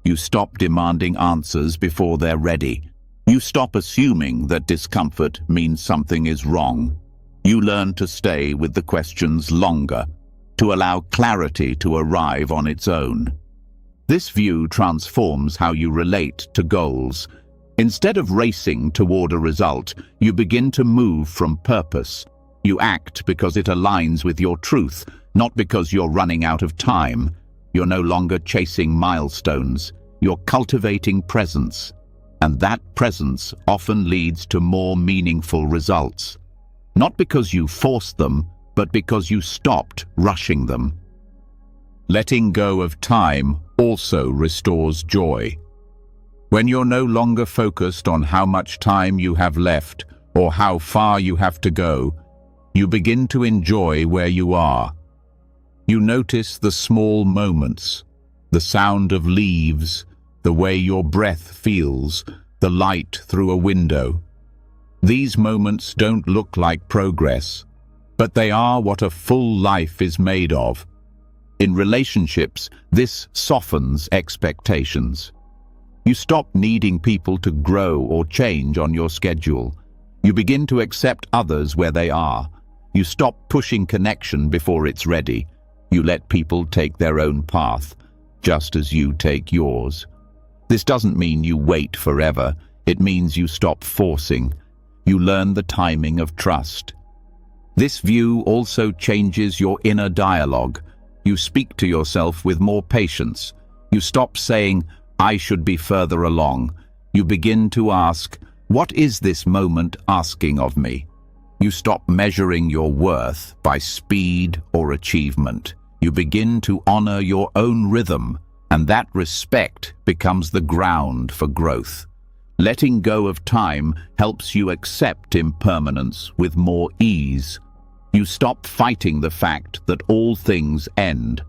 You stop demanding answers before they're ready. You stop assuming that discomfort means something is wrong. You learn to stay with the questions longer, to allow clarity to arrive on its own. This view transforms how you relate to goals. Instead of racing toward a result, you begin to move from purpose. You act because it aligns with your truth, not because you're running out of time. You're no longer chasing milestones. You're cultivating presence. And that presence often leads to more meaningful results. Not because you forced them, but because you stopped rushing them. Letting go of time also restores joy. When you're no longer focused on how much time you have left or how far you have to go, you begin to enjoy where you are. You notice the small moments, the sound of leaves, the way your breath feels, the light through a window. These moments don't look like progress, but they are what a full life is made of. In relationships, this softens expectations. You stop needing people to grow or change on your schedule. You begin to accept others where they are. You stop pushing connection before it's ready. You let people take their own path, just as you take yours. This doesn't mean you wait forever. It means you stop forcing. You learn the timing of trust. This view also changes your inner dialogue. You speak to yourself with more patience. You stop saying, "I should be further along." You begin to ask, "What is this moment asking of me?" You stop measuring your worth by speed or achievement. You begin to honor your own rhythm, and that respect becomes the ground for growth. Letting go of time helps you accept impermanence with more ease. You stop fighting the fact that all things end.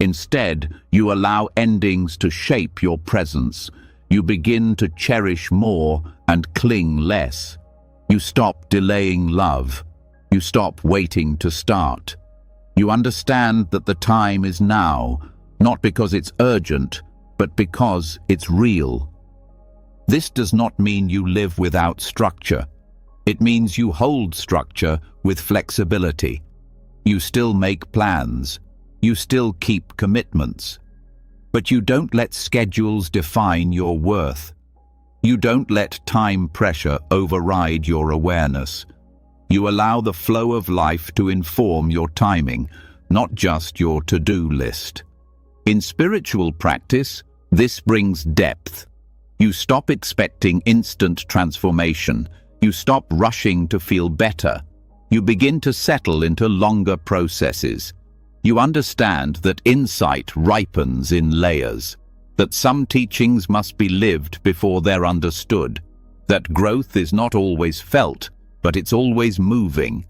Instead, you allow endings to shape your presence. You begin to cherish more and cling less. You stop delaying love. You stop waiting to start. You understand that the time is now, not because it's urgent, but because it's real. This does not mean you live without structure. It means you hold structure with flexibility. You still make plans. You still keep commitments. But you don't let schedules define your worth. You don't let time pressure override your awareness. You allow the flow of life to inform your timing, not just your to-do list. In spiritual practice, this brings depth. You stop expecting instant transformation. You stop rushing to feel better. You begin to settle into longer processes. You understand that insight ripens in layers, that some teachings must be lived before they're understood, that growth is not always felt, but it's always moving.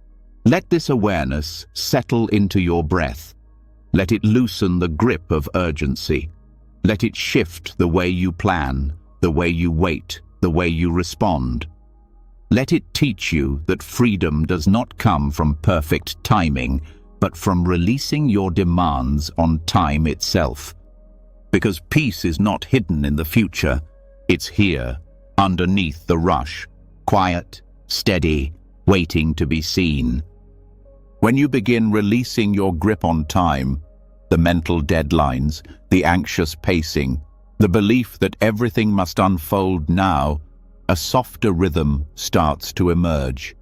Let this awareness settle into your breath. Let it loosen the grip of urgency. Let it shift the way you plan, the way you wait, the way you respond. Let it teach you that freedom does not come from perfect timing, but from releasing your demands on time itself. Because peace is not hidden in the future, it's here, underneath the rush, quiet, steady, waiting to be seen. When you begin releasing your grip on time, the mental deadlines, the anxious pacing, the belief that everything must unfold now, a softer rhythm starts to emerge.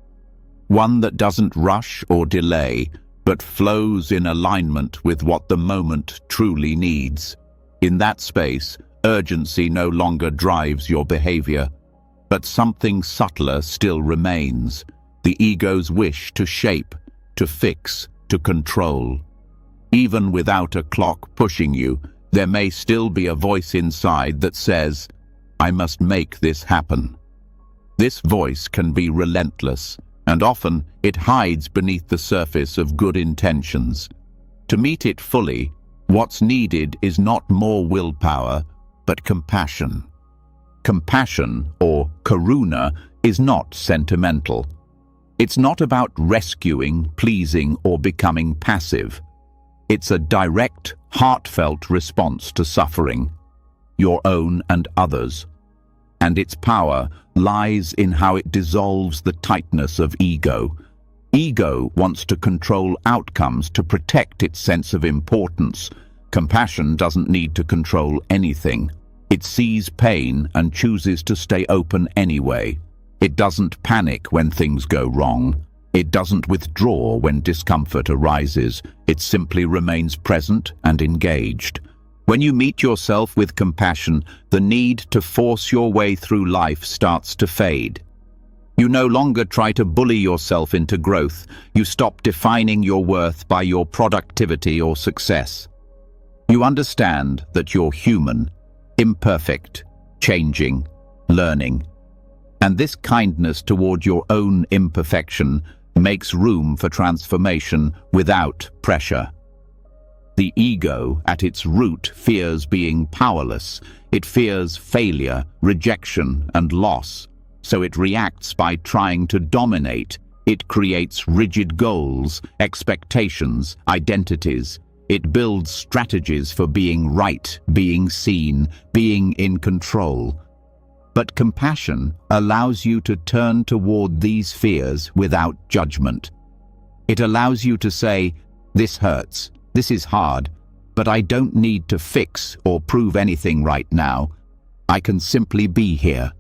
One that doesn't rush or delay, but flows in alignment with what the moment truly needs. In that space, urgency no longer drives your behavior, but something subtler still remains: the ego's wish to shape, to fix, to control. Even without a clock pushing you, there may still be a voice inside that says, "I must make this happen." This voice can be relentless, and often it hides beneath the surface of good intentions. To meet it fully, what's needed is not more willpower, but compassion. Compassion, or karuna, is not sentimental. It's not about rescuing, pleasing, or becoming passive. It's a direct, heartfelt response to suffering, your own and others. And its power lies in how it dissolves the tightness of ego. Ego wants to control outcomes to protect its sense of importance. Compassion doesn't need to control anything. It sees pain and chooses to stay open anyway. It doesn't panic when things go wrong. It doesn't withdraw when discomfort arises. It simply remains present and engaged. When you meet yourself with compassion, the need to force your way through life starts to fade. You no longer try to bully yourself into growth. You stop defining your worth by your productivity or success. You understand that you're human, imperfect, changing, learning. And this kindness toward your own imperfection makes room for transformation without pressure. The ego, at its root, fears being powerless. It fears failure, rejection, and loss. So it reacts by trying to dominate. It creates rigid goals, expectations, identities. It builds strategies for being right, being seen, being in control. But compassion allows you to turn toward these fears without judgment. It allows you to say, "This hurts. This is hard, but I don't need to fix or prove anything right now. I can simply be here."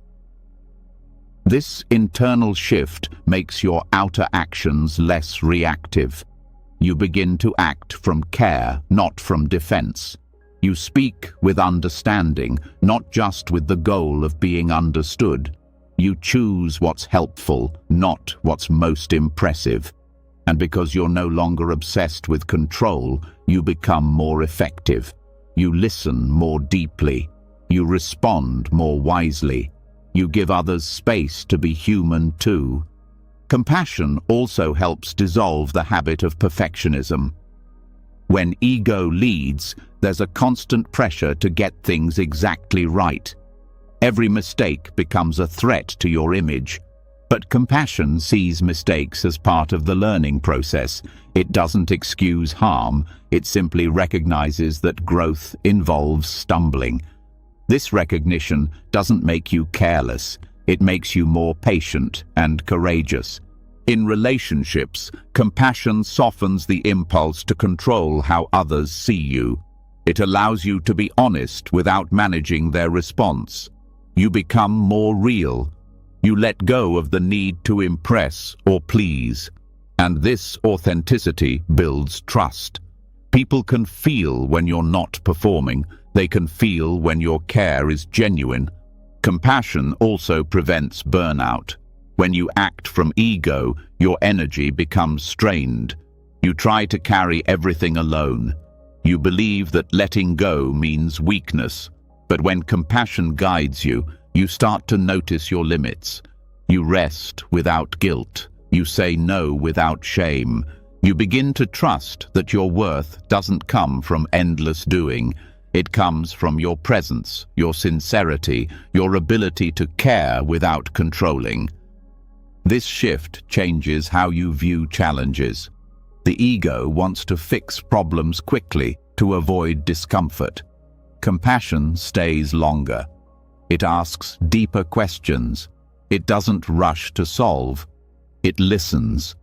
This internal shift makes your outer actions less reactive. You begin to act from care, not from defense. You speak with understanding, not just with the goal of being understood. You choose what's helpful, not what's most impressive. And because you're no longer obsessed with control, you become more effective. You listen more deeply. You respond more wisely. You give others space to be human too. Compassion also helps dissolve the habit of perfectionism. When ego leads, there's a constant pressure to get things exactly right. Every mistake becomes a threat to your image. But compassion sees mistakes as part of the learning process. It doesn't excuse harm, it simply recognizes that growth involves stumbling. This recognition doesn't make you careless, it makes you more patient and courageous. In relationships, compassion softens the impulse to control how others see you. It allows you to be honest without managing their response. You become more real. You let go of the need to impress or please. And this authenticity builds trust. People can feel when you're not performing. They can feel when your care is genuine. Compassion also prevents burnout. When you act from ego, your energy becomes strained. You try to carry everything alone. You believe that letting go means weakness. But when compassion guides you, you start to notice your limits. You rest without guilt. You say no without shame. You begin to trust that your worth doesn't come from endless doing. It comes from your presence, your sincerity, your ability to care without controlling. This shift changes how you view challenges. The ego wants to fix problems quickly to avoid discomfort. Compassion stays longer. It asks deeper questions. It doesn't rush to solve. It listens.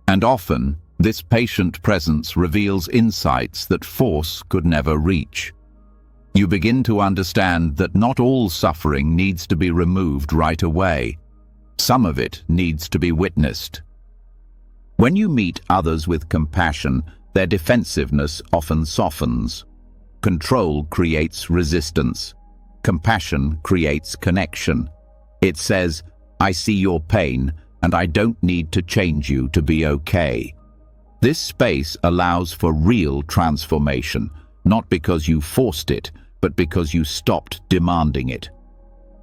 And often, this patient presence reveals insights that force could never reach. You begin to understand that not all suffering needs to be removed right away. Some of it needs to be witnessed. When you meet others with compassion, their defensiveness often softens. Control creates resistance. Compassion creates connection. It says, I see your pain, and I don't need to change you to be okay. This space allows for real transformation, not because you forced it, but because you stopped demanding it.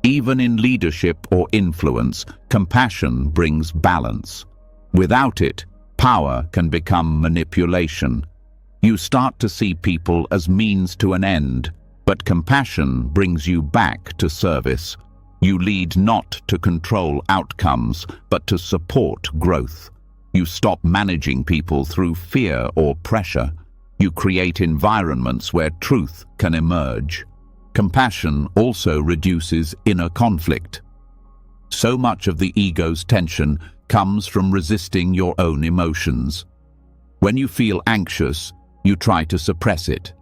Even in leadership or influence, compassion brings balance. Without it, power can become manipulation. You start to see people as means to an end, but compassion brings you back to service. You lead not to control outcomes, but to support growth. You stop managing people through fear or pressure. You create environments where truth can emerge. Compassion also reduces inner conflict. So much of the ego's tension comes from resisting your own emotions. When you feel anxious, you try to suppress it.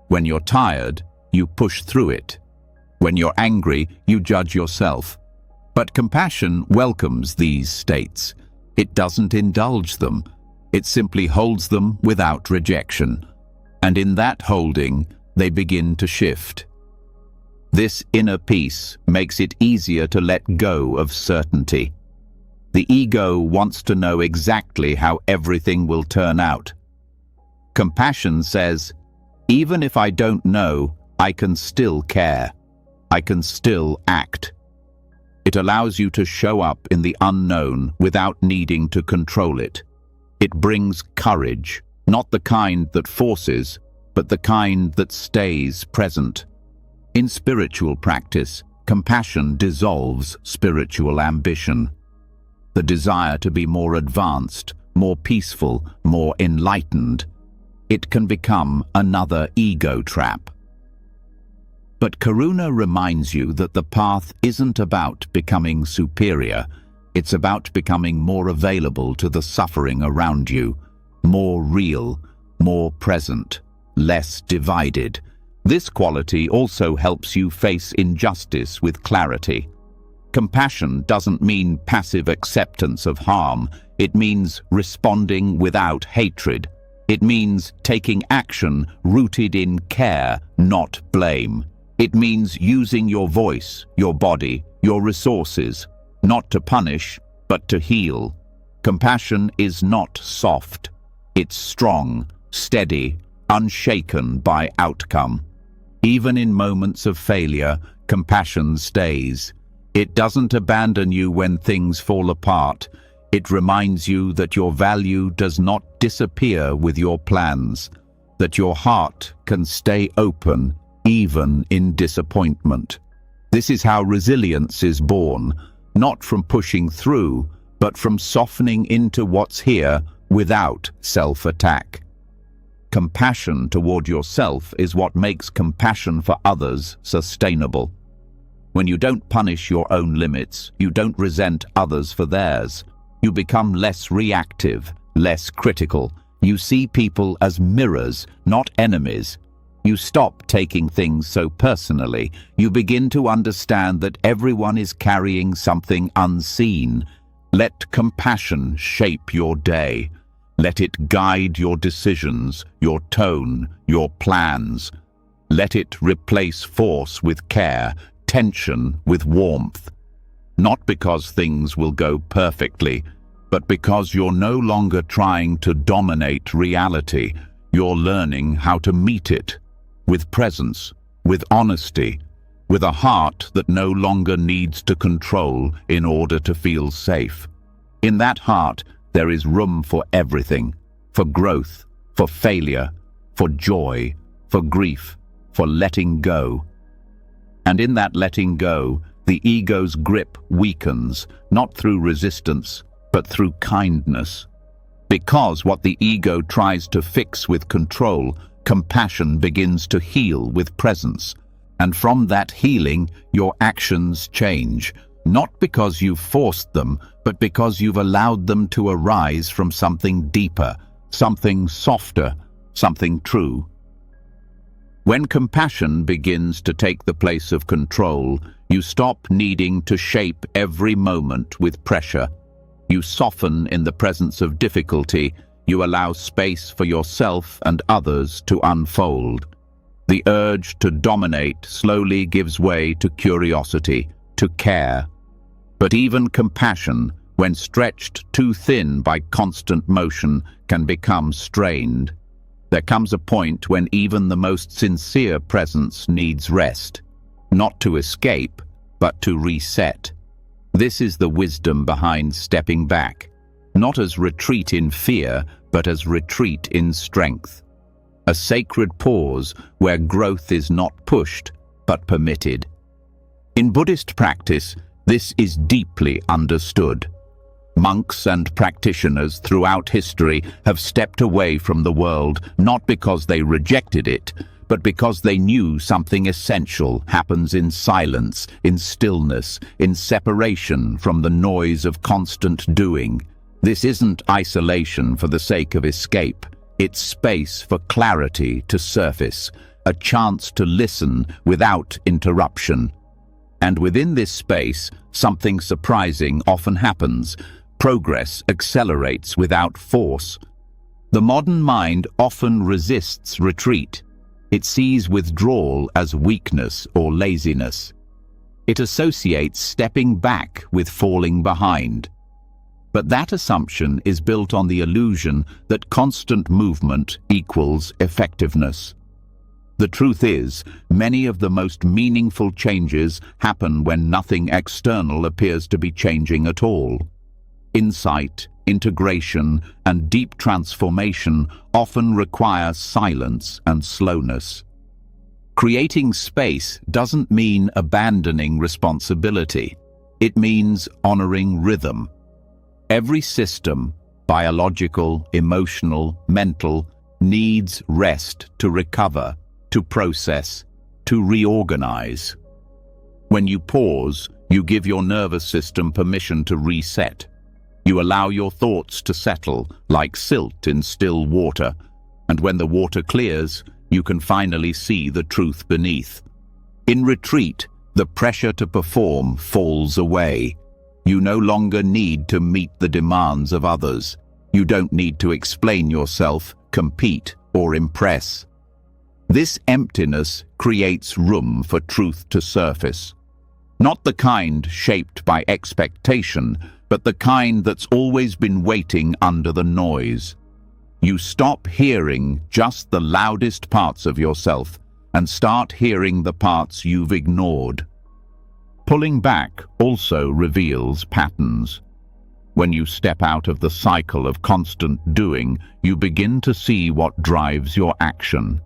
When you're tired, you push through it. When you're angry, you judge yourself. But compassion welcomes these states. It doesn't indulge them. It simply holds them without rejection. And in that holding, they begin to shift. This inner peace makes it easier to let go of certainty. The ego wants to know exactly how everything will turn out. Compassion says, even if I don't know, I can still care. I can still act. It allows you to show up in the unknown without needing to control it. It brings courage, not the kind that forces, but the kind that stays present. In spiritual practice, compassion dissolves spiritual ambition. The desire to be more advanced, more peaceful, more enlightened. It can become another ego trap. But Karuna reminds you that the path isn't about becoming superior. It's about becoming more available to the suffering around you, more real, more present, less divided. This quality also helps you face injustice with clarity. Compassion doesn't mean passive acceptance of harm. It means responding without hatred. It means taking action rooted in care, not blame. It means using your voice, your body, your resources, not to punish, but to heal. Compassion is not soft. It's strong, steady, unshaken by outcome. Even in moments of failure, compassion stays. It doesn't abandon you when things fall apart. It reminds you that your value does not disappear with your plans, that your heart can stay open even in disappointment. This is how resilience is born, not from pushing through, but from softening into what's here without self-attack. Compassion toward yourself is what makes compassion for others sustainable. When you don't punish your own limits, you don't resent others for theirs. You become less reactive, less critical. You see people as mirrors, not enemies. You stop taking things so personally. You begin to understand that everyone is carrying something unseen. Let compassion shape your day. Let it guide your decisions, your tone, your plans. Let it replace force with care, tension with warmth. Not because things will go perfectly, but because you're no longer trying to dominate reality. You're learning how to meet it with presence, with honesty, with a heart that no longer needs to control in order to feel safe. In that heart, there is room for everything, for growth, for failure, for joy, for grief, for letting go. And in that letting go, the ego's grip weakens, not through resistance, but through kindness. Because what the ego tries to fix with control, compassion begins to heal with presence. And from that healing, your actions change, not because you've forced them, but because you've allowed them to arise from something deeper, something softer, something true. When compassion begins to take the place of control, you stop needing to shape every moment with pressure. You soften in the presence of difficulty. You allow space for yourself and others to unfold. The urge to dominate slowly gives way to curiosity, to care. But even compassion, when stretched too thin by constant motion, can become strained. There comes a point when even the most sincere presence needs rest, not to escape, but to reset. This is the wisdom behind stepping back, not as retreat in fear, but as retreat in strength. A sacred pause where growth is not pushed, but permitted. In Buddhist practice, this is deeply understood. Monks and practitioners throughout history have stepped away from the world not because they rejected it, but because they knew something essential happens in silence, in stillness, in separation from the noise of constant doing. This isn't isolation for the sake of escape. It's space for clarity to surface, a chance to listen without interruption. And within this space, something surprising often happens. Progress accelerates without force. The modern mind often resists retreat. It sees withdrawal as weakness or laziness. It associates stepping back with falling behind. But that assumption is built on the illusion that constant movement equals effectiveness. The truth is, many of the most meaningful changes happen when nothing external appears to be changing at all. Insight, integration, and deep transformation often require silence and slowness. Creating space doesn't mean abandoning responsibility. It means honoring rhythm. Every system, biological, emotional, mental, needs rest to recover, to process, to reorganize. When you pause, you give your nervous system permission to reset. You allow your thoughts to settle like silt in still water, and when the water clears, you can finally see the truth beneath. In retreat, The pressure to perform falls away. You no longer need to meet the demands of others. You don't need to explain yourself, compete, or impress. This emptiness creates room for truth to surface. Not the kind shaped by expectation, but the kind that's always been waiting under the noise. You stop hearing just the loudest parts of yourself and start hearing the parts you've ignored. Pulling back also reveals patterns. When you step out of the cycle of constant doing, you begin to see what drives your action.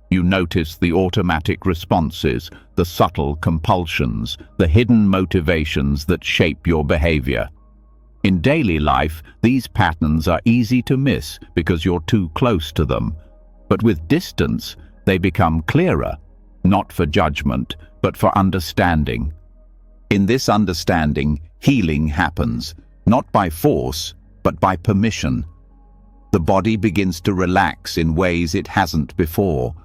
You notice the automatic responses, the subtle compulsions, the hidden motivations that shape your behavior. In daily life, these patterns are easy to miss because you're too close to them. But with distance, they become clearer, not for judgment, but for understanding. In this understanding, healing happens, not by force, but by permission. The body begins to relax in ways it hasn't before.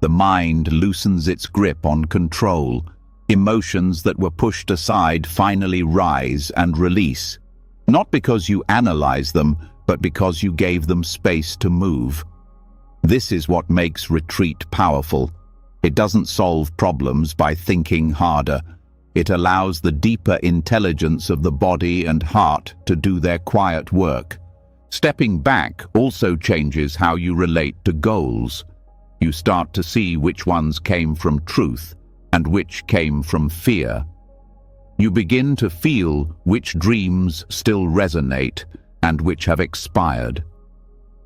The mind loosens its grip on control. Emotions that were pushed aside finally rise and release. Not because you analyze them, but because you gave them space to move. This is what makes retreat powerful. It doesn't solve problems by thinking harder. It allows the deeper intelligence of the body and heart to do their quiet work. Stepping back also changes how you relate to goals. You start to see which ones came from truth and which came from fear. You begin to feel which dreams still resonate and which have expired.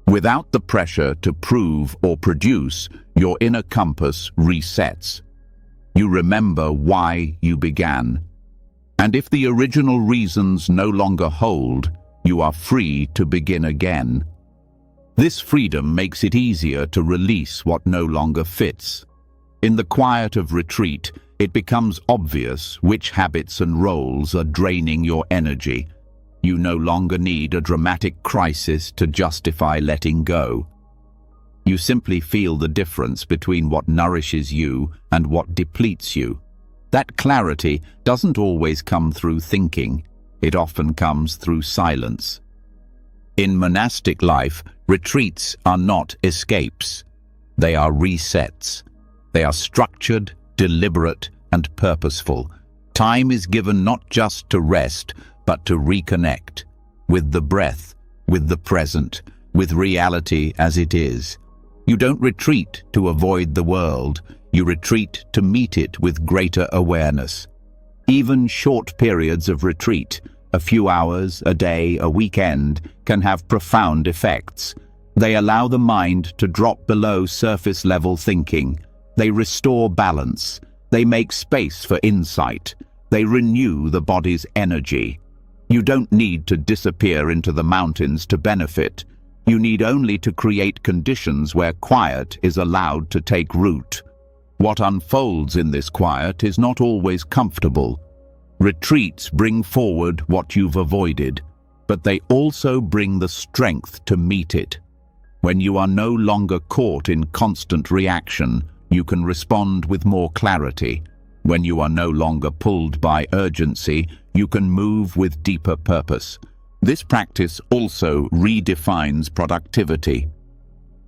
Without the pressure to prove or produce, your inner compass resets. You remember why you began. And if the original reasons no longer hold, you are free to begin again. This freedom makes it easier to release what no longer fits. In the quiet of retreat, it becomes obvious which habits and roles are draining your energy. You no longer need a dramatic crisis to justify letting go. You simply feel the difference between what nourishes you and what depletes you. That clarity doesn't always come through thinking. It often comes through silence. In monastic life, retreats are not escapes. They are resets. They are structured, deliberate, and purposeful. Time is given not just to rest, but to reconnect with the breath, with the present, with reality as it is. You don't retreat to avoid the world. You retreat to meet it with greater awareness. Even short periods of retreat, a few hours, a day, a weekend, can have profound effects. They allow the mind to drop below surface-level thinking. They restore balance. They make space for insight. They renew the body's energy. You don't need to disappear into the mountains to benefit. You need only to create conditions where quiet is allowed to take root. What unfolds in this quiet is not always comfortable. Retreats bring forward what you've avoided, but they also bring the strength to meet it. When you are no longer caught in constant reaction, you can respond with more clarity. When you are no longer pulled by urgency, you can move with deeper purpose. This practice also redefines productivity.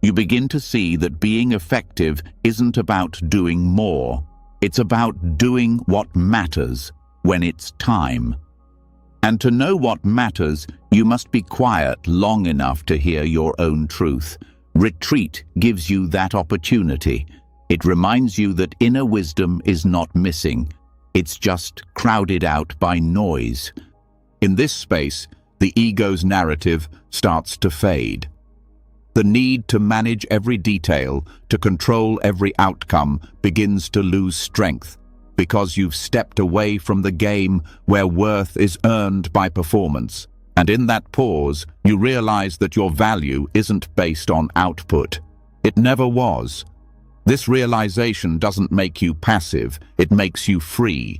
You begin to see that being effective isn't about doing more. It's about doing what matters when it's time. And to know what matters, you must be quiet long enough to hear your own truth. Retreat gives you that opportunity. It reminds you that inner wisdom is not missing. It's just crowded out by noise. In this space, the ego's narrative starts to fade. The need to manage every detail, to control every outcome, begins to lose strength, because you've stepped away from the game where worth is earned by performance. And in that pause, you realize that your value isn't based on output. It never was. This realization doesn't make you passive, it makes you free.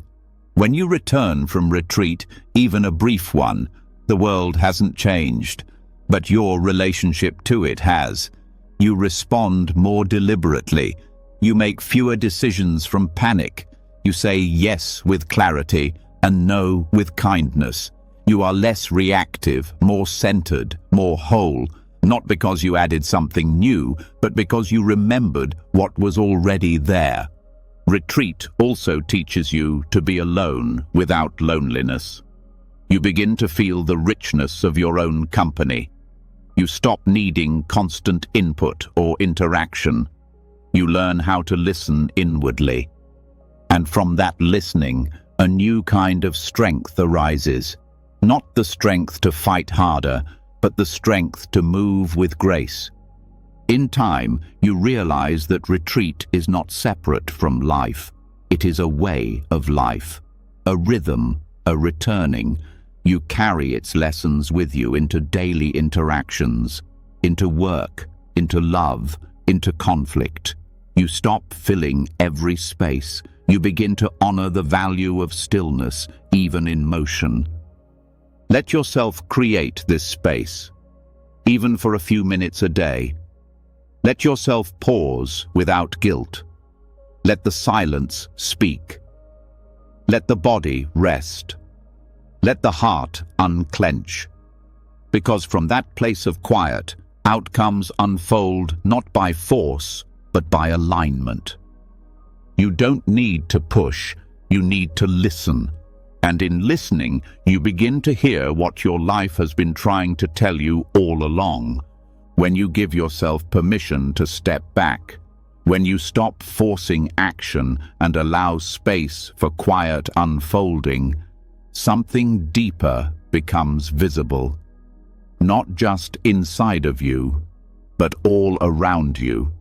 When you return from retreat, even a brief one, the world hasn't changed, but your relationship to it has. You respond more deliberately. You make fewer decisions from panic. You say yes with clarity and no with kindness. You are less reactive, more centered, more whole, not because you added something new, but because you remembered what was already there. Retreat also teaches you to be alone without loneliness. You begin to feel the richness of your own company. You stop needing constant input or interaction. You learn how to listen inwardly. And from that listening, a new kind of strength arises. Not the strength to fight harder, but the strength to move with grace. In time, you realize that retreat is not separate from life. It is a way of life, a rhythm, a returning. You carry its lessons with you into daily interactions, into work, into love, into conflict. You stop filling every space. You begin to honor the value of stillness, even in motion. Let yourself create this space, even for a few minutes a day. Let yourself pause without guilt. Let the silence speak. Let the body rest. Let the heart unclench. Because from that place of quiet, outcomes unfold not by force, but by alignment. You don't need to push, you need to listen. And in listening, you begin to hear what your life has been trying to tell you all along. When you give yourself permission to step back, when you stop forcing action and allow space for quiet unfolding, something deeper becomes visible. Not just inside of you, but all around you.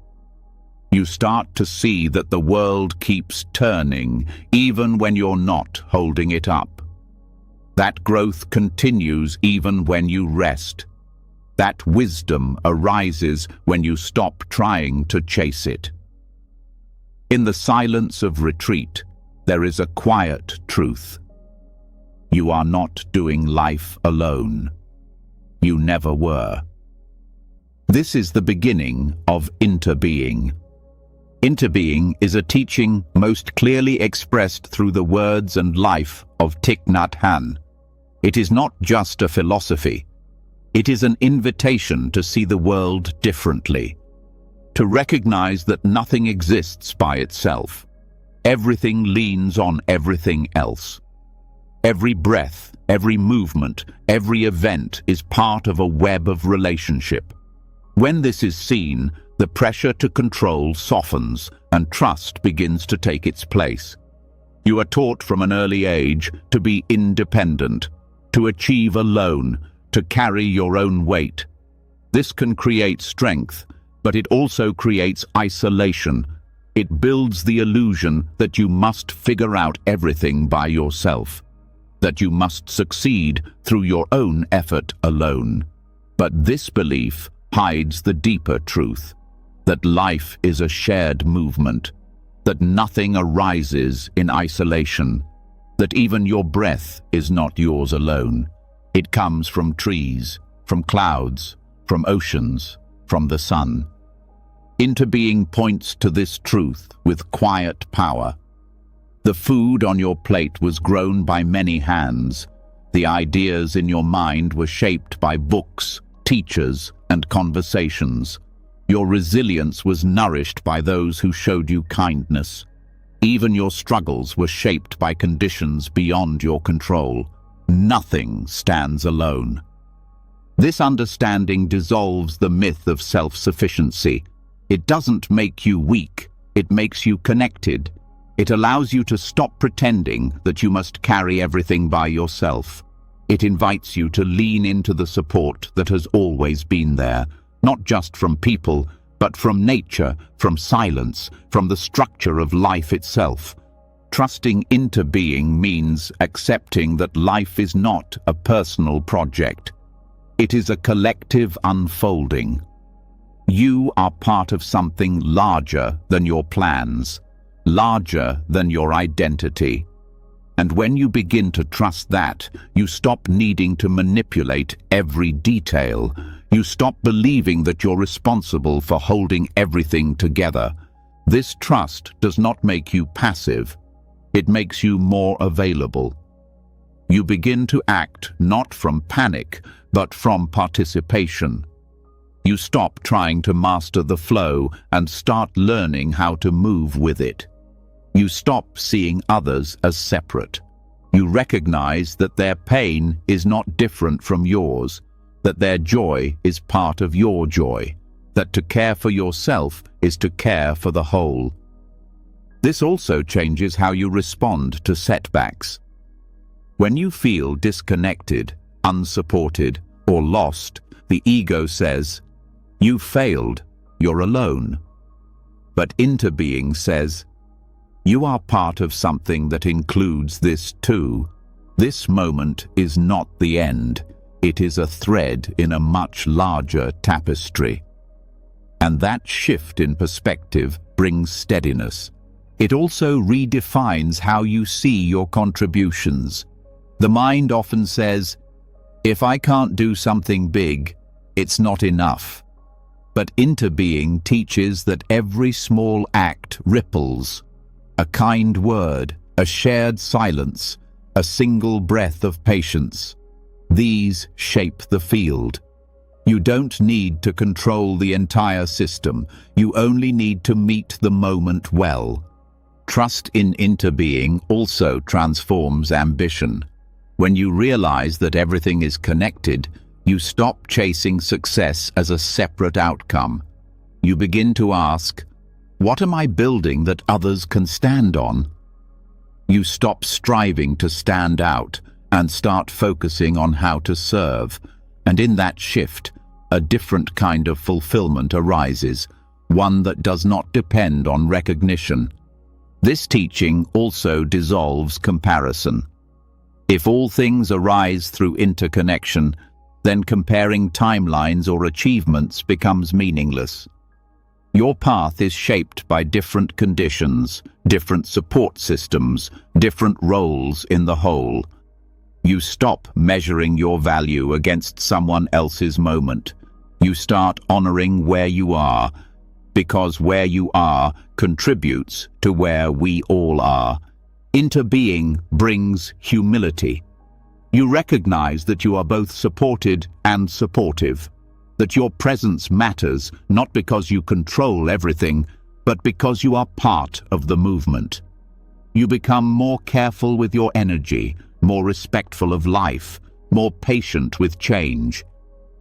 You start to see that the world keeps turning, even when you're not holding it up. That growth continues even when you rest. That wisdom arises when you stop trying to chase it. In the silence of retreat, there is a quiet truth. You are not doing life alone. You never were. This is the beginning of interbeing. Interbeing is a teaching most clearly expressed through the words and life of Thich Nhat Hanh. It is not just a philosophy. It is an invitation to see the world differently, to recognize that nothing exists by itself. Everything leans on everything else. Every breath, every movement, every event is part of a web of relationship. When this is seen, the pressure to control softens and trust begins to take its place. You are taught from an early age to be independent, to achieve alone, to carry your own weight. This can create strength, but it also creates isolation. It builds the illusion that you must figure out everything by yourself, that you must succeed through your own effort alone. But this belief hides the deeper truth, that life is a shared movement, that nothing arises in isolation, that even your breath is not yours alone. It comes from trees, from clouds, from oceans, from the sun. Interbeing points to this truth with quiet power. The food on your plate was grown by many hands. The ideas in your mind were shaped by books, teachers, and conversations. Your resilience was nourished by those who showed you kindness. Even your struggles were shaped by conditions beyond your control. Nothing stands alone. This understanding dissolves the myth of self-sufficiency. It doesn't make you weak, it makes you connected. It allows you to stop pretending that you must carry everything by yourself. It invites you to lean into the support that has always been there, not just from people, but from nature, from silence, from the structure of life itself. Trusting interbeing means accepting that life is not a personal project. It is a collective unfolding. You are part of something larger than your plans, larger than your identity. And when you begin to trust that, you stop needing to manipulate every detail. You stop believing that you're responsible for holding everything together. This trust does not make you passive. It makes you more available. You begin to act not from panic, but from participation. You stop trying to master the flow and start learning how to move with it. You stop seeing others as separate. You recognize that their pain is not different from yours, that their joy is part of your joy, that to care for yourself is to care for the whole. This also changes how you respond to setbacks. When you feel disconnected, unsupported, or lost, the ego says, "You failed, you're alone." But interbeing says, "You are part of something that includes this too. This moment is not the end. It is a thread in a much larger tapestry." And that shift in perspective brings steadiness. It also redefines how you see your contributions. The mind often says, "If I can't do something big, it's not enough." But interbeing teaches that every small act ripples. A kind word, a shared silence, a single breath of patience. These shape the field. You don't need to control the entire system. You only need to meet the moment well. Trust in interbeing also transforms ambition. When you realize that everything is connected, you stop chasing success as a separate outcome. You begin to ask, "What am I building that others can stand on?" You stop striving to stand out and start focusing on how to serve. And in that shift, a different kind of fulfillment arises, one that does not depend on recognition. This teaching also dissolves comparison. If all things arise through interconnection, then comparing timelines or achievements becomes meaningless. Your path is shaped by different conditions, different support systems, different roles in the whole. You stop measuring your value against someone else's moment. You start honoring where you are, because where you are contributes to where we all are. Interbeing brings humility. You recognize that you are both supported and supportive, that your presence matters not because you control everything, but because you are part of the movement. You become more careful with your energy, more respectful of life, more patient with change.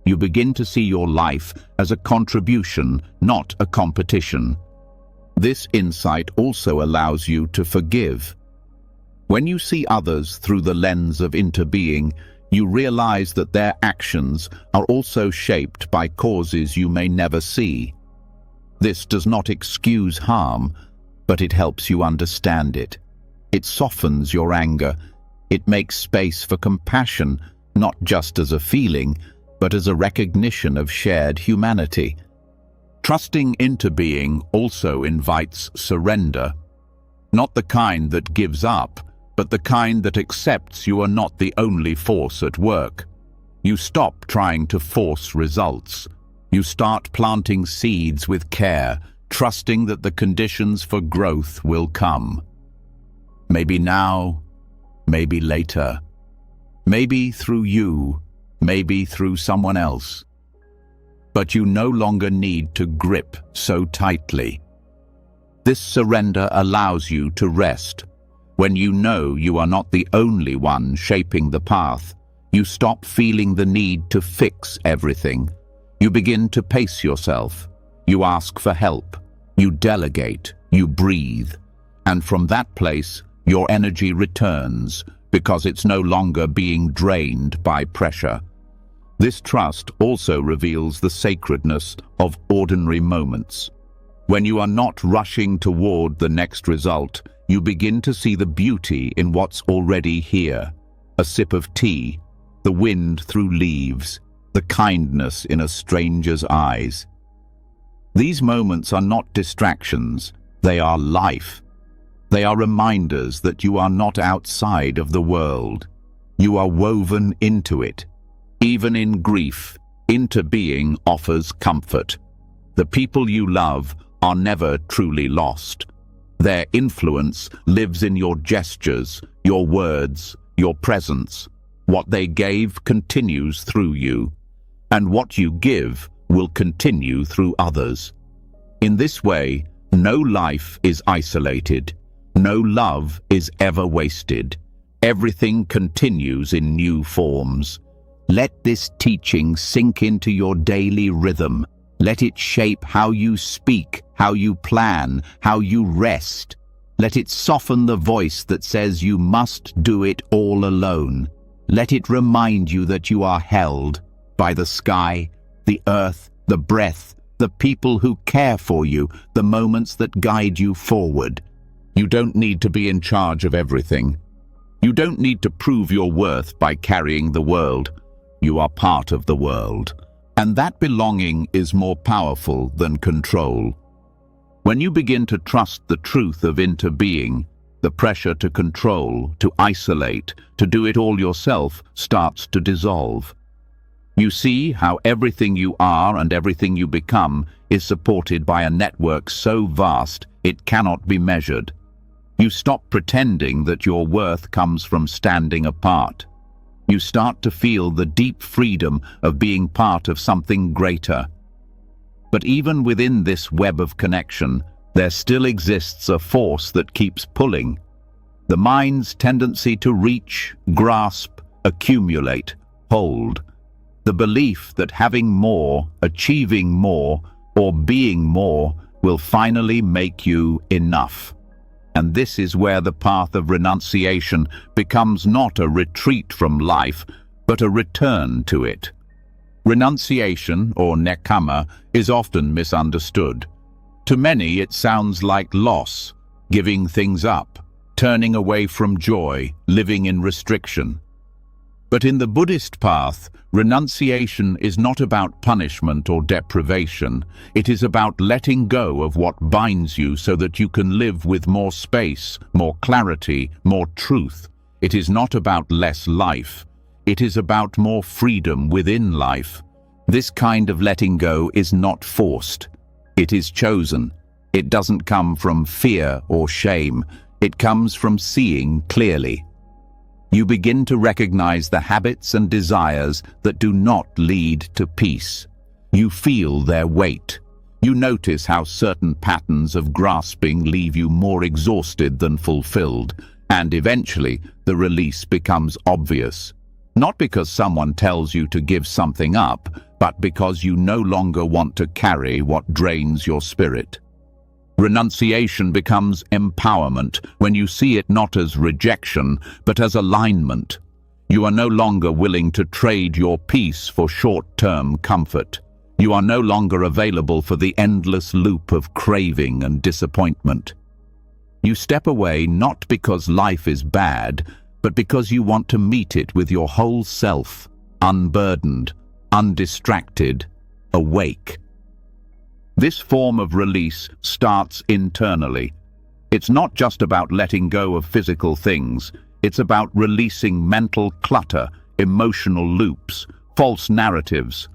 You begin to see your life as a contribution, not a competition. This insight also allows you to forgive. When you see others through the lens of interbeing, you realize that their actions are also shaped by causes you may never see. This does not excuse harm, but it helps you understand it. It softens your anger. It makes space for compassion, not just as a feeling, but as a recognition of shared humanity. Trusting interbeing also invites surrender, not the kind that gives up, but the kind that accepts you are not the only force at work. You stop trying to force results. You start planting seeds with care, trusting that the conditions for growth will come. Maybe now, maybe later. Maybe through you, maybe through someone else. But you no longer need to grip so tightly. This surrender allows you to rest. When you know you are not the only one shaping the path, you stop feeling the need to fix everything. You begin to pace yourself. You ask for help. You delegate. You breathe. And from that place, your energy returns because it's no longer being drained by pressure. This trust also reveals the sacredness of ordinary moments. When you are not rushing toward the next result, you begin to see the beauty in what's already here. A sip of tea, the wind through leaves, the kindness in a stranger's eyes. These moments are not distractions, they are life. They are reminders that you are not outside of the world. You are woven into it. Even in grief, interbeing offers comfort. The people you love are never truly lost. Their influence lives in your gestures, your words, your presence. What they gave continues through you, and what you give will continue through others. In this way, no life is isolated. No love is ever wasted. Everything continues in new forms. Let this teaching sink into your daily rhythm. Let it shape how you speak, how you plan, how you rest. Let it soften the voice that says you must do it all alone. Let it remind you that you are held by the sky, the earth, the breath, the people who care for you, the moments that guide you forward. You don't need to be in charge of everything. You don't need to prove your worth by carrying the world. You are part of the world. And that belonging is more powerful than control. When you begin to trust the truth of interbeing, the pressure to control, to isolate, to do it all yourself starts to dissolve. You see how everything you are and everything you become is supported by a network so vast it cannot be measured. You stop pretending that your worth comes from standing apart. You start to feel the deep freedom of being part of something greater. But even within this web of connection, there still exists a force that keeps pulling. The mind's tendency to reach, grasp, accumulate, hold. The belief that having more, achieving more, or being more will finally make you enough. And this is where the path of renunciation becomes not a retreat from life, but a return to it. Renunciation, or nekama, is often misunderstood. To many it sounds like loss, giving things up, turning away from joy, living in restriction. But in the Buddhist path, renunciation is not about punishment or deprivation. It is about letting go of what binds you so that you can live with more space, more clarity, more truth. It is not about less life. It is about more freedom within life. This kind of letting go is not forced. It is chosen. It doesn't come from fear or shame. It comes from seeing clearly. You begin to recognize the habits and desires that do not lead to peace. You feel their weight. You notice how certain patterns of grasping leave you more exhausted than fulfilled, and eventually the release becomes obvious. Not because someone tells you to give something up, but because you no longer want to carry what drains your spirit. Renunciation becomes empowerment when you see it not as rejection, but as alignment. You are no longer willing to trade your peace for short-term comfort. You are no longer available for the endless loop of craving and disappointment. You step away not because life is bad, but because you want to meet it with your whole self, unburdened, undistracted, awake. This form of release starts internally. It's not just about letting go of physical things. It's about releasing mental clutter, emotional loops, false narratives.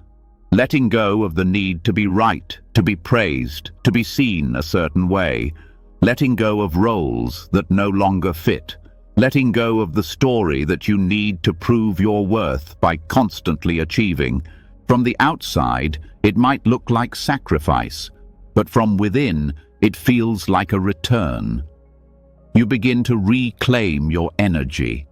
Letting go of the need to be right, to be praised, to be seen a certain way. Letting go of roles that no longer fit. Letting go of the story that you need to prove your worth by constantly achieving. From the outside, it might look like sacrifice, but from within, it feels like a return. You begin to reclaim your energy.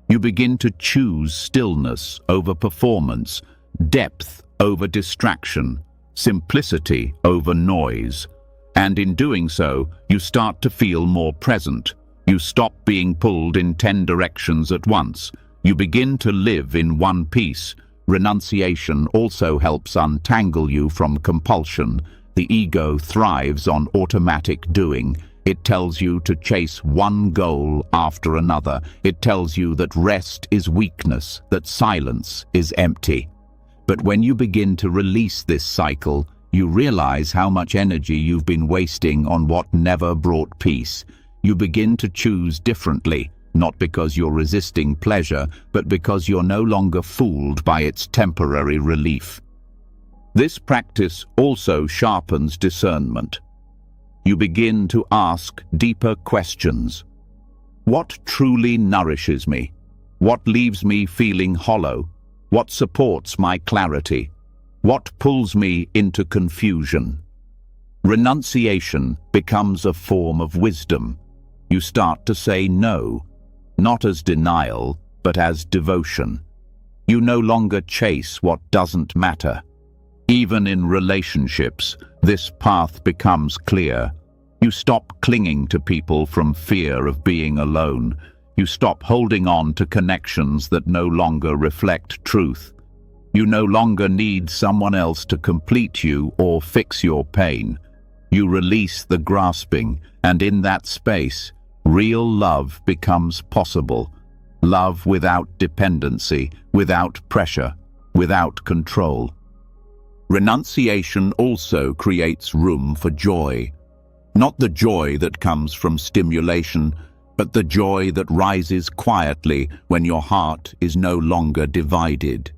You begin to choose stillness over performance, depth over distraction, simplicity over noise. And in doing so, you start to feel more present. You stop being pulled in 10 directions at once. You begin to live in one piece. Renunciation also helps untangle you from compulsion. The ego thrives on automatic doing. It tells you to chase one goal after another. It tells you that rest is weakness, that silence is empty. But when you begin to release this cycle, you realize how much energy you've been wasting on what never brought peace. You begin to choose differently. Not because you're resisting pleasure, but because you're no longer fooled by its temporary relief. This practice also sharpens discernment. you begin to ask deeper questions. What truly nourishes me? What leaves me feeling hollow? What supports my clarity? What pulls me into confusion? Renunciation becomes a form of wisdom. You start to say no, not as denial, but as devotion. You no longer chase what doesn't matter. Even in relationships, this path becomes clear. You stop clinging to people from fear of being alone. You stop holding on to connections that no longer reflect truth. You no longer need someone else to complete you or fix your pain. You release the grasping, and in that space, real love becomes possible. Love without dependency, without pressure, without control. Renunciation also creates room for joy. Not the joy that comes from stimulation, but the joy that rises quietly when your heart is no longer divided.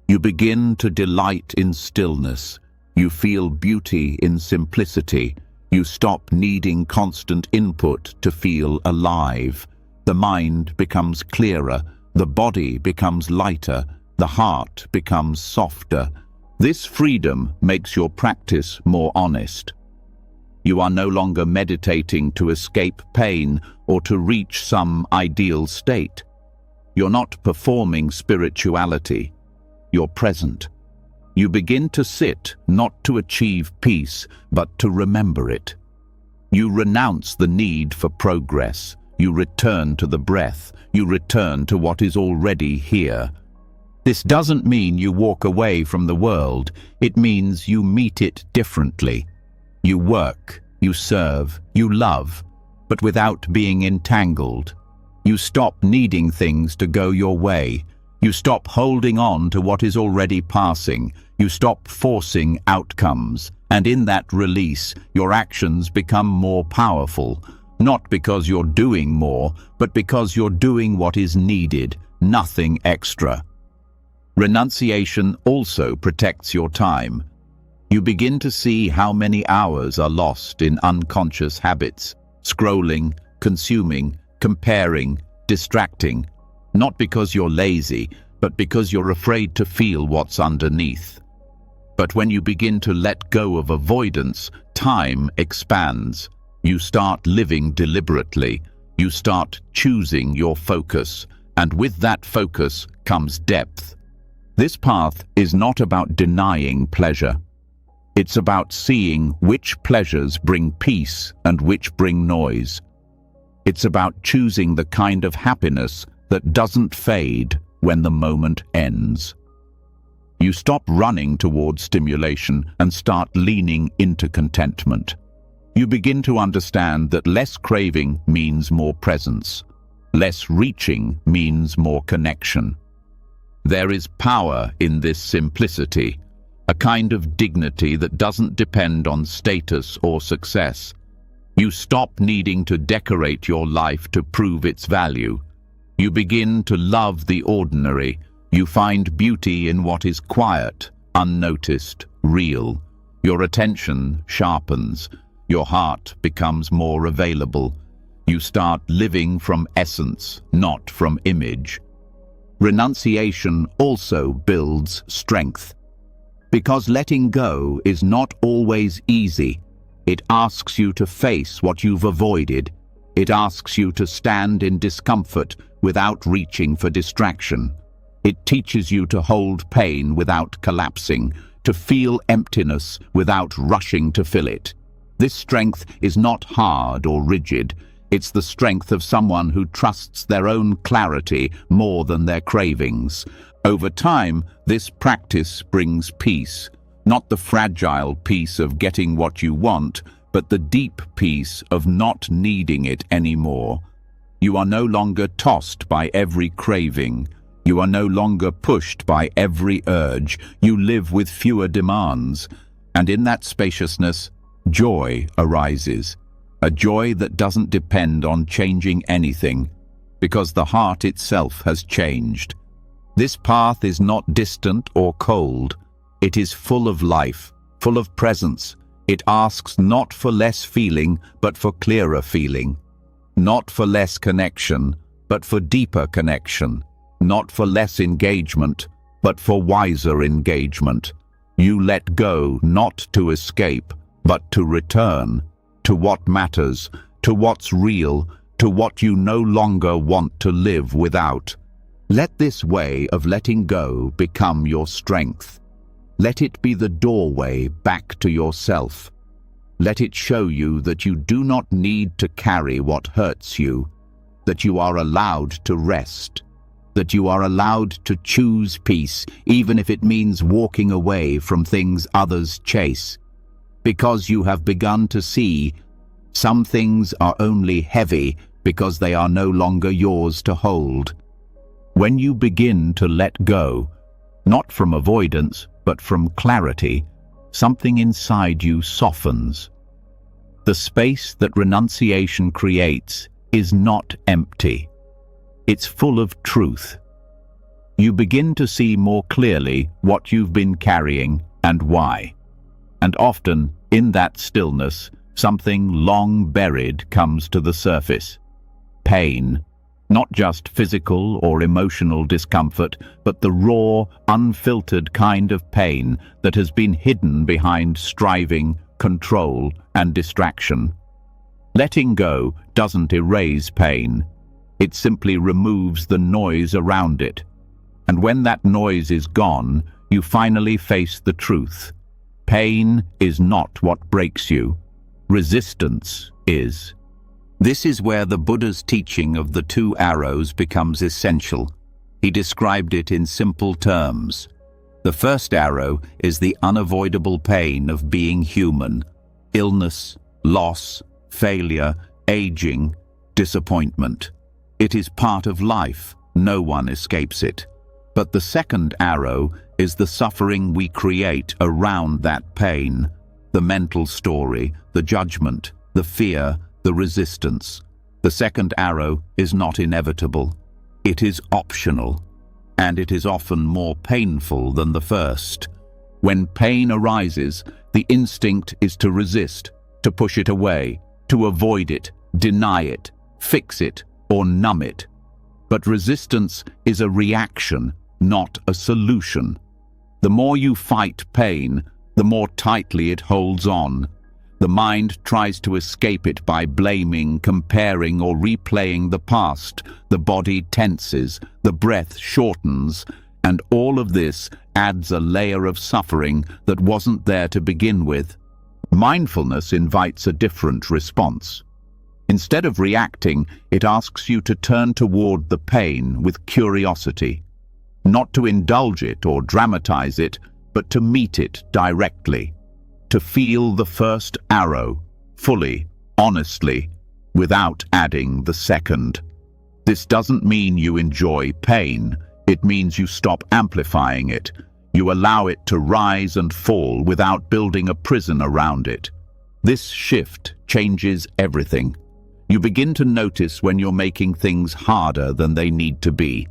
You begin to delight in stillness. You feel beauty in simplicity. You stop needing constant input to feel alive. The mind becomes clearer, the body becomes lighter, the heart becomes softer. This freedom makes your practice more honest. You are no longer meditating to escape pain or to reach some ideal state. You're not performing spirituality. You're present. You begin to sit not to achieve peace, but to remember it. You renounce the need for progress. You return to the breath. You return to what is already here. This doesn't mean you walk away from the world. It means you meet it differently. You work, you serve, you love, but without being entangled. You stop needing things to go your way. You stop holding on to what is already passing. You stop forcing outcomes. And in that release, your actions become more powerful, not because you're doing more, but because you're doing what is needed, nothing extra. Renunciation also protects your time. You begin to see how many hours are lost in unconscious habits, scrolling, consuming, comparing, distracting, not because you're lazy, but because you're afraid to feel what's underneath. But when you begin to let go of avoidance, time expands. You start living deliberately. You start choosing your focus, and with that focus comes depth. This path is not about denying pleasure. It's about seeing which pleasures bring peace and which bring noise. It's about choosing the kind of happiness that doesn't fade when the moment ends. You stop running towards stimulation and start leaning into contentment. You begin to understand that less craving means more presence. Less reaching means more connection. There is power in this simplicity, a kind of dignity that doesn't depend on status or success. You stop needing to decorate your life to prove its value. You begin to love the ordinary. You find beauty in what is quiet, unnoticed, real. Your attention sharpens. Your heart becomes more available. You start living from essence, not from image. Renunciation also builds strength. Because letting go is not always easy. It asks you to face what you've avoided. It asks you to stand in discomfort without reaching for distraction. It teaches you to hold pain without collapsing, to feel emptiness without rushing to fill it. This strength is not hard or rigid. It's the strength of someone who trusts their own clarity more than their cravings. Over time, this practice brings peace, not the fragile peace of getting what you want, but the deep peace of not needing it anymore. You are no longer tossed by every craving. You are no longer pushed by every urge. You live with fewer demands. And in that spaciousness, joy arises. A joy that doesn't depend on changing anything, because the heart itself has changed. This path is not distant or cold. It is full of life, full of presence. It asks not for less feeling, but for clearer feeling. Not for less connection, but for deeper connection. Not for less engagement, but for wiser engagement. You let go not to escape, but to return to what matters, to what's real, to what you no longer want to live without. Let this way of letting go become your strength. Let it be the doorway back to yourself. Let it show you that you do not need to carry what hurts you, that you are allowed to rest, that you are allowed to choose peace, even if it means walking away from things others chase. Because you have begun to see some things are only heavy because they are no longer yours to hold. When you begin to let go, not from avoidance, but from clarity, something inside you softens. The space that renunciation creates is not empty. It's full of truth. You begin to see more clearly what you've been carrying and why. And often, in that stillness, something long buried comes to the surface. Pain. Not just physical or emotional discomfort, but the raw, unfiltered kind of pain that has been hidden behind striving, control, and distraction. Letting go doesn't erase pain. It simply removes the noise around it. And when that noise is gone, you finally face the truth. Pain is not what breaks you. Resistance is. This is where the Buddha's teaching of the two arrows becomes essential. He described it in simple terms. The first arrow is the unavoidable pain of being human. Illness, loss, failure, aging, disappointment. It is part of life. No one escapes it. But the second arrow is the suffering we create around that pain. The mental story, the judgment, the fear, the resistance. The second arrow is not inevitable. It is optional, and it is often more painful than the first. When pain arises, the instinct is to resist, to push it away, to avoid it, deny it, fix it, or numb it. But resistance is a reaction, not a solution. The more you fight pain, the more tightly it holds on. The mind tries to escape it by blaming, comparing, or replaying the past. The body tenses, the breath shortens, and all of this adds a layer of suffering that wasn't there to begin with. Mindfulness invites a different response. Instead of reacting, it asks you to turn toward the pain with curiosity. Not to indulge it or dramatize it, but to meet it directly. To feel the first arrow, fully, honestly, without adding the second. This doesn't mean you enjoy pain. It means you stop amplifying it. You allow it to rise and fall without building a prison around it. This shift changes everything. You begin to notice when you're making things harder than they need to be.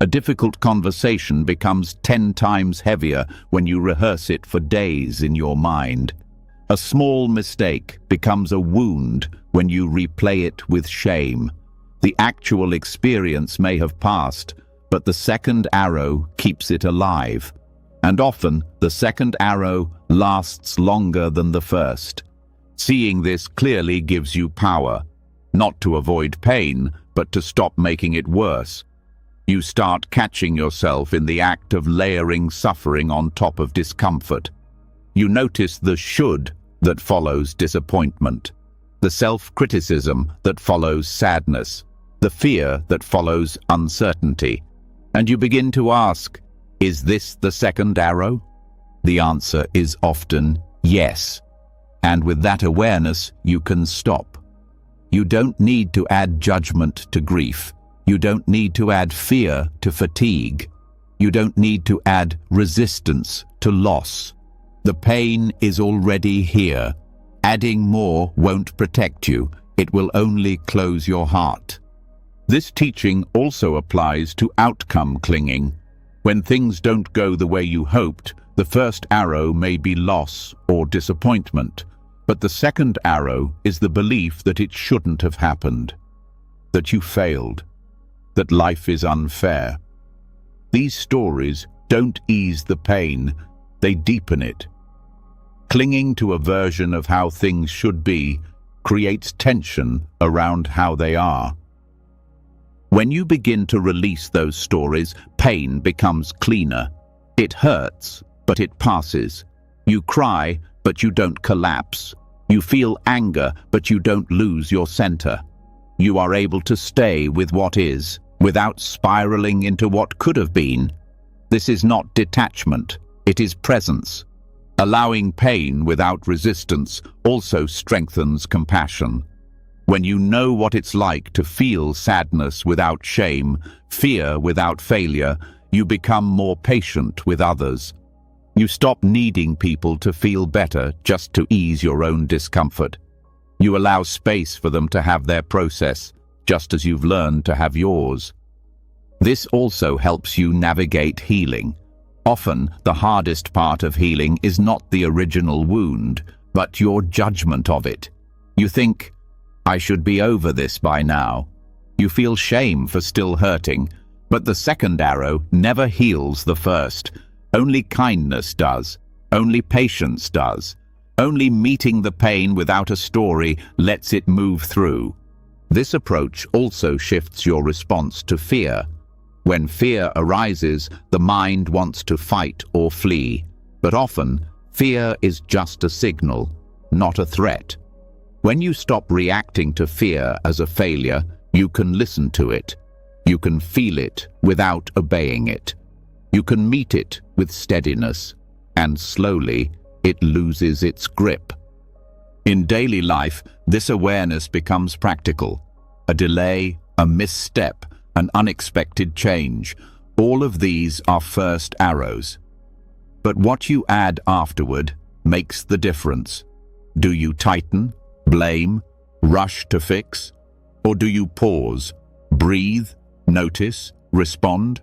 A difficult conversation becomes 10 times heavier when you rehearse it for days in your mind. A small mistake becomes a wound when you replay it with shame. The actual experience may have passed, but the second arrow keeps it alive. And often, the second arrow lasts longer than the first. Seeing this clearly gives you power, not to avoid pain, but to stop making it worse. You start catching yourself in the act of layering suffering on top of discomfort. You notice the should that follows disappointment, the self-criticism that follows sadness, the fear that follows uncertainty. And you begin to ask, is this the second arrow? The answer is often yes. And with that awareness, you can stop. You don't need to add judgment to grief. You don't need to add fear to fatigue. You don't need to add resistance to loss. The pain is already here. Adding more won't protect you. It will only close your heart. This teaching also applies to outcome clinging. When things don't go the way you hoped, the first arrow may be loss or disappointment, But the second arrow is the belief that it shouldn't have happened, that you failed, that life is unfair. These stories don't ease the pain, they deepen it. Clinging to a version of how things should be creates tension around how they are. When you begin to release those stories, pain becomes cleaner. It hurts, but it passes. You cry, but you don't collapse. You feel anger, but you don't lose your center. You are able to stay with what is, without spiraling into what could have been. This is not detachment, it is presence. Allowing pain without resistance also strengthens compassion. When you know what it's like to feel sadness without shame, fear without failure, you become more patient with others. You stop needing people to feel better just to ease your own discomfort. You allow space for them to have their process, just as you've learned to have yours. This also helps you navigate healing. Often, the hardest part of healing is not the original wound, but your judgment of it. You think, I should be over this by now. You feel shame for still hurting, but the second arrow never heals the first. Only kindness does. Only patience does. Only meeting the pain without a story lets it move through. This approach also shifts your response to fear. When fear arises, the mind wants to fight or flee, but often fear is just a signal, not a threat. When you stop reacting to fear as a failure, you can listen to it. You can feel it without obeying it. You can meet it with steadiness, and slowly it loses its grip. In daily life, this awareness becomes practical. A delay, a misstep, an unexpected change, all of these are first arrows. But what you add afterward makes the difference. Do you tighten, blame, rush to fix? Or do you pause, breathe, notice, respond?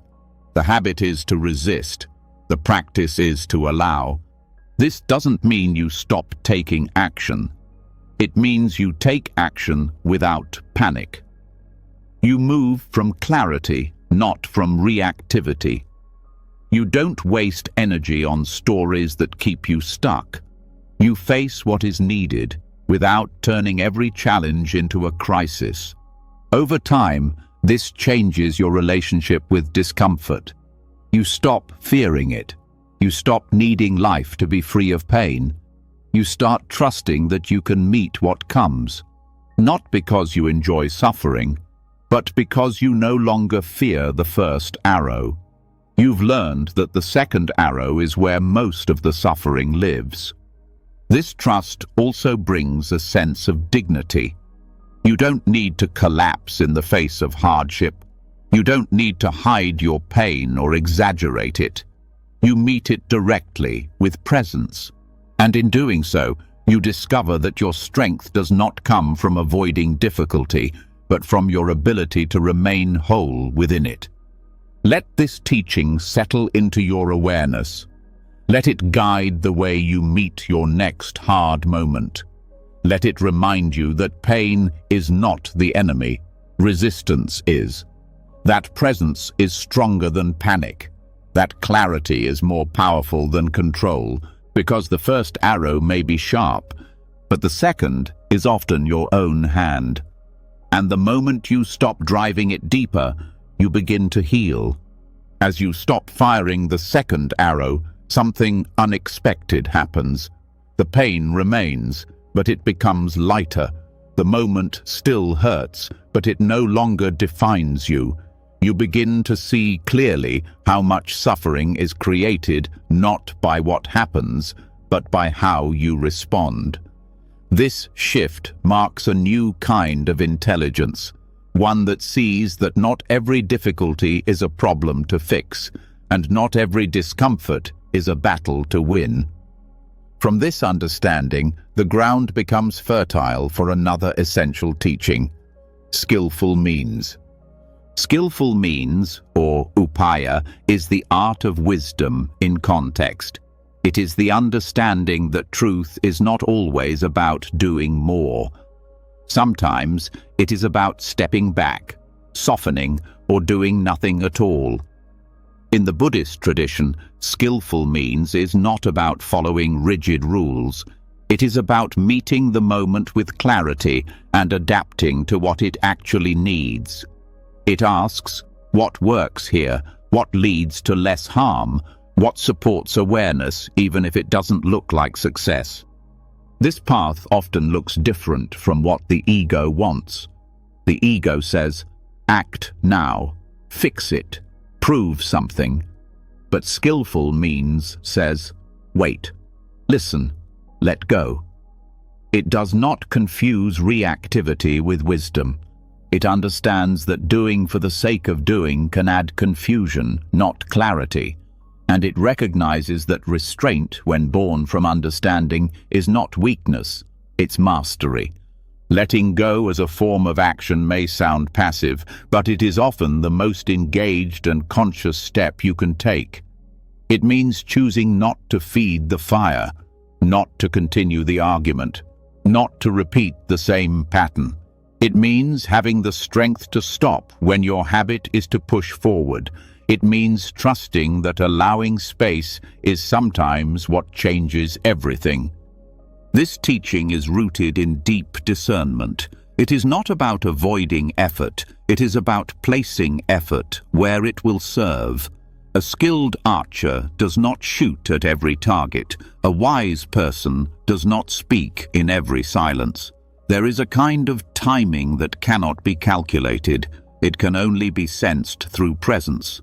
The habit is to resist. The practice is to allow. This doesn't mean you stop taking action. It means you take action without panic. You move from clarity, not from reactivity. You don't waste energy on stories that keep you stuck. You face what is needed without turning every challenge into a crisis. Over time, this changes your relationship with discomfort. You stop fearing it. You stop needing life to be free of pain. You start trusting that you can meet what comes, not because you enjoy suffering, but because you no longer fear the first arrow. You've learned that the second arrow is where most of the suffering lives. This trust also brings a sense of dignity. You don't need to collapse in the face of hardship. You don't need to hide your pain or exaggerate it. You meet it directly with presence. And in doing so, you discover that your strength does not come from avoiding difficulty, but from your ability to remain whole within it. Let this teaching settle into your awareness. Let it guide the way you meet your next hard moment. Let it remind you that pain is not the enemy, resistance is. That presence is stronger than panic. That clarity is more powerful than control, because the first arrow may be sharp, but the second is often your own hand. And the moment you stop driving it deeper, you begin to heal. As you stop firing the second arrow, something unexpected happens. The pain remains, but it becomes lighter. The moment still hurts, but it no longer defines you. You begin to see clearly how much suffering is created not by what happens, but by how you respond. This shift marks a new kind of intelligence, one that sees that not every difficulty is a problem to fix, and not every discomfort is a battle to win. From this understanding, the ground becomes fertile for another essential teaching: skillful means. Skillful means, or upaya, is the art of wisdom in context. It is the understanding that truth is not always about doing more. Sometimes it is about stepping back, softening, or doing nothing at all. In the Buddhist tradition, skillful means is not about following rigid rules. It is about meeting the moment with clarity and adapting to what it actually needs. It asks, what works here? What leads to less harm? What supports awareness, even if it doesn't look like success? This path often looks different from what the ego wants. The ego says, act now, fix it, prove something. But skillful means says, wait, listen, let go. It does not confuse reactivity with wisdom. It understands that doing for the sake of doing can add confusion, not clarity. And it recognizes that restraint, when born from understanding, is not weakness, it's mastery. Letting go as a form of action may sound passive, but it is often the most engaged and conscious step you can take. It means choosing not to feed the fire, not to continue the argument, not to repeat the same pattern. It means having the strength to stop when your habit is to push forward. It means trusting that allowing space is sometimes what changes everything. This teaching is rooted in deep discernment. It is not about avoiding effort, it is about placing effort where it will serve. A skilled archer does not shoot at every target. A wise person does not speak in every silence. There is a kind of timing that cannot be calculated. It can only be sensed through presence.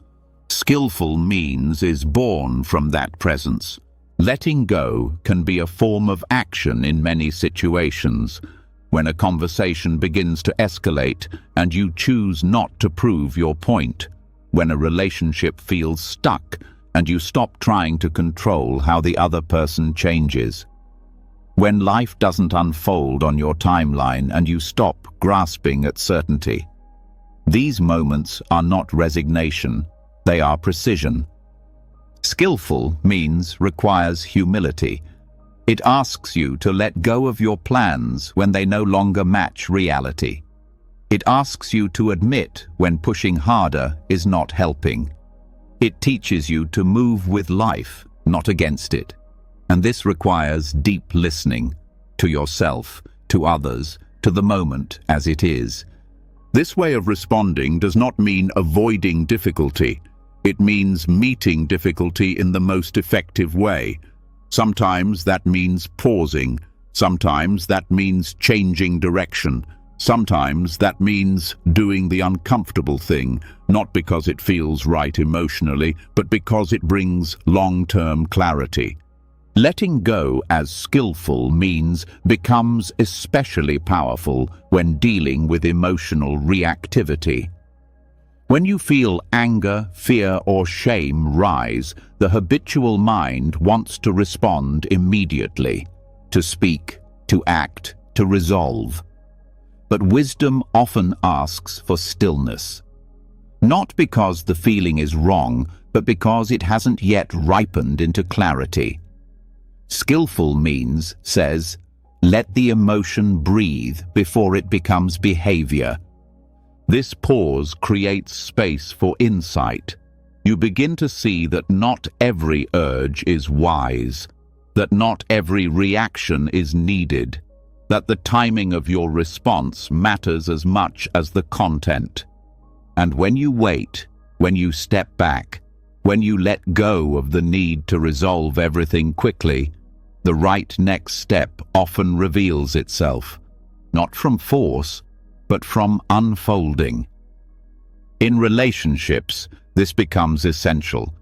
Skillful means is born from that presence. Letting go can be a form of action in many situations. When a conversation begins to escalate and you choose not to prove your point. When a relationship feels stuck and you stop trying to control how the other person changes. When life doesn't unfold on your timeline and you stop grasping at certainty. These moments are not resignation. They are precision. Skillful means requires humility. It asks you to let go of your plans when they no longer match reality. It asks you to admit when pushing harder is not helping. It teaches you to move with life, not against it. And this requires deep listening to yourself, to others, to the moment as it is. This way of responding does not mean avoiding difficulty. It means meeting difficulty in the most effective way. Sometimes that means pausing. Sometimes that means changing direction. Sometimes that means doing the uncomfortable thing, not because it feels right emotionally, but because it brings long-term clarity. Letting go as skillful means becomes especially powerful when dealing with emotional reactivity. When you feel anger, fear, or shame rise, the habitual mind wants to respond immediately, to speak, to act, to resolve. But wisdom often asks for stillness. Not because the feeling is wrong, but because it hasn't yet ripened into clarity. Skillful means says, let the emotion breathe before it becomes behavior. This pause creates space for insight. You begin to see that not every urge is wise, that not every reaction is needed, that the timing of your response matters as much as the content. And when you wait, when you step back, when you let go of the need to resolve everything quickly, the right next step often reveals itself, not from force, but from unfolding. In relationships, this becomes essential.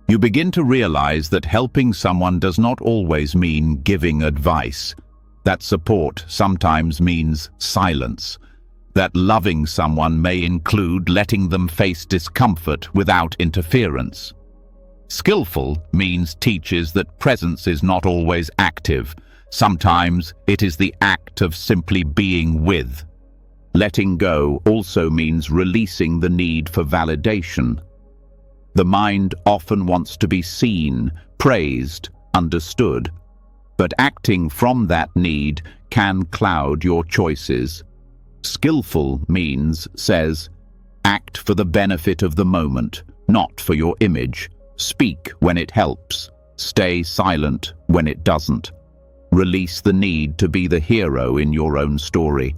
You begin to realize that helping someone does not always mean giving advice, that support sometimes means silence, that loving someone may include letting them face discomfort without interference. Skillful means teaches that presence is not always active. Sometimes it is the act of simply being with. Letting go also means releasing the need for validation. The mind often wants to be seen, praised, understood. But acting from that need can cloud your choices. Skillful means says, act for the benefit of the moment, not for your image. Speak when it helps. Stay silent when it doesn't. Release the need to be the hero in your own story.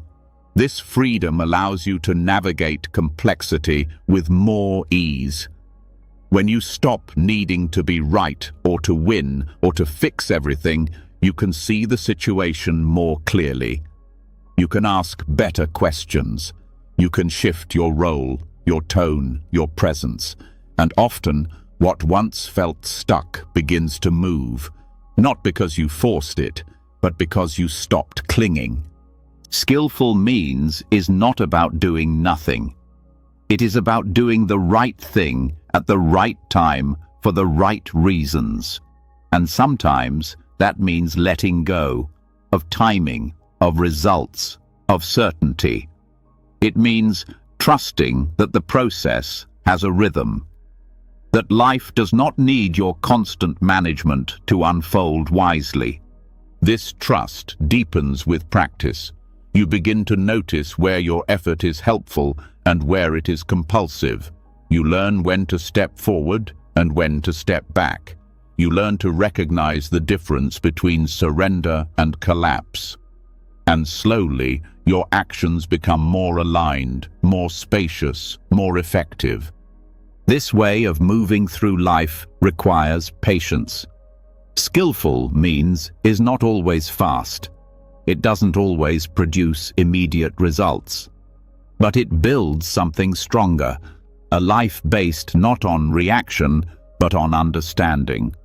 This freedom allows you to navigate complexity with more ease. When you stop needing to be right or to win or to fix everything, you can see the situation more clearly. You can ask better questions. You can shift your role, your tone, your presence. And often, what once felt stuck begins to move, not because you forced it, but because you stopped clinging. Skillful means is not about doing nothing. It is about doing the right thing at the right time for the right reasons. And sometimes that means letting go of timing, of results, of certainty. It means trusting that the process has a rhythm, that life does not need your constant management to unfold wisely. This trust deepens with practice. You begin to notice where your effort is helpful and where it is compulsive. You learn when to step forward and when to step back. You learn to recognize the difference between surrender and collapse. And slowly, your actions become more aligned, more spacious, more effective. This way of moving through life requires patience. Skillful means is not always fast. It doesn't always produce immediate results. But it builds something stronger, a life based not on reaction, but on understanding.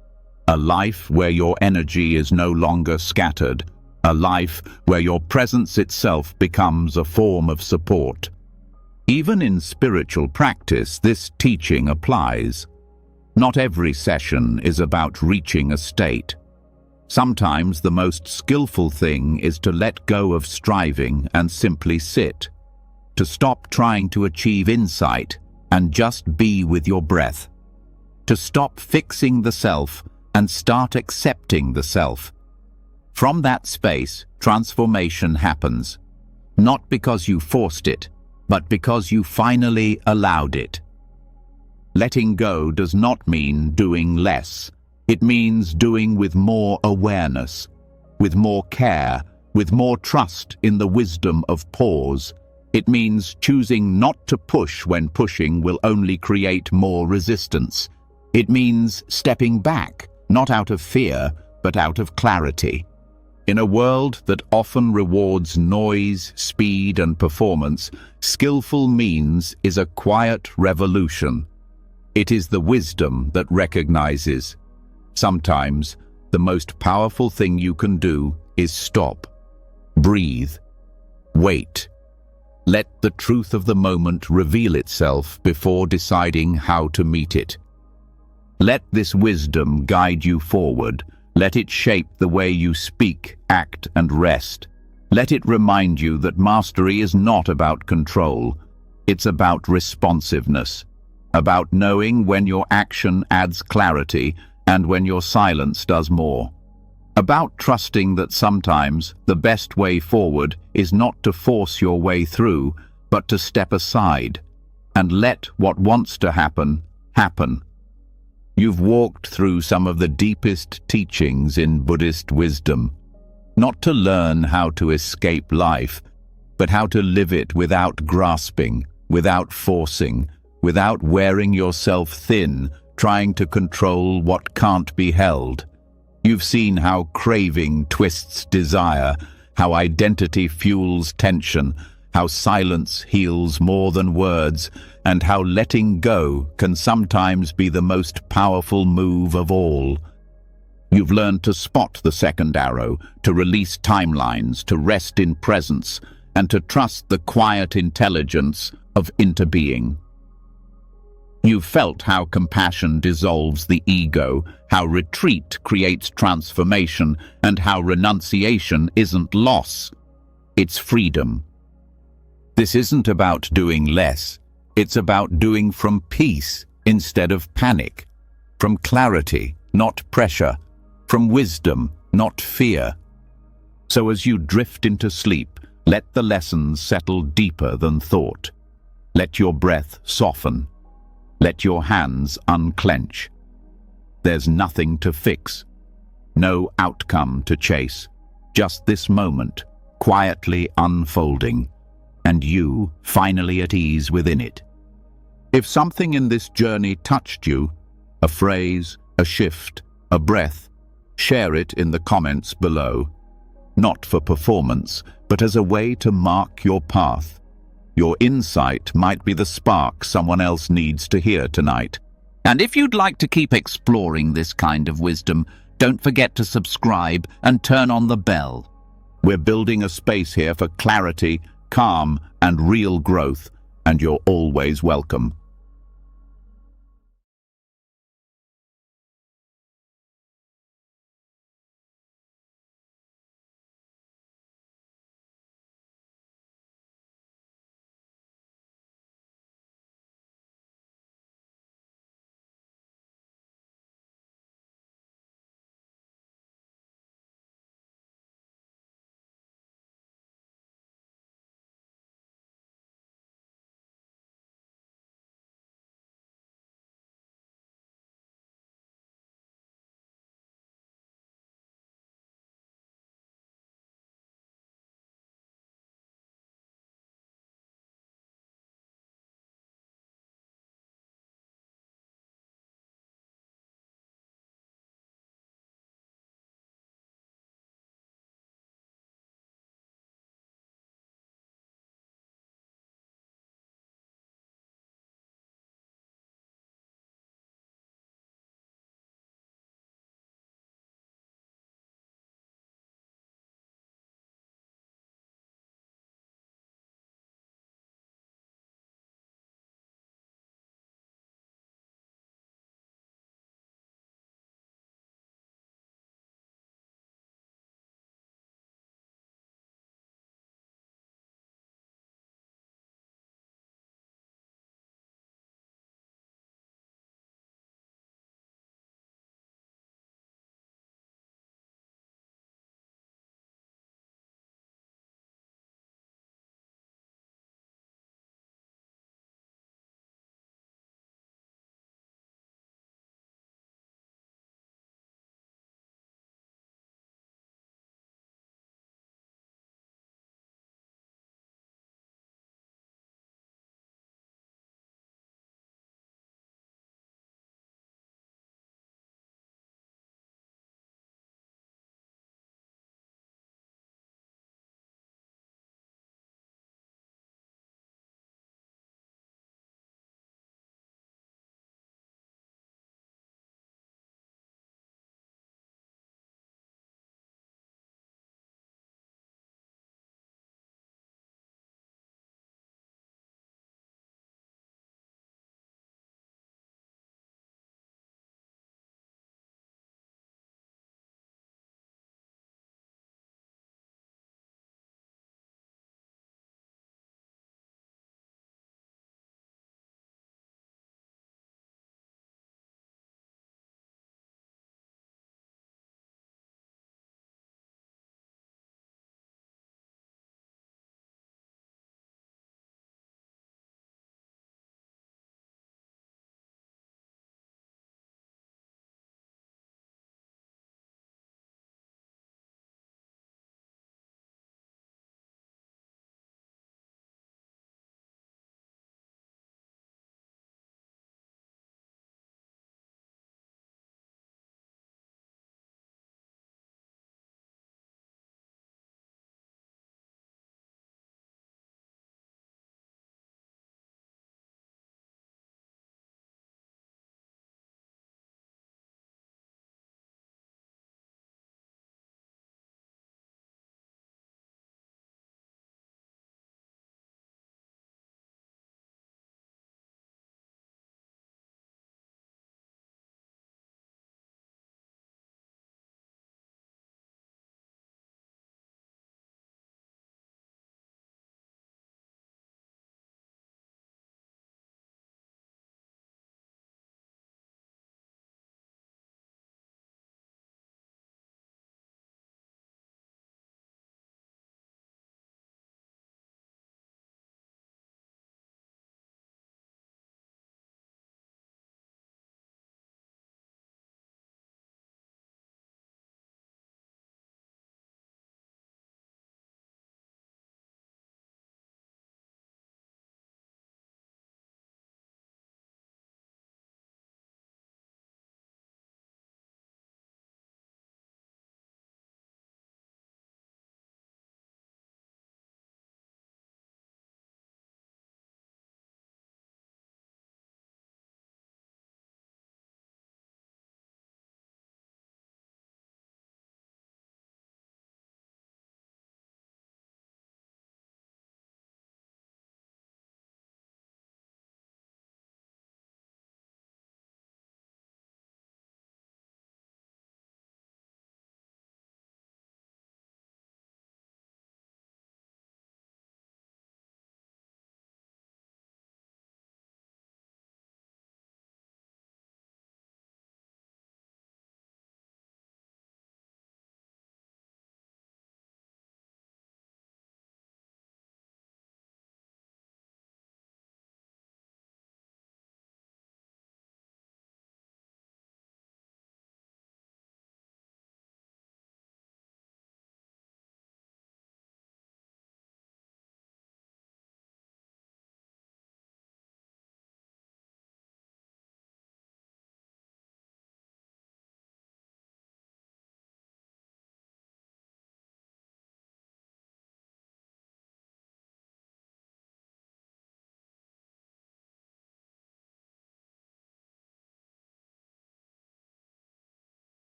A life where your energy is no longer scattered. A life where your presence itself becomes a form of support. Even in spiritual practice, this teaching applies. Not every session is about reaching a state. Sometimes the most skillful thing is to let go of striving and simply sit. To stop trying to achieve insight and just be with your breath. To stop fixing the self and start accepting the self. From that space, transformation happens. Not because you forced it, but because you finally allowed it. Letting go does not mean doing less. It means doing with more awareness, with more care, with more trust in the wisdom of pause. It means choosing not to push when pushing will only create more resistance. It means stepping back, not out of fear, but out of clarity. In a world that often rewards noise, speed, and performance, skillful means is a quiet revolution. It is the wisdom that recognizes. Sometimes, the most powerful thing you can do is stop, breathe, wait. Let the truth of the moment reveal itself before deciding how to meet it. Let this wisdom guide you forward. Let it shape the way you speak, act, and rest. Let it remind you that mastery is not about control. It's about responsiveness, about knowing when your action adds clarity and when your silence does more. About trusting that sometimes the best way forward is not to force your way through, but to step aside and let what wants to happen, happen. You've walked through some of the deepest teachings in Buddhist wisdom, not to learn how to escape life, but how to live it without grasping, without forcing, without wearing yourself thin, trying to control what can't be held. You've seen how craving twists desire, how identity fuels tension, how silence heals more than words, and how letting go can sometimes be the most powerful move of all. You've learned to spot the second arrow, to release timelines, to rest in presence, and to trust the quiet intelligence of interbeing. You've felt how compassion dissolves the ego, how retreat creates transformation, and how renunciation isn't loss, it's freedom. This isn't about doing less. It's about doing from peace instead of panic, from clarity, not pressure, from wisdom, not fear. So as you drift into sleep, let the lessons settle deeper than thought. Let your breath soften. Let your hands unclench. There's nothing to fix, no outcome to chase, just this moment, quietly unfolding, and you finally at ease within it. If something in this journey touched you, a phrase, a shift, a breath, share it in the comments below. Not for performance, but as a way to mark your path. Your insight might be the spark someone else needs to hear tonight. And if you'd like to keep exploring this kind of wisdom, don't forget to subscribe and turn on the bell. We're building a space here for clarity, calm, and real growth, and you're always welcome.